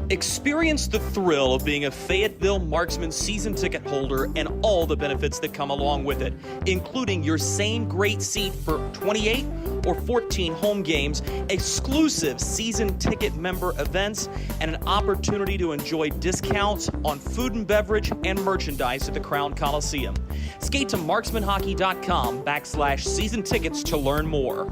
Experience the thrill of being a Fayetteville Marksman season ticket holder and all the benefits that come along with it, including your same great seat for 28 or 14 home games, exclusive season ticket member events, and an opportunity to enjoy discounts on food and beverage and merchandise at the Crown Coliseum. Skate to marksmanhockey.com/season tickets to learn more.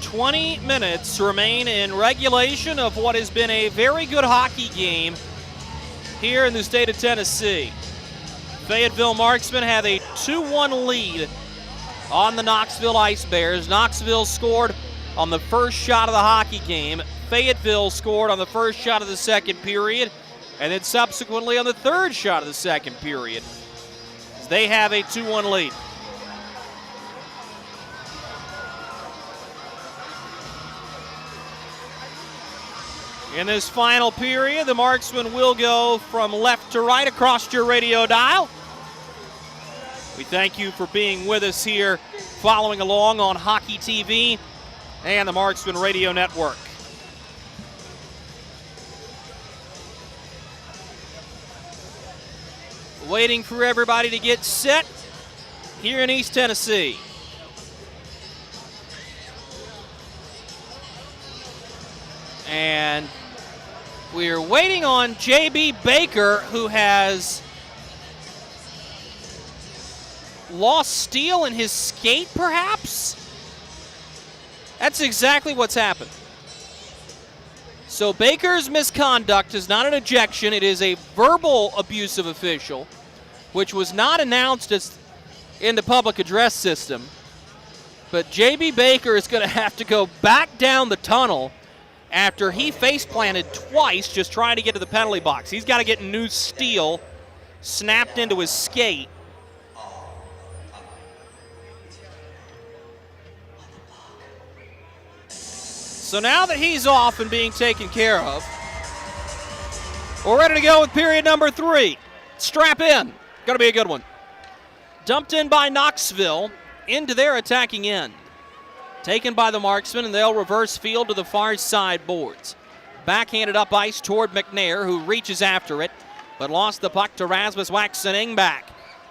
20 minutes remain in regulation of what has been a very good hockey game here in the state of Tennessee. Fayetteville Marksmen have a 2-1 lead on the Knoxville Ice Bears. Knoxville scored on the first shot of the hockey game. Fayetteville scored on the first shot of the second period, and then subsequently on the third shot of the second period. They have a 2-1 lead. In this final period, the Marksmen will go from left to right across your radio dial. We thank you for being with us here, following along on Hockey TV and the Marksman Radio Network. Waiting for everybody to get set here in East Tennessee. And we're waiting on J.B. Baker, who has lost steel in his skate, perhaps? That's exactly what's happened. So Baker's misconduct is not an ejection. It is a verbal abusive official, which was not announced as in the public address system. But J.B. Baker is going to have to go back down the tunnel after he face-planted twice just trying to get to the penalty box. He's got to get new steel snapped into his skate. So now that he's off and being taken care of, we're ready to go with period number 3. Strap in. Going to be a good one. Dumped in by Knoxville into their attacking end. Taken by the Marksmen, and they'll reverse field to the far side boards. Backhanded up ice toward McNair, who reaches after it, but lost the puck to Rasmus Waxen-Engback.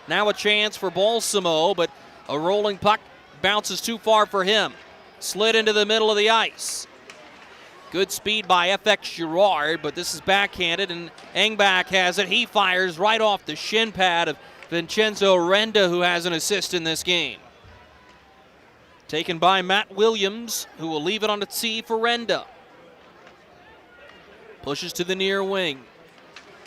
Now a chance for Balsamo, but a rolling puck bounces too far for him. Slid into the middle of the ice. Good speed by FX Girard, but this is backhanded, and Engback has it. He fires right off the shin pad of Vincenzo Renda, who has an assist in this game. Taken by Matt Williams, who will leave it on the tee for Renda. Pushes to the near wing.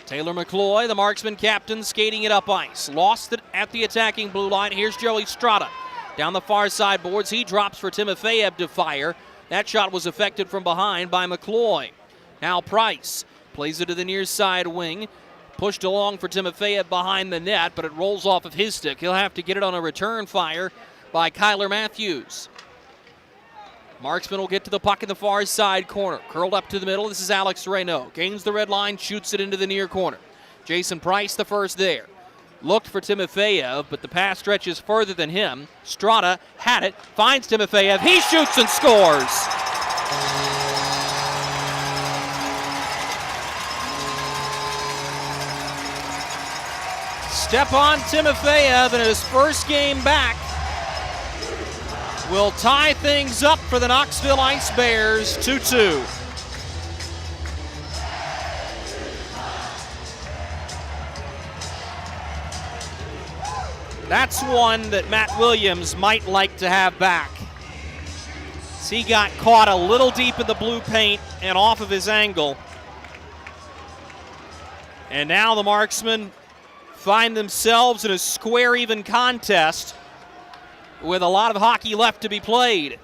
Taylor McCloy, the Marksman captain, skating it up ice. Lost it at the attacking blue line. Here's Joey Strada. Down the far side boards, he drops for Timofeyev to fire. That shot was affected from behind by McCloy. Now Price plays it to the near side wing. Pushed along for Timofeyev behind the net, but it rolls off of his stick. He'll have to get it on a return fire by Kyler Matthews. Marksman will get to the puck in the far side corner. Curled up to the middle, this is Alex Reynaud. Gains the red line, shoots it into the near corner. Jason Price the first there. Looked for Timofeyev, but the pass stretches further than him. Strada had it, finds Timofeyev. He shoots and scores. Stepan Timofeyev in his first game back will tie things up for the Knoxville Ice Bears 2-2. That's one that Matt Williams might like to have back. He got caught a little deep in the blue paint and off of his angle. And now the Marksmen find themselves in a square even contest with a lot of hockey left to be played.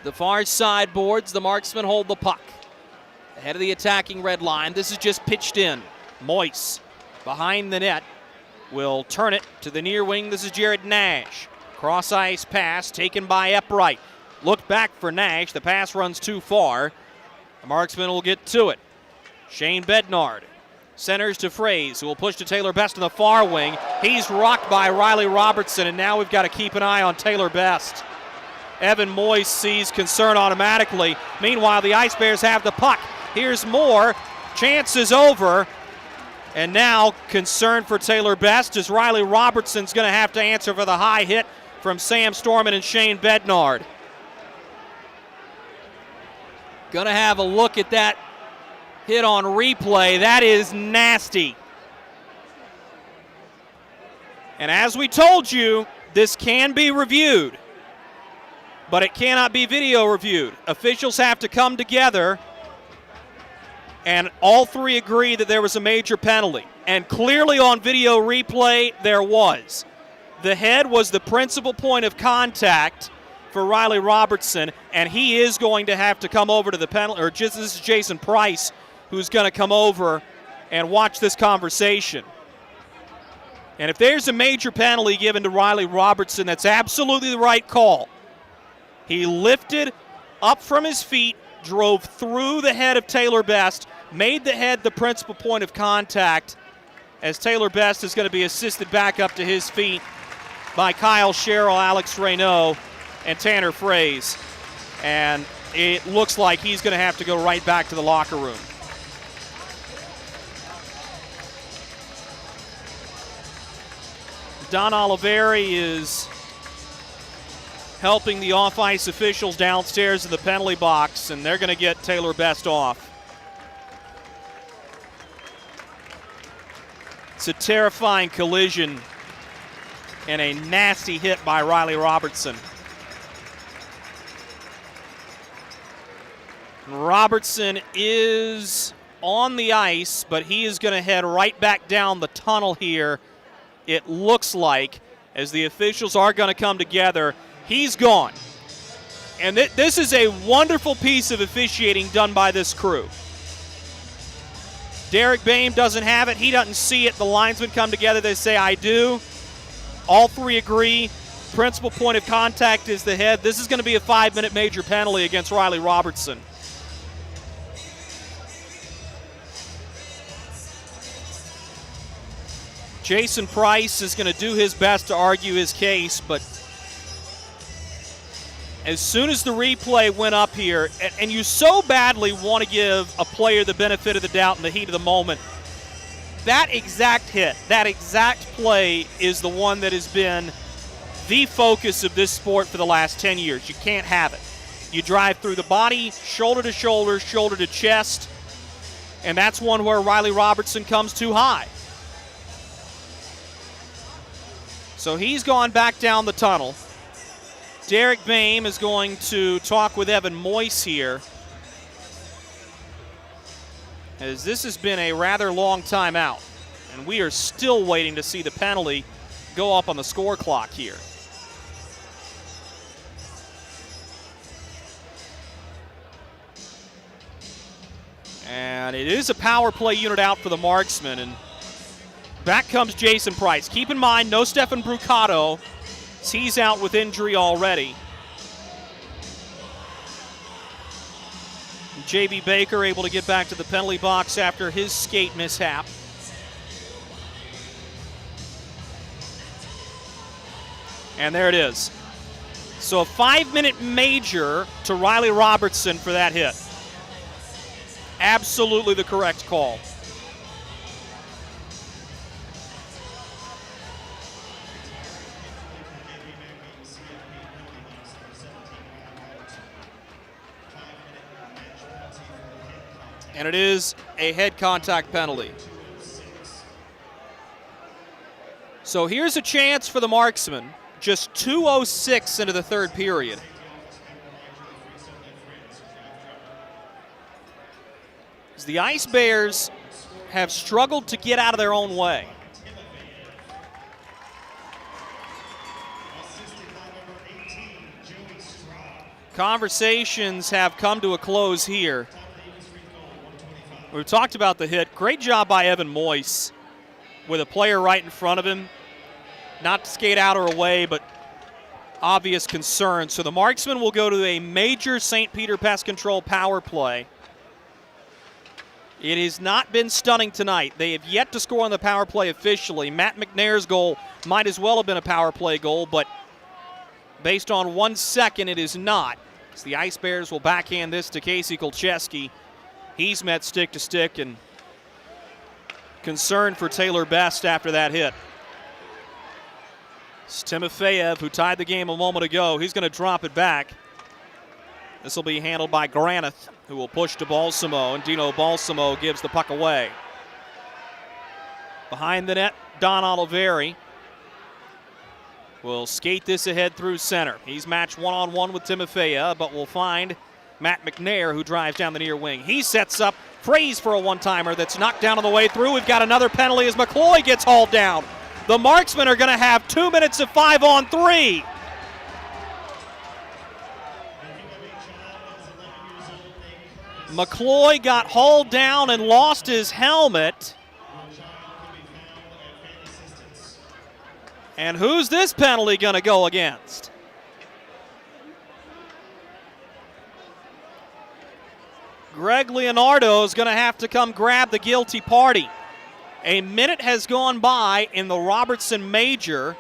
The far side boards, the Marksmen hold the puck. Ahead of the attacking red line. This is just pitched in. Moyes behind the net will turn it to the near wing. This is Jared Nash. Cross ice pass taken by Eppright. Look back for Nash. The pass runs too far. The Marksman will get to it. Shane Bednard centers to Fraze, who will push to Taylor Best in the far wing. He's rocked by Riley Robertson, and now we've got to keep an eye on Taylor Best. Evan Moyes sees concern automatically. Meanwhile, the Ice Bears have the puck. Here's Moore. Chance is over. And now concern for Taylor Best as Riley Robertson's going to have to answer for the high hit from Sam Storman and Shane Bednard. Going to have a look at that hit on replay. That is nasty. And as we told you, this can be reviewed, but it cannot be video reviewed. Officials have to come together, and all three agree that there was a major penalty. And clearly on video replay, there was. The head was the principal point of contact for Riley Robertson, and he is going to have to come over to the penalty, or this is Jason Price, who's going to come over and watch this conversation. And if there's a major penalty given to Riley Robertson, that's absolutely the right call. He lifted up from his feet, drove through the head of Taylor Best, made the head the principal point of contact, as Taylor Best is going to be assisted back up to his feet by Kyle Sherrill, Alex Reynaud, and Tanner Fraze. And it looks like he's going to have to go right back to the locker room. Don Oliveri is helping the off-ice officials downstairs in the penalty box, and they're going to get Taylor Best off. It's a terrifying collision and a nasty hit by Riley Robertson. Robertson is on the ice, but he is going to head right back down the tunnel here, it looks like, as the officials are going to come together. He's gone. And this is a wonderful piece of officiating done by this crew. Derek Boehm doesn't have it. He doesn't see it. The linesmen come together. They say, I do. All three agree. Principal point of contact is the head. This is going to be a 5-minute major penalty against Riley Robertson. Jason Price is going to do his best to argue his case, but as soon as the replay went up here, and you so badly want to give a player the benefit of the doubt in the heat of the moment, that exact hit, that exact play is the one that has been the focus of this sport for the last 10 years. You can't have it. You drive through the body, shoulder to shoulder, shoulder to chest, and that's one where Riley Robertson comes too high. So he's gone back down the tunnel. Derek Boehm is going to talk with Evan Moyes here, as this has been a rather long time out, and we are still waiting to see the penalty go up on the score clock here. And it is a power play unit out for the Marksmen, and back comes Jason Price. Keep in mind, no Stefan Brucato. He's out with injury already. J.B. Baker able to get back to the penalty box after his skate mishap. And there it is. So a 5-minute major to Riley Robertson for that hit. Absolutely the correct call. And it is a head contact penalty. So here's a chance for the Marksmen. Just 2:06 into the third period. As the Ice Bears have struggled to get out of their own way. Conversations have come to a close here. We've talked about the hit. Great job by Evan Moyes with a player right in front of him. Not to skate out or away, but obvious concern. So the Marksmen will go to a major St. Peter Pest Control power play. It has not been stunning tonight. They have yet to score on the power play officially. Matt McNair's goal might as well have been a power play goal, but based on 1 second, it is not. So the Ice Bears will backhand this to Casey Kolcheski. He's met stick to stick, and concern for Taylor Best after that hit. It's Timofeyev, who tied the game a moment ago. He's going to drop it back. This will be handled by Granith, who will push to Balsamo, and Dino Balsamo gives the puck away. Behind the net, Don Oliveri will skate this ahead through center. He's matched one-on-one with Timofeyev, but will find Matt McNair, who drives down the near wing. He sets up Fraze for a one-timer that's knocked down on the way through. We've got another penalty as McCloy gets hauled down. The Marksmen are going to have 2 minutes of 5-on-3. McCloy got hauled down and lost his helmet. And who's this penalty going to go against? Greg Leonardo is going to have to come grab the guilty party. A minute has gone by in the Robertson Major,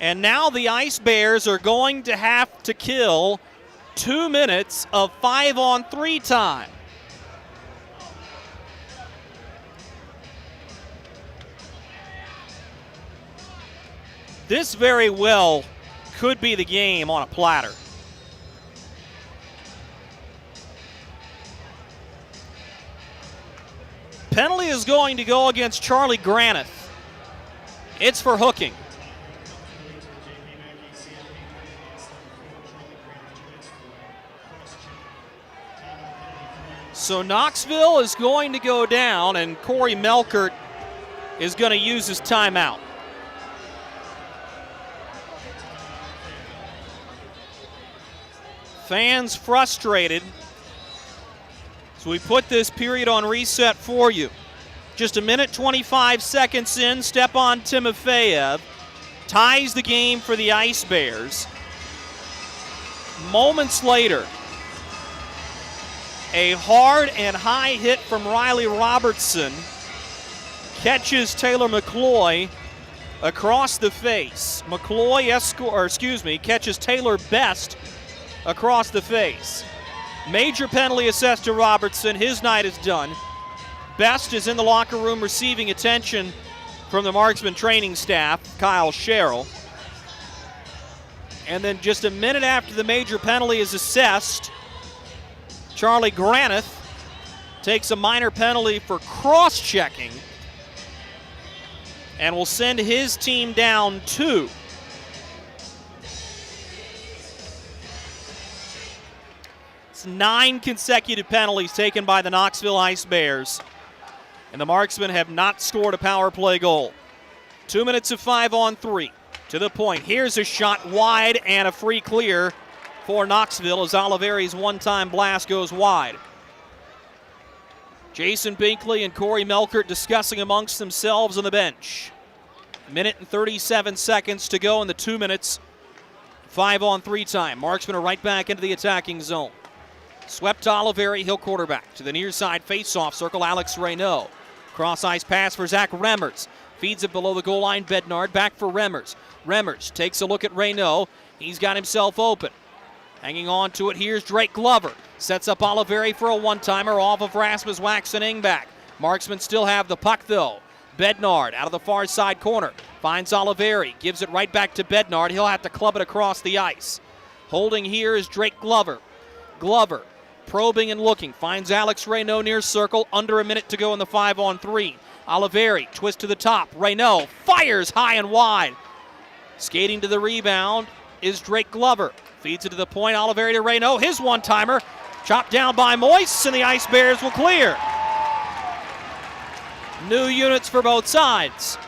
and now the Ice Bears are going to have to kill 2 minutes of 5-on-3 time. This very well could be the game on a platter. Penalty is going to go against Charlie Granith. It's for hooking. So Knoxville is going to go down, and Corey Melkert is going to use his timeout. Fans frustrated. So we put this period on reset for you. Just a minute 25 seconds in, Stepan Timofeyev ties the game for the Ice Bears. Moments later, a hard and high hit from Riley Robertson catches Taylor McCloy across the face. Catches Taylor Best across the face. Major penalty assessed to Robertson. His night is done. Best is in the locker room receiving attention from the Marksman training staff, Kyle Sherrill. And then just a minute after the major penalty is assessed, Charlie Granith takes a minor penalty for cross-checking and will send his team down 2. It's 9 consecutive penalties taken by the Knoxville Ice Bears, and the Marksmen have not scored a power play goal. 2 minutes of 5-on-3 to the point. Here's a shot wide and a free clear for Knoxville as Oliveri's one-time blast goes wide. Jason Binkley and Corey Melkert discussing amongst themselves on the bench. Minute and 37 seconds to go in the 2 minutes 5-on-3 time. Marksmen are right back into the attacking zone. Swept to Oliveri, he'll quarterback. To the near side face-off circle, Alex Reynaud. Cross-ice pass for Zach Remmers. Feeds it below the goal line, Bednard. Back for Remmers. Remmers takes a look at Reynaud. He's got himself open. Hanging on to it, here's Drake Glover. Sets up Oliveri for a one-timer off of Rasmus Waxen Engback. Marksmen still have the puck, though. Bednard out of the far side corner. Finds Oliveri. Gives it right back to Bednard. He'll have to club it across the ice. Holding here is Drake Glover. Glover probing and looking. Finds Alex Reynaud near circle. Under a minute to go in the 5-on-3. Oliveri, twist to the top. Reynaud fires high and wide. Skating to the rebound is Drake Glover. Feeds it to the point. Oliveri to Reynaud. His one-timer. Chopped down by Moyes, and the Ice Bears will clear. New units for both sides.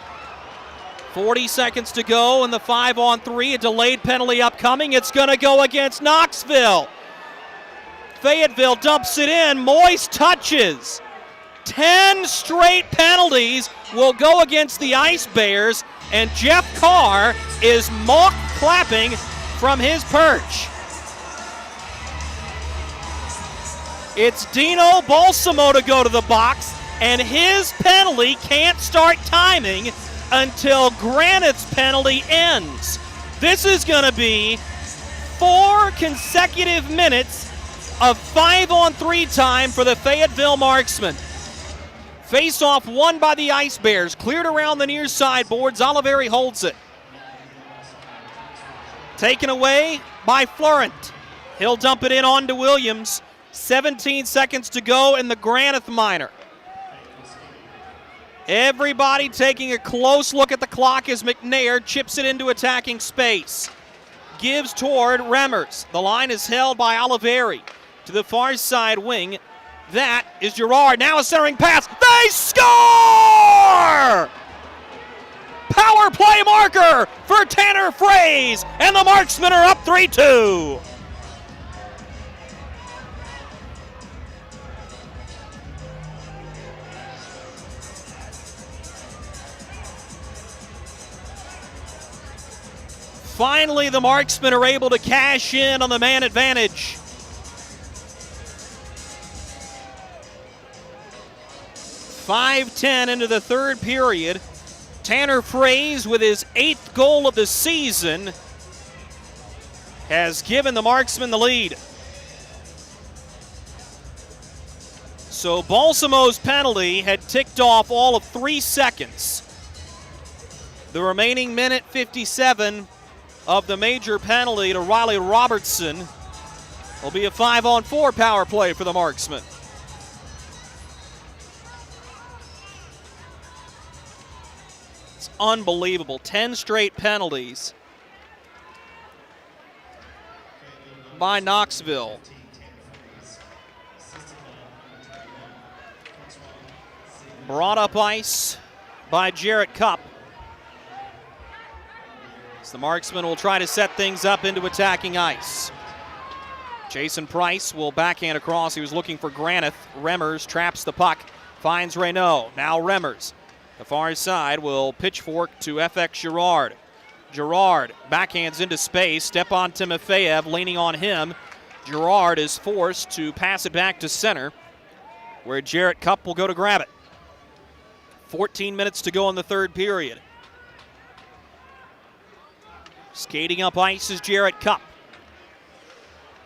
40 seconds to go in the 5-on-3. A delayed penalty upcoming. It's going to go against Knoxville. Fayetteville dumps it in. Moyes touches. 10 straight penalties will go against the Ice Bears, and Jeff Carr is mock clapping from his perch. It's Dino Balsamo to go to the box, and his penalty can't start timing until Granite's penalty ends. This is going to be 4 consecutive minutes of 5-on-3 time for the Fayetteville Marksmen. Face-off won by the Ice Bears, cleared around the near side boards. Oliveri holds it. Taken away by Florent. He'll dump it in on to Williams. 17 seconds to go in the Granite minor. Everybody taking a close look at the clock as McNair chips it into attacking space. Gives toward Remmers. The line is held by Oliveri. To the far side wing, that is Girard. Now a centering pass. They score! Power play marker for Tanner Fraze, and the Marksmen are up 3-2. Finally, the Marksmen are able to cash in on the man advantage. .5:10 into the third period. Tanner Fraze, with his 8th goal of the season, has given the Marksmen the lead. So Balsamo's penalty had ticked off all of 3 seconds. The remaining minute 57 of the major penalty to Riley Robertson will be a 5-on-4 power play for the Marksmen. It's unbelievable. 10 straight penalties by Knoxville. Brought up ice by Jarrett Cupp. The Marksmen will try to set things up into attacking ice. Jason Price will backhand across. He was looking for Granite. Remmers traps the puck, finds Reynaud. Now Remmers. The far side will pitchfork to FX Girard. Girard backhands into space. Step on Timofeyev, leaning on him. Girard is forced to pass it back to center, where Jarrett Cupp will go to grab it. 14 minutes to go in the third period. Skating up ice is Jarrett Cupp.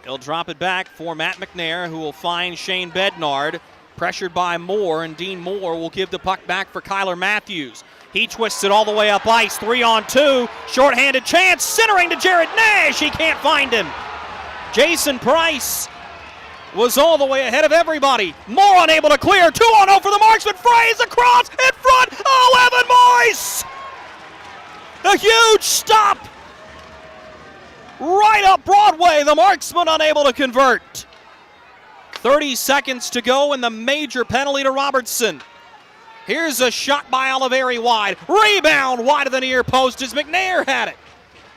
He'll drop it back for Matt McNair, who will find Shane Bednard. Pressured by Moore, and Dean Moore will give the puck back for Kyler Matthews. He twists it all the way up ice. 3-on-2. Shorthanded chance. Centering to Jared Nash. He can't find him. Jason Price was all the way ahead of everybody. Moore unable to clear. 2-on-0 for the Marksmen. Fraze across in front. 11 Moyes. A huge stop. Right up Broadway, the Marksmen unable to convert. 30 seconds to go in the major penalty to Robertson. Here's a shot by Oliveri wide. Rebound wide of the near post as McNair had it.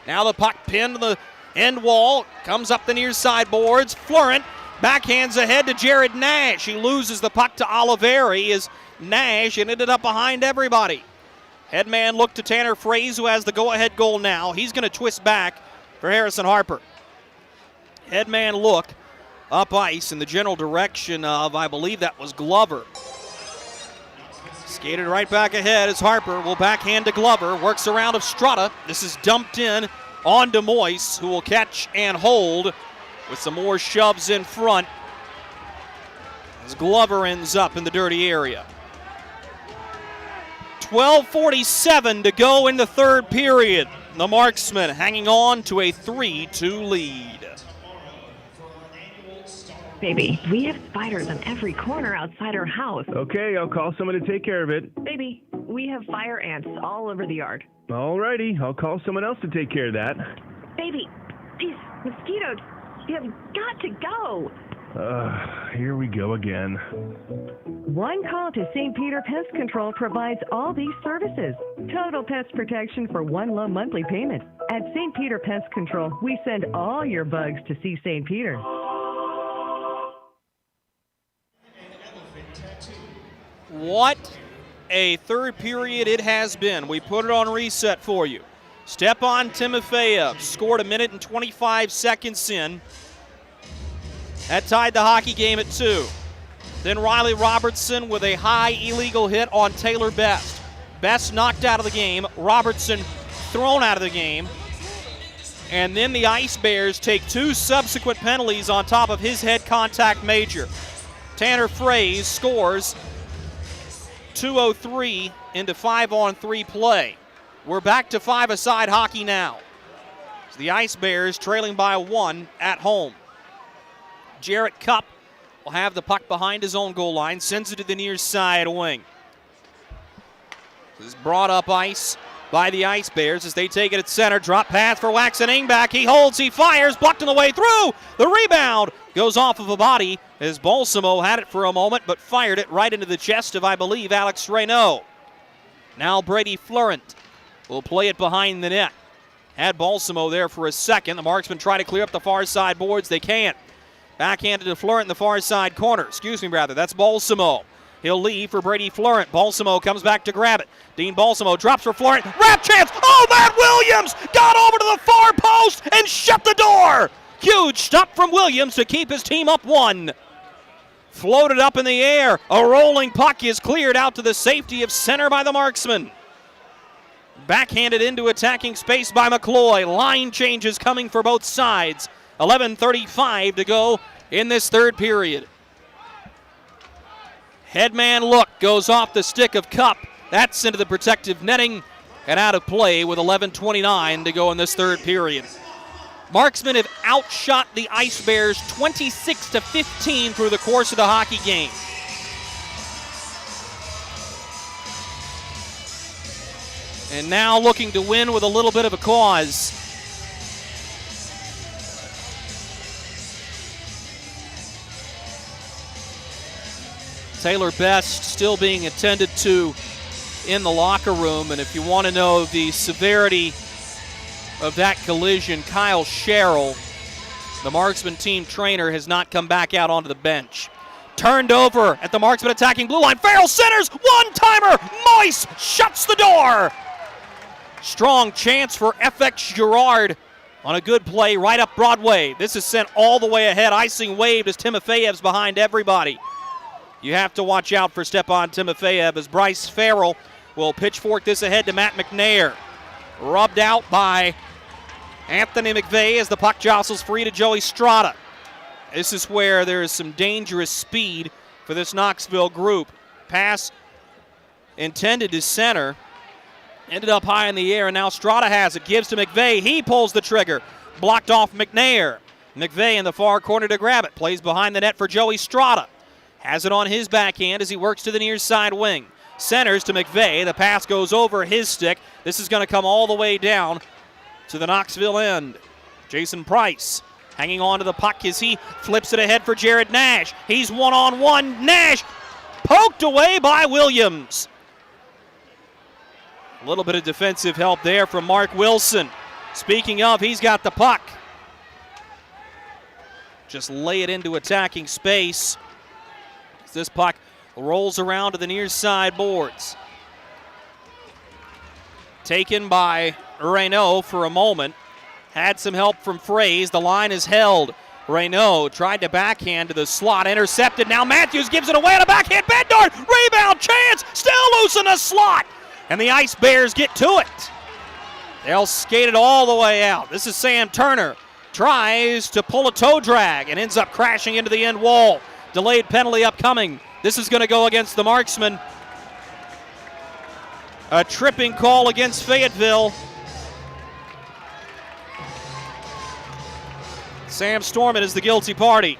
Now the puck pinned to the end wall. Comes up the near side boards. Florent backhands ahead to Jared Nash. He loses the puck to Oliveri as Nash ended up behind everybody. Headman looked to Tanner Fraze, who has the go-ahead goal now. He's going to twist back for Harrison Harper. Headman look up ice in the general direction of, I believe that was Glover. Skated right back ahead as Harper will backhand to Glover. Works around of Strutta. This is dumped in on to Moyes, who will catch and hold with some more shoves in front as Glover ends up in the dirty area. 12:47 to go in the third period. The Marksmen hanging on to a 3-2 lead. Baby, we have spiders on every corner outside our house. Okay, I'll call someone to take care of it. Baby, we have fire ants all over the yard. Alrighty, I'll call someone else to take care of that. Baby, these mosquitoes, you have got to go. Here we go again. One call to St. Peter Pest Control provides all these services. Total pest protection for one low monthly payment. At St. Peter Pest Control, we send all your bugs to see St. Peter. What a third period it has been. We put it on reset for you. Stepan Timofeyev scored 1 minute and 25 seconds in. That tied the hockey game at 2. Then Riley Robertson with a high illegal hit on Taylor Best. Best knocked out of the game. Robertson thrown out of the game. And then the Ice Bears take 2 subsequent penalties on top of his head contact major. Tanner Fraze scores 2:03 into 5-on-3 play. We're back to 5-a-side hockey now. So the Ice Bears trailing by 1 at home. Jarrett Cupp will have the puck behind his own goal line, sends it to the near side wing. This is brought up ice by the Ice Bears as they take it at center. Drop pass for Waxen Ingback. He holds, he fires, blocked on the way through. The rebound goes off of a body as Balsamo had it for a moment but fired it right into the chest of, I believe, Alex Reynaud. Now Brady Florent will play it behind the net. Had Balsamo there for a second. The Marksmen try to clear up the far side boards. They can't. Backhanded to Florent in the far side corner. That's Balsamo. He'll leave for Brady Florent. Balsamo comes back to grab it. Dean Balsamo drops for Florent. Wrap chance. Oh, Matt Williams got over to the far post and shut the door. Huge stop from Williams to keep his team up 1. Floated up in the air. A rolling puck is cleared out to the safety of center by the Marksman. Backhanded into attacking space by McCloy. Line changes coming for both sides. 11:35 to go in this third period. Headman look goes off the stick of Cupp. That's into the protective netting and out of play with 11:29 to go in this third period. Marksmen have outshot the Ice Bears 26-15 through the course of the hockey game. And now looking to win with a little bit of a cause. Taylor Best still being attended to in the locker room, and if you want to know the severity of that collision, Kyle Sherrill, the Marksman team trainer, has not come back out onto the bench. Turned over at the Marksman attacking blue line. Farrell centers, one-timer. Moyes shuts the door. Strong chance for FX Girard on a good play right up Broadway. This is sent all the way ahead. Icing waved as Timofeyev's behind everybody. You have to watch out for Stepan Timofeyev as Bryce Farrell will pitchfork this ahead to Matt McNair. Rubbed out by Anthony McVeigh as the puck jostles free to Joey Strada. This is where there is some dangerous speed for this Knoxville group. Pass intended to center. Ended up high in the air, and now Strada has it. Gives to McVeigh. He pulls the trigger. Blocked off McNair. McVeigh in the far corner to grab it. Plays behind the net for Joey Strada. Has it on his backhand as he works to the near side wing. Centers to McVeigh. The pass goes over his stick. This is going to come all the way down to the Knoxville end. Jason Price hanging on to the puck as he flips it ahead for Jared Nash. He's one-on-one. Nash poked away by Williams. A little bit of defensive help there from Mark Wilson. Speaking of, he's got the puck. Just lay it into attacking space. This puck rolls around to the near side boards. Taken by Reynaud for a moment. Had some help from Fraze. The line is held. Reynaud tried to backhand to the slot. Intercepted. Now Matthews gives it away on a backhand. Bedard. Rebound chance. Still loose in the slot. And the Ice Bears get to it. They'll skate it all the way out. This is Sam Turner. Tries to pull a toe drag and ends up crashing into the end wall. Delayed penalty upcoming. This is going to go against the Marksmen. A tripping call against Fayetteville. Sam Storman is the guilty party.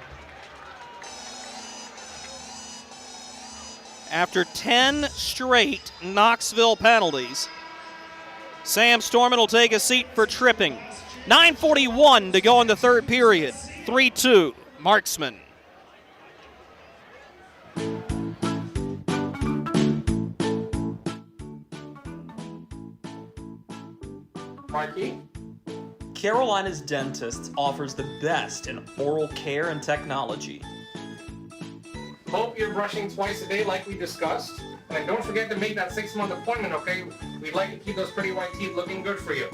After 10 straight Knoxville penalties, Sam Storman will take a seat for tripping. 9:41 to go in the third period. 3-2, Marksman. Markey? Carolina's Dentists offers the best in oral care and technology. Hope you're brushing twice a day like we discussed. And don't forget to make that 6-month appointment, okay? We'd like to keep those pretty white teeth looking good for you.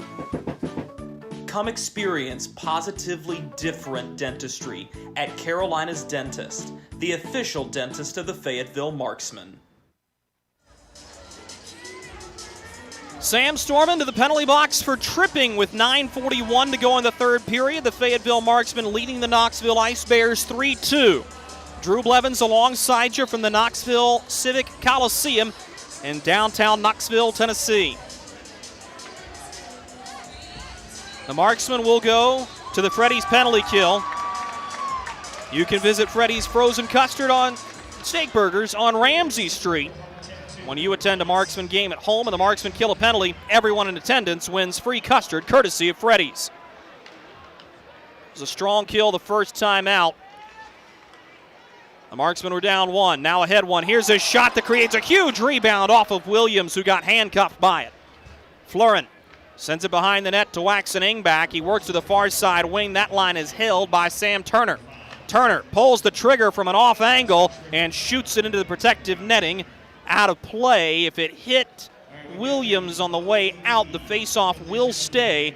Come experience positively different dentistry at Carolina's Dentist, the official dentist of the Fayetteville Marksmen. Sam Storman to the penalty box for tripping with 9:41 to go in the third period. The Fayetteville Marksmen leading the Knoxville Ice Bears 3-2. Drew Blevins alongside you from the Knoxville Civic Coliseum in downtown Knoxville, Tennessee. The Marksmen will go to the Freddy's penalty kill. You can visit Freddy's Frozen Custard on Steak Burgers on Ramsey Street. When you attend a Marksman game at home and the Marksmen kill a penalty, everyone in attendance wins free custard courtesy of Freddy's. It was a strong kill the first time out. The Marksmen were down 1, now ahead 1. Here's a shot that creates a huge rebound off of Williams, who got handcuffed by it. Florin sends it behind the net to Waxen Ingback. He works to the far side wing. That line is held by Sam Turner. Turner pulls the trigger from an off angle and shoots it into the protective netting. Out of play. If it hit Williams on the way out, the faceoff will stay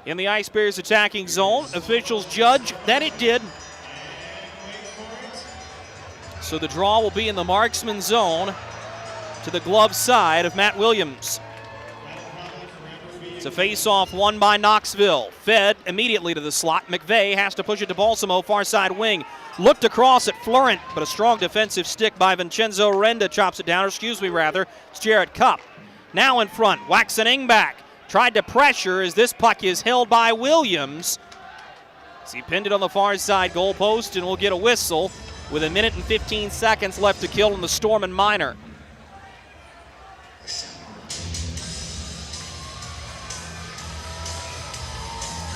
in the Ice Bears attacking zone. Officials judge that it did. So the draw will be in the Marksman zone to the glove side of Matt Williams. It's a face-off won by Knoxville. Fed immediately to the slot. McVeigh has to push it to Balsamo, far side wing. Looked across at Florent, but a strong defensive stick by Vincenzo Renda chops it down, It's Jarrett Cupp. Now in front, Waxen Ingback tried to pressure as this puck is held by Williams. As he pinned it on the far side goal post and will get a whistle with 1 minute and 15 seconds left to kill in the Storm and Minor.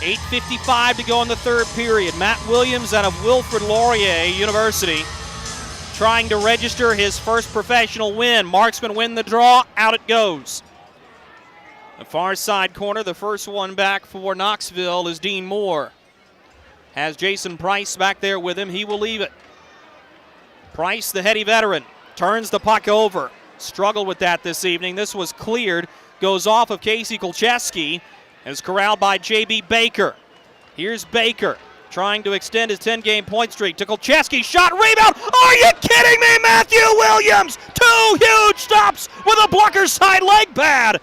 $8:55 to go in the third period. Matt Williams out of Wilfrid Laurier University trying to register his first professional win. Marksmen win the draw, out it goes. The far side corner, the first one back for Knoxville is Dean Moore. Has Jason Price back there with him, he will leave it. Price, the heady veteran, turns the puck over. Struggled with that this evening. This was cleared, goes off of Casey Kolcheski, and is corralled by J.B. Baker. Here's Baker trying to extend his 10-game point streak to Kolcheski. Shot, rebound. Are you kidding me, Matthew Williams? 2 huge stops with a blocker side leg pad.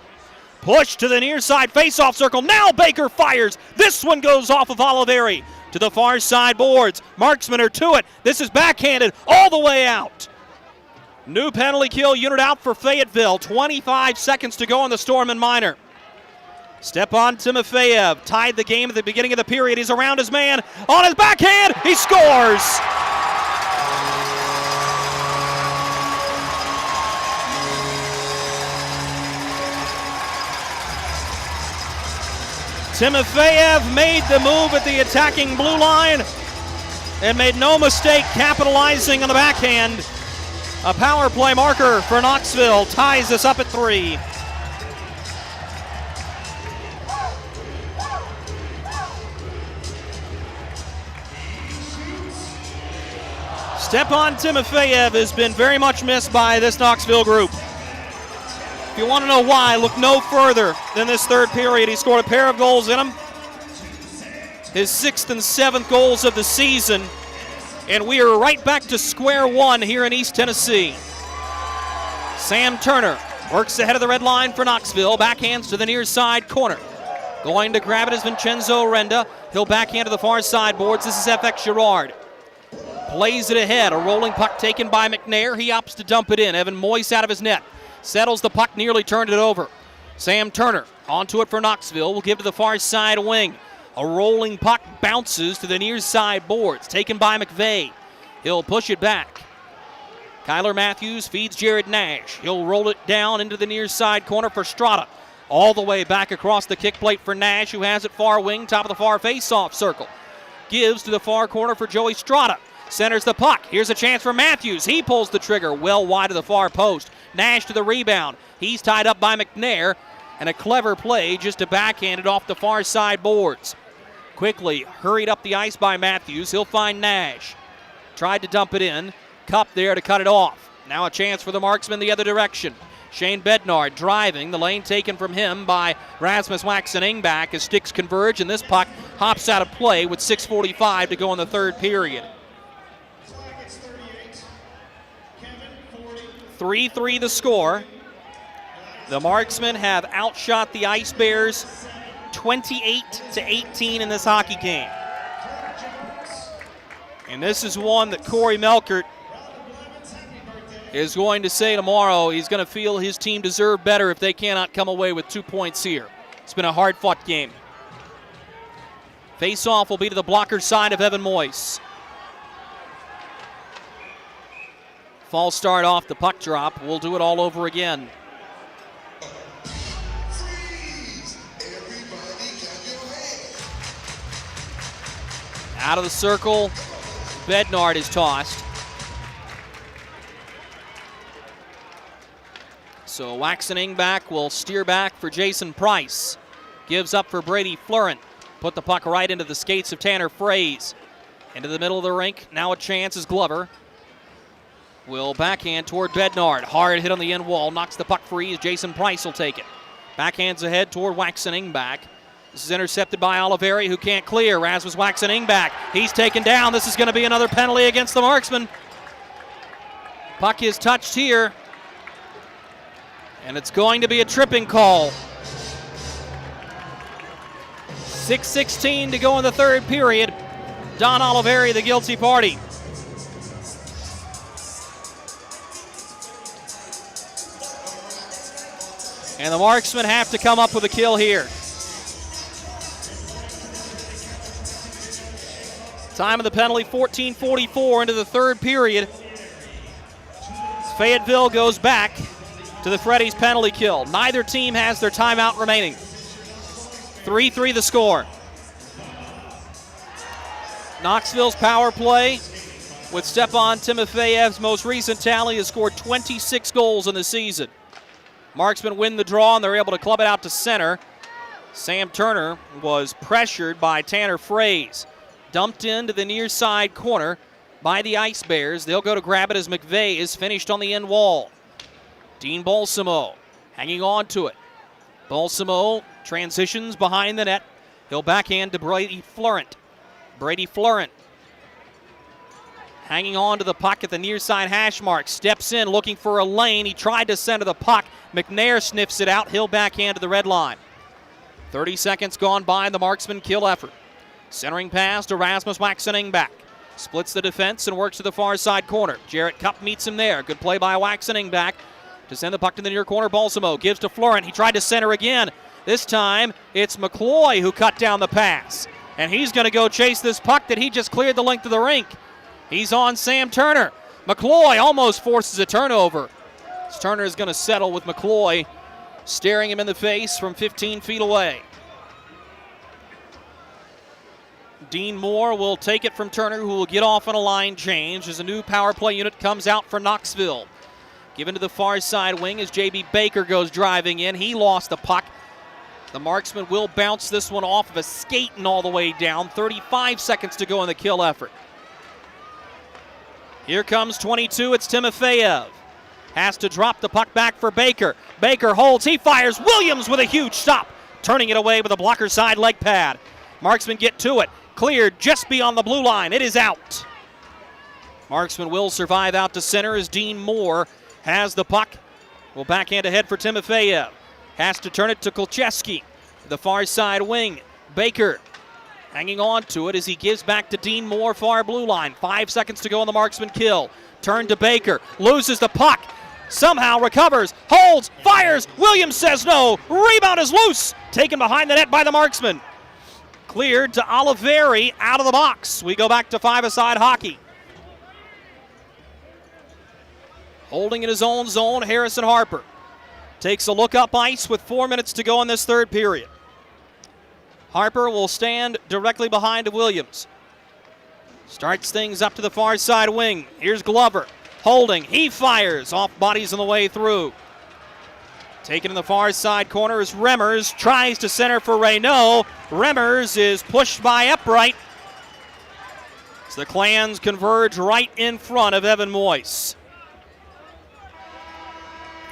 Push to the near side face-off circle. Now Baker fires. This one goes off of Oliveri to the far side boards. Marksmen are to it. This is backhanded all the way out. New penalty kill unit out for Fayetteville. 25 seconds to go in the Storm and Minor. Stepan Timofeyev tied the game at the beginning of the period. He's around his man. On his backhand, he scores! Timofeyev made the move at the attacking blue line and made no mistake capitalizing on the backhand. A power play marker for Knoxville ties us up at 3. Stepan Timofeyev has been very much missed by this Knoxville group. If you want to know why, look no further than this third period. He scored a pair of goals in him. His 6th and 7th goals of the season. And we are right back to square one here in East Tennessee. Sam Turner works ahead of the red line for Knoxville. Backhands to the near side corner. Going to grab it is Vincenzo Renda. He'll backhand to the far side boards. This is FX Girard. Plays it ahead. A rolling puck taken by McNair. He opts to dump it in. Evan Moyes out of his net. Settles the puck, nearly turned it over. Sam Turner onto it for Knoxville. Will give to the far side wing. A rolling puck bounces to the near side boards. Taken by McVeigh. He'll push it back. Kyler Matthews feeds Jared Nash. He'll roll it down into the near side corner for Strada. All the way back across the kick plate for Nash, who has it far wing, top of the far face-off circle. Gives to the far corner for Joey Strada. Centers the puck. Here's a chance for Matthews. He pulls the trigger well wide of the far post. Nash to the rebound. He's tied up by McNair. And a clever play just to backhand it off the far side boards. Quickly hurried up the ice by Matthews. He'll find Nash. Tried to dump it in. Cup there to cut it off. Now a chance for the Marksmen the other direction. Shane Bednard driving. The lane taken from him by Rasmus Waxen-Engback as sticks converge, and this puck hops out of play with 6:45 to go in the third period. 3-3 the score. The Marksmen have outshot the Ice Bears 28-18 in this hockey game. And this is one that Corey Melkert is going to say tomorrow he's going to feel his team deserved better if they cannot come away with 2 points here. It's been a hard-fought game. Face-off will be to the blocker side of Evan Moyes. False start off the puck drop. We'll do it all over again. Out of the circle, Bednard is tossed. So Waxen-Engback will steer back for Jason Price. Gives up for Brady Florent. Put the puck right into the skates of Tanner Fraze. Into the middle of the rink. Now a chance is Glover. Will backhand toward Bednard. Hard hit on the end wall. Knocks the puck free as Jason Price will take it. Backhands ahead toward Waxen-Engback. This is intercepted by Oliveri, who can't clear. Rasmus Waxen-Engback. He's taken down. This is going to be another penalty against the Marksmen. Puck is touched here. And it's going to be a tripping call. 6:16 to go in the third period. Don Oliveri, the guilty party. And the Marksmen have to come up with a kill here. Time of the penalty, 14:44 into the third period. Fayetteville goes back to the Freddy's penalty kill. Neither team has their timeout remaining. 3-3 the score. Knoxville's power play with Stepan Timofeyev's most recent tally has scored 26 goals in the season. Marksmen win the draw and they're able to club it out to center. Sam Turner was pressured by Tanner Fraze. Dumped into the near side corner by the Ice Bears. They'll go to grab it as McVeigh is finished on the end wall. Dean Balsamo hanging on to it. Balsamo transitions behind the net. He'll backhand to Brady Florent. Brady Florent hanging on to the puck at the near side hash mark. Steps in looking for a lane. He tried to center the puck. McNair sniffs it out. He'll backhand to the red line. 30 seconds gone by the Marksman kill effort. Centering pass to Rasmus Waxen-Engback. Splits the defense and works to the far side corner. Jarrett Cupp meets him there. Good play by Waxen-Engback to send the puck to the near corner. Balsamo gives to Florent. He tried to center again. This time it's McCloy who cut down the pass. And he's going to go chase this puck that he just cleared the length of the rink. He's on Sam Turner. McCloy almost forces a turnover. Turner is going to settle with McCloy staring him in the face from 15 feet away. Dean Moore will take it from Turner, who will get off on a line change as a new power play unit comes out for Knoxville. Given to the far side wing as J.B. Baker goes driving in. He lost the puck. The Marksman will bounce this one off of a skate and all the way down. 35 seconds to go in the kill effort. Here comes 22. It's Timofeyev. Has to drop the puck back for Baker. Baker holds. He fires. Williams with a huge stop. Turning it away with a blocker side leg pad. Marksmen get to it. Cleared just beyond the blue line. It is out. Marksman will survive out to center as Dean Moore has the puck. Will backhand ahead for Timofeyev. Has to turn it to Kolcheski. The far side wing. Baker hanging on to it as he gives back to Dean Moore, far blue line. 5 seconds to go on the Marksman kill. Turn to Baker. Loses the puck. Somehow recovers. Holds. Fires. Williams says no. Rebound is loose. Taken behind the net by the Marksman. Cleared to Oliveri out of the box. We go back to five-a-side hockey. Holding in his own zone, Harrison Harper takes a look up ice with 4 minutes to go in this third period. Harper will stand directly behind Williams. Starts things up to the far side wing. Here's Glover. Holding. He fires. Off bodies on the way through. Taken in the far side corner is Remmers. Tries to center for Reynaud. Remmers is pushed by Upright. as the Clans converge right in front of Evan Moyes.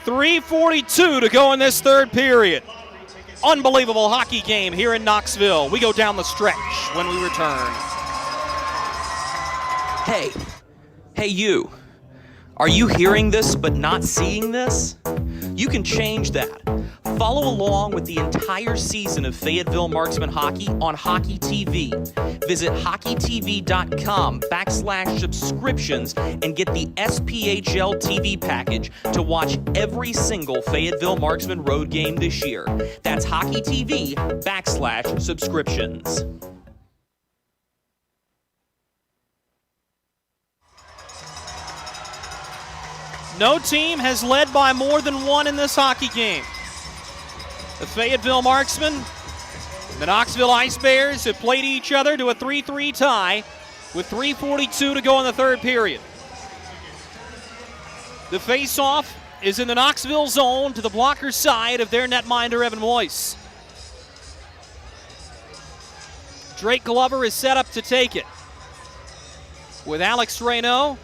3:42 to go in this third period. Unbelievable hockey game here in Knoxville. We go down the stretch when we return. Hey you. Are you hearing this but not seeing this? You can change that. Follow along with the entire season of Fayetteville Marksman hockey on Hockey TV. Visit hockeytv.com/subscriptions and get the SPHL TV package to watch every single Fayetteville Marksman road game this year. That's hockeytv.com/subscriptions. No team has led by more than one in this hockey game. The Fayetteville Marksmen, the Knoxville Ice Bears have played each other to a 3-3 tie with 3:42 to go in the third period. The face-off is in the Knoxville zone to the blocker side of their netminder, Evan Moyes. Drake Glover is set up to take it, with Alex Reynaud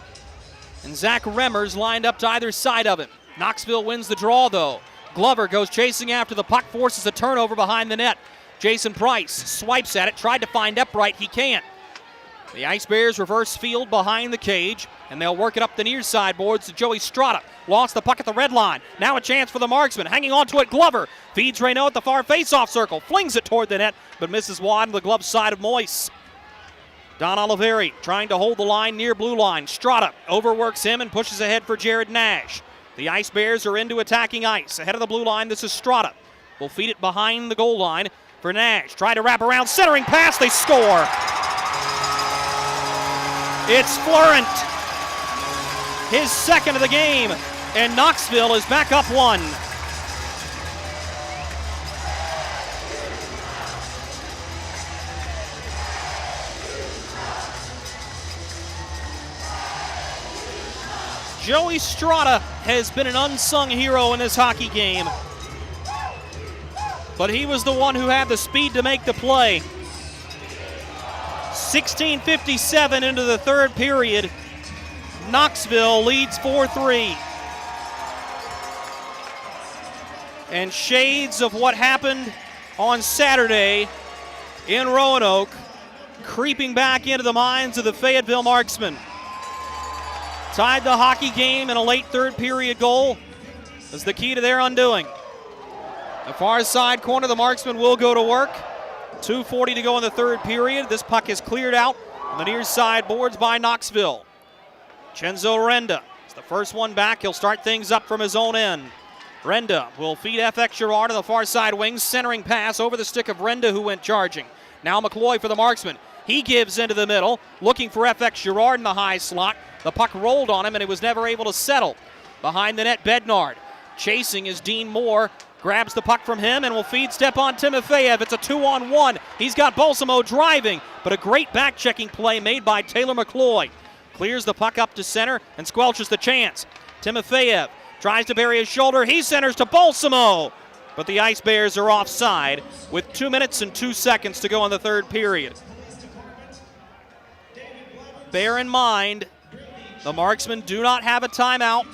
and Zach Remmers lined up to either side of him. Knoxville wins the draw, though. Glover goes chasing after the puck, forces a turnover behind the net. Jason Price swipes at it, tried to find Upright, he can't. The Ice Bears reverse field behind the cage, and they'll work it up the near side boards to Joey Strada. Lost the puck at the red line. Now a chance for the Marksman. Hanging on to it, Glover feeds Reynaud at the far face-off circle, flings it toward the net, but misses wide on the glove side of Moyes. Don Oliveri trying to hold the line near blue line. Strada overworks him and pushes ahead for Jared Nash. The Ice Bears are into attacking ice. Ahead of the blue line, this is Strada. Will feed it behind the goal line for Nash. Try to wrap around, centering pass, they score. It's Florent, his second of the game, and Knoxville is back up one. Joey Strada has been an unsung hero in this hockey game, but he was the one who had the speed to make the play. 16:57 into the third period. Knoxville leads 4-3. And shades of what happened on Saturday in Roanoke creeping back into the minds of the Fayetteville Marksmen. Tied the hockey game in a late third period goal is the key to their undoing. The far side corner, the Marksmen will go to work. 2:40 to go in the third period. This puck is cleared out on the near side boards by Knoxville. Chenzo Renda is the first one back. He'll start things up from his own end. Renda will feed FX Girard on the far side wing. Centering pass over the stick of Renda, who went charging. Now McCloy for the Marksman. He gives into the middle, looking for FX Girard in the high slot. The puck rolled on him, and he was never able to settle. Behind the net, Bednard. Chasing is Dean Moore. Grabs the puck from him and will feed Stepan Timofeyev. It's a 2-on-1. He's got Balsamo driving, but a great back-checking play made by Taylor McCloy. Clears the puck up to center and squelches the chance. Timofeyev tries to bury his shoulder. He centers to Balsamo, but the Ice Bears are offside with 2 minutes and 2 seconds to go in the third period. Bear in mind, the Marksmen do not have a timeout.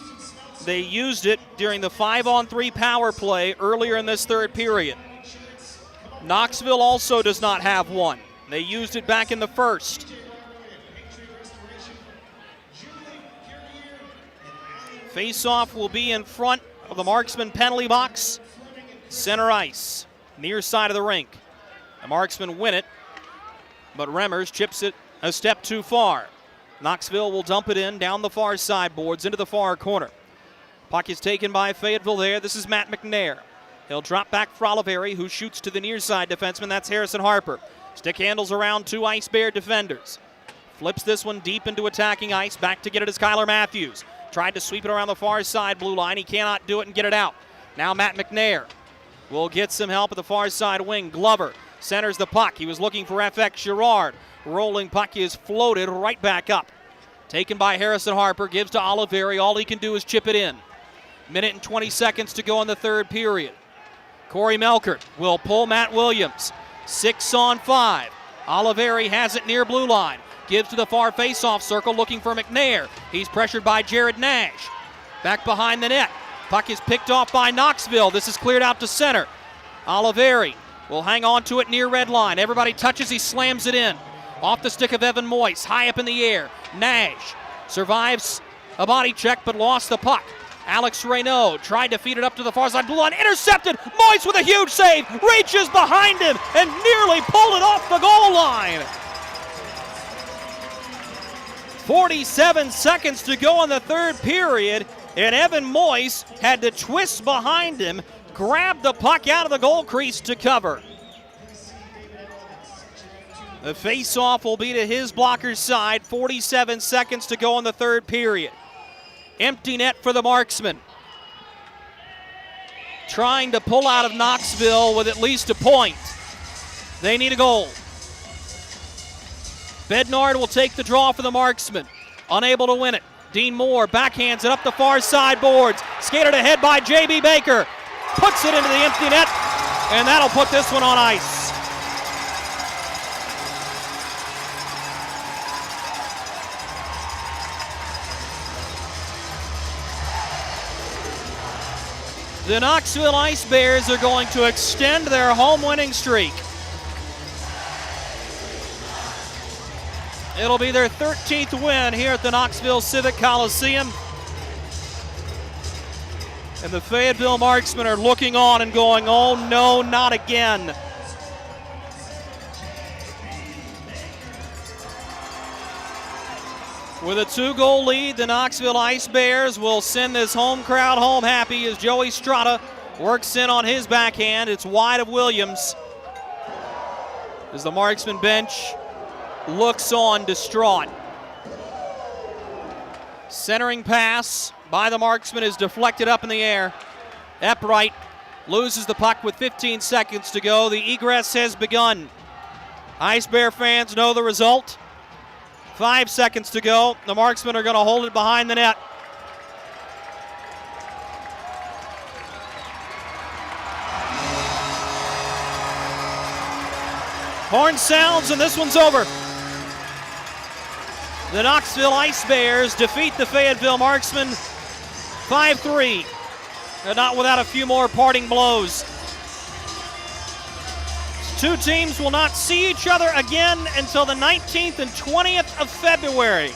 They used it during the 5-on-3 power play earlier in this third period. Knoxville also does not have one. They used it back in the first. Face-off will be in front of the Marksman penalty box. Center ice, near side of the rink. The Marksmen win it, but Remmers chips it a step too far. Knoxville will dump it in down the far side boards into the far corner. Puck is taken by Fayetteville there. This is Matt McNair. He'll drop back for Oliveri, who shoots to the near side defenseman. That's Harrison Harper. Stick handles around two Ice Bear defenders. Flips this one deep into attacking ice. Back to get it is Kyler Matthews. Tried to sweep it around the far side blue line. He cannot do it and get it out. Now Matt McNair will get some help at the far side wing. Glover centers the puck. He was looking for FX Girard. Rolling puck is floated right back up. Taken by Harrison Harper. Gives to Oliveri. All he can do is chip it in. Minute and 20 seconds to go in the third period. Corey Melkert will pull Matt Williams. 6-on-5. Oliveri has it near blue line. Gives to the far face-off circle, looking for McNair. He's pressured by Jared Nash. Back behind the net. Puck is picked off by Knoxville. This is cleared out to center. Oliveri will hang on to it near red line. Everybody touches, he slams it in. Off the stick of Evan Moyes, high up in the air. Nash survives a body check but lost the puck. Alex Reynaud tried to feed it up to the far side blue line. Intercepted! Moyes with a huge save! Reaches behind him and nearly pulled it off the goal line. 47 seconds to go in the third period, and Evan Moyes had to twist behind him, grab the puck out of the goal crease to cover. The face-off will be to his blocker's side. 47 seconds to go in the third period. Empty net for the Marksmen. Trying to pull out of Knoxville with at least a point. They need a goal. Bednard will take the draw for the Marksmen. Unable to win it. Dean Moore backhands it up the far side boards. Skated ahead by J.B. Baker. Puts it into the empty net, and that'll put this one on ice. The Knoxville Ice Bears are going to extend their home winning streak. It'll be their 13th win here at the Knoxville Civic Coliseum. And the Fayetteville Marksmen are looking on and going, oh no, not again. With a 2-goal lead, the Knoxville Ice Bears will send this home crowd home happy as Joey Strata works in on his backhand. It's wide of Williams as the Marksman bench looks on distraught. Centering pass by the Marksman is deflected up in the air. Epwright loses the puck with 15 seconds to go. The egress has begun. Ice Bear fans know the result. 5 seconds to go. The Marksmen are going to hold it behind the net. Horn sounds and this one's over. The Knoxville Ice Bears defeat the Fayetteville Marksmen 5-3. They're not without a few more parting blows. Two teams will not see each other again until the 19th and 20th of February.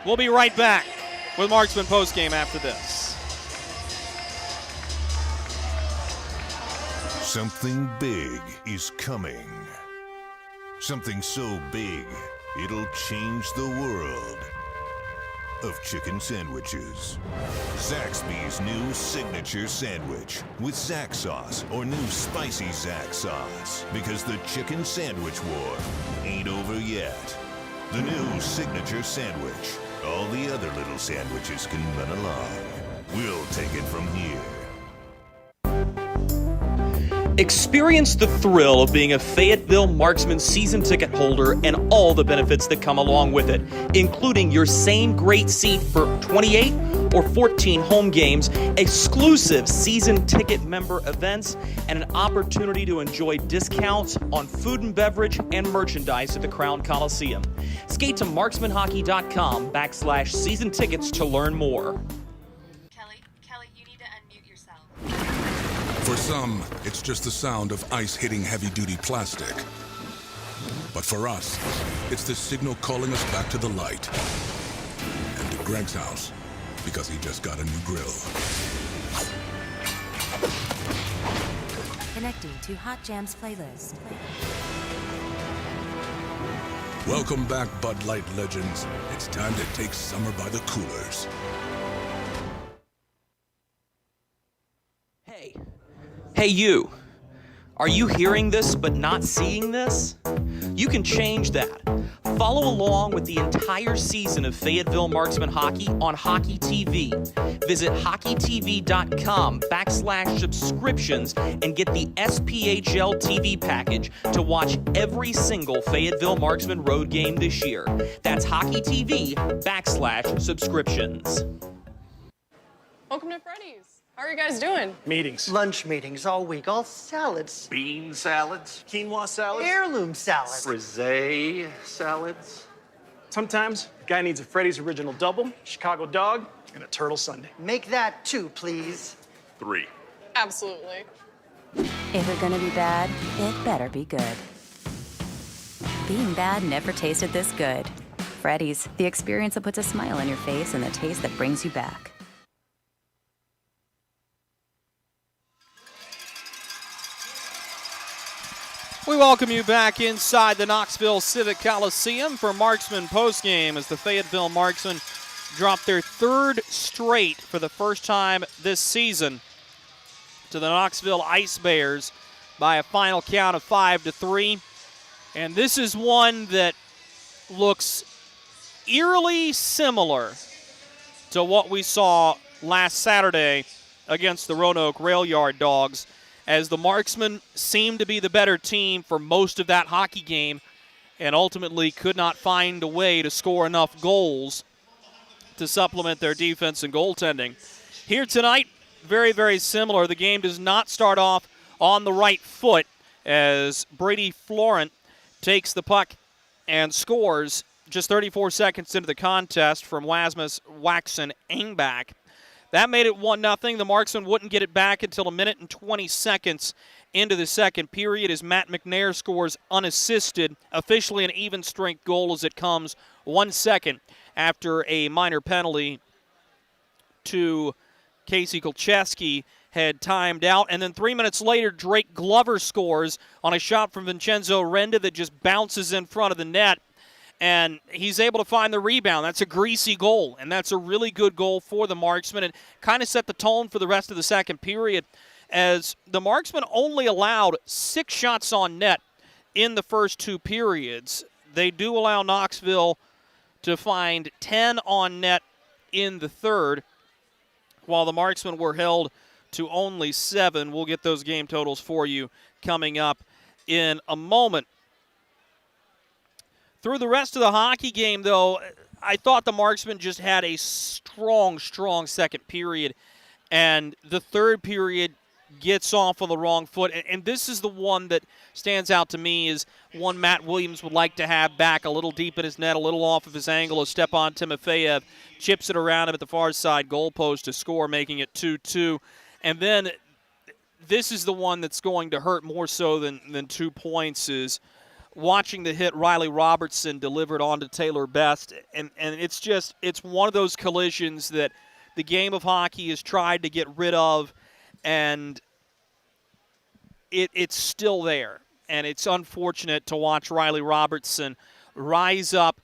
We'll be right back with Marksman postgame after this. Something big is coming. Something so big, it'll change the world of chicken sandwiches. Zaxby's new signature sandwich with Zax sauce or new spicy Zax sauce, because the chicken sandwich war ain't over yet. The new signature sandwich. All the other little sandwiches can run along. We'll take it from here. Experience the thrill of being a Fayetteville Marksman season ticket holder and all the benefits that come along with it, including your same great seat for 28 or 14 home games, exclusive season ticket member events, and an opportunity to enjoy discounts on food and beverage and merchandise at the Crown Coliseum. Skate to marksmanhockey.com/season tickets to learn more. Kelly, you need to unmute yourself. For some, it's just the sound of ice hitting heavy-duty plastic. But for us, it's the signal calling us back to the light. And to Greg's house, because he just got a new grill. Connecting to Hot Jams playlist. Welcome back, Bud Light legends. It's time to take summer by the coolers. Hey you, are you hearing this but not seeing this? You can change that. Follow along with the entire season of Fayetteville Marksman hockey on Hockey TV. Visit hockeytv.com/subscriptions and get the SPHL TV package to watch every single Fayetteville Marksman road game this year. That's hockeytv.com/subscriptions. Welcome to Freddy's. How are you guys doing? Meetings. Lunch meetings all week, all salads. Bean salads. Quinoa salads. Heirloom salad. Frisee salads. Sometimes a guy needs a Freddy's Original Double, Chicago Dog, and a Turtle Sundae. Make that 2, please. 3. Absolutely. If you're gonna be bad, it better be good. Being bad never tasted this good. Freddy's, the experience that puts a smile on your face and the taste that brings you back. We welcome you back inside the Knoxville Civic Coliseum for Marksman postgame as the Fayetteville Marksmen drop their third straight for the first time this season to the Knoxville Ice Bears by a final count of 5-3. And this is one that looks eerily similar to what we saw last Saturday against the Roanoke Rail Yard Dogs, as the Marksmen seemed to be the better team for most of that hockey game and ultimately could not find a way to score enough goals to supplement their defense and goaltending. Here tonight, very, very similar. The game does not start off on the right foot as Brady Florent takes the puck and scores just 34 seconds into the contest from Wasmus Waxen Engback. That made it 1-0. The Marksmen wouldn't get it back until 1 minute and 20 seconds into the second period as Matt McNair scores unassisted, officially an even-strength goal as it comes 1 second after a minor penalty to Casey Kolcheski had timed out. And then 3 minutes later, Drake Glover scores on a shot from Vincenzo Renda that just bounces in front of the net. And he's able to find the rebound. That's a greasy goal, and that's a really good goal for the Marksmen. It kind of set the tone for the rest of the second period as the Marksmen only allowed 6 shots on net in the first 2 periods. They do allow Knoxville to find 10 on net in the third, while the Marksmen were held to only 7. We'll get those game totals for you coming up in a moment. Through the rest of the hockey game, though, I thought the Marksmen just had a strong second period, and the third period gets off on the wrong foot. And this is the one that stands out to me is one Matt Williams would like to have back a little deep in his net, a little off of his angle as Stepan Timofeyev chips it around him at the far side goalpost to score, making it 2-2. And then this is the one that's going to hurt more so than 2 points is watching the hit Riley Robertson delivered onto Taylor Best. And it's one of those collisions that the game of hockey has tried to get rid of, and it's still there. And it's unfortunate to watch Riley Robertson rise up,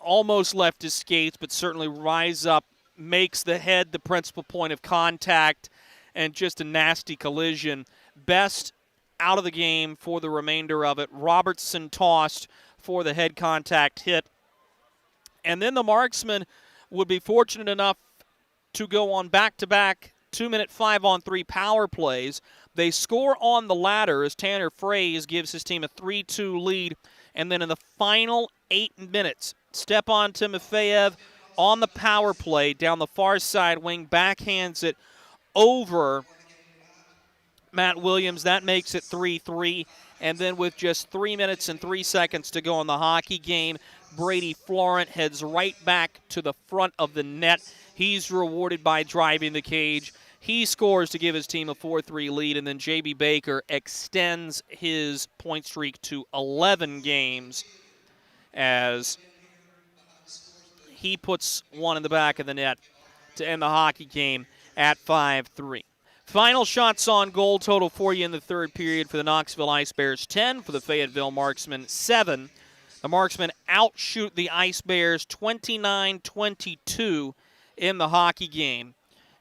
almost left his skates, but certainly rise up, makes the head the principal point of contact, and just a nasty collision. Best out of the game for the remainder of it. Robertson tossed for the head contact hit. And then the Marksmen would be fortunate enough to go on back-to-back 2-minute 5-on-3 power plays. They score on the latter as Tanner Fraze gives his team a 3-2 lead. And then in the final 8 minutes, Stepan Timofeyev on the power play down the far side wing backhands it over Matt Williams. That makes it 3-3. And then with just 3 minutes and 3 seconds to go in the hockey game, Brady Florent heads right back to the front of the net. He's rewarded by driving the cage. He scores to give his team a 4-3 lead, and then J.B. Baker extends his point streak to 11 games as he puts one in the back of the net to end the hockey game at 5-3. Final shots on goal total for you in the third period for the Knoxville Ice Bears, 10 for the Fayetteville Marksmen, 7. The Marksmen outshoot the Ice Bears 29-22 in the hockey game.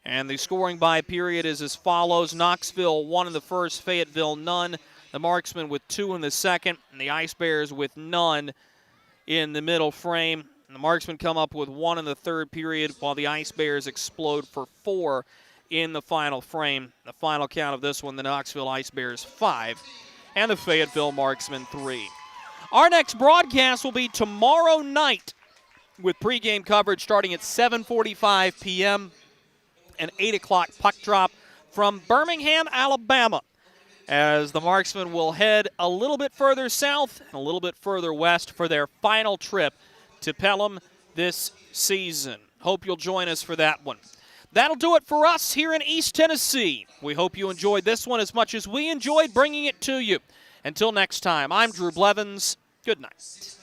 And the scoring by period is as follows. Knoxville 1 in the first, Fayetteville none. The Marksmen with 2 in the second, and the Ice Bears with none in the middle frame. And the Marksmen come up with 1 in the third period, while the Ice Bears explode for 4 in the final frame. The final count of this one, the Knoxville Ice Bears 5 and the Fayetteville Marksmen 3. Our next broadcast will be tomorrow night with pregame coverage starting at 7:45 p.m. an 8 o'clock puck drop from Birmingham, Alabama, as the Marksmen will head a little bit further south and a little bit further west for their final trip to Pelham this season. Hope you'll join us for that one. That'll do it for us here in East Tennessee. We hope you enjoyed this one as much as we enjoyed bringing it to you. Until next time, I'm Drew Blevins. Good night.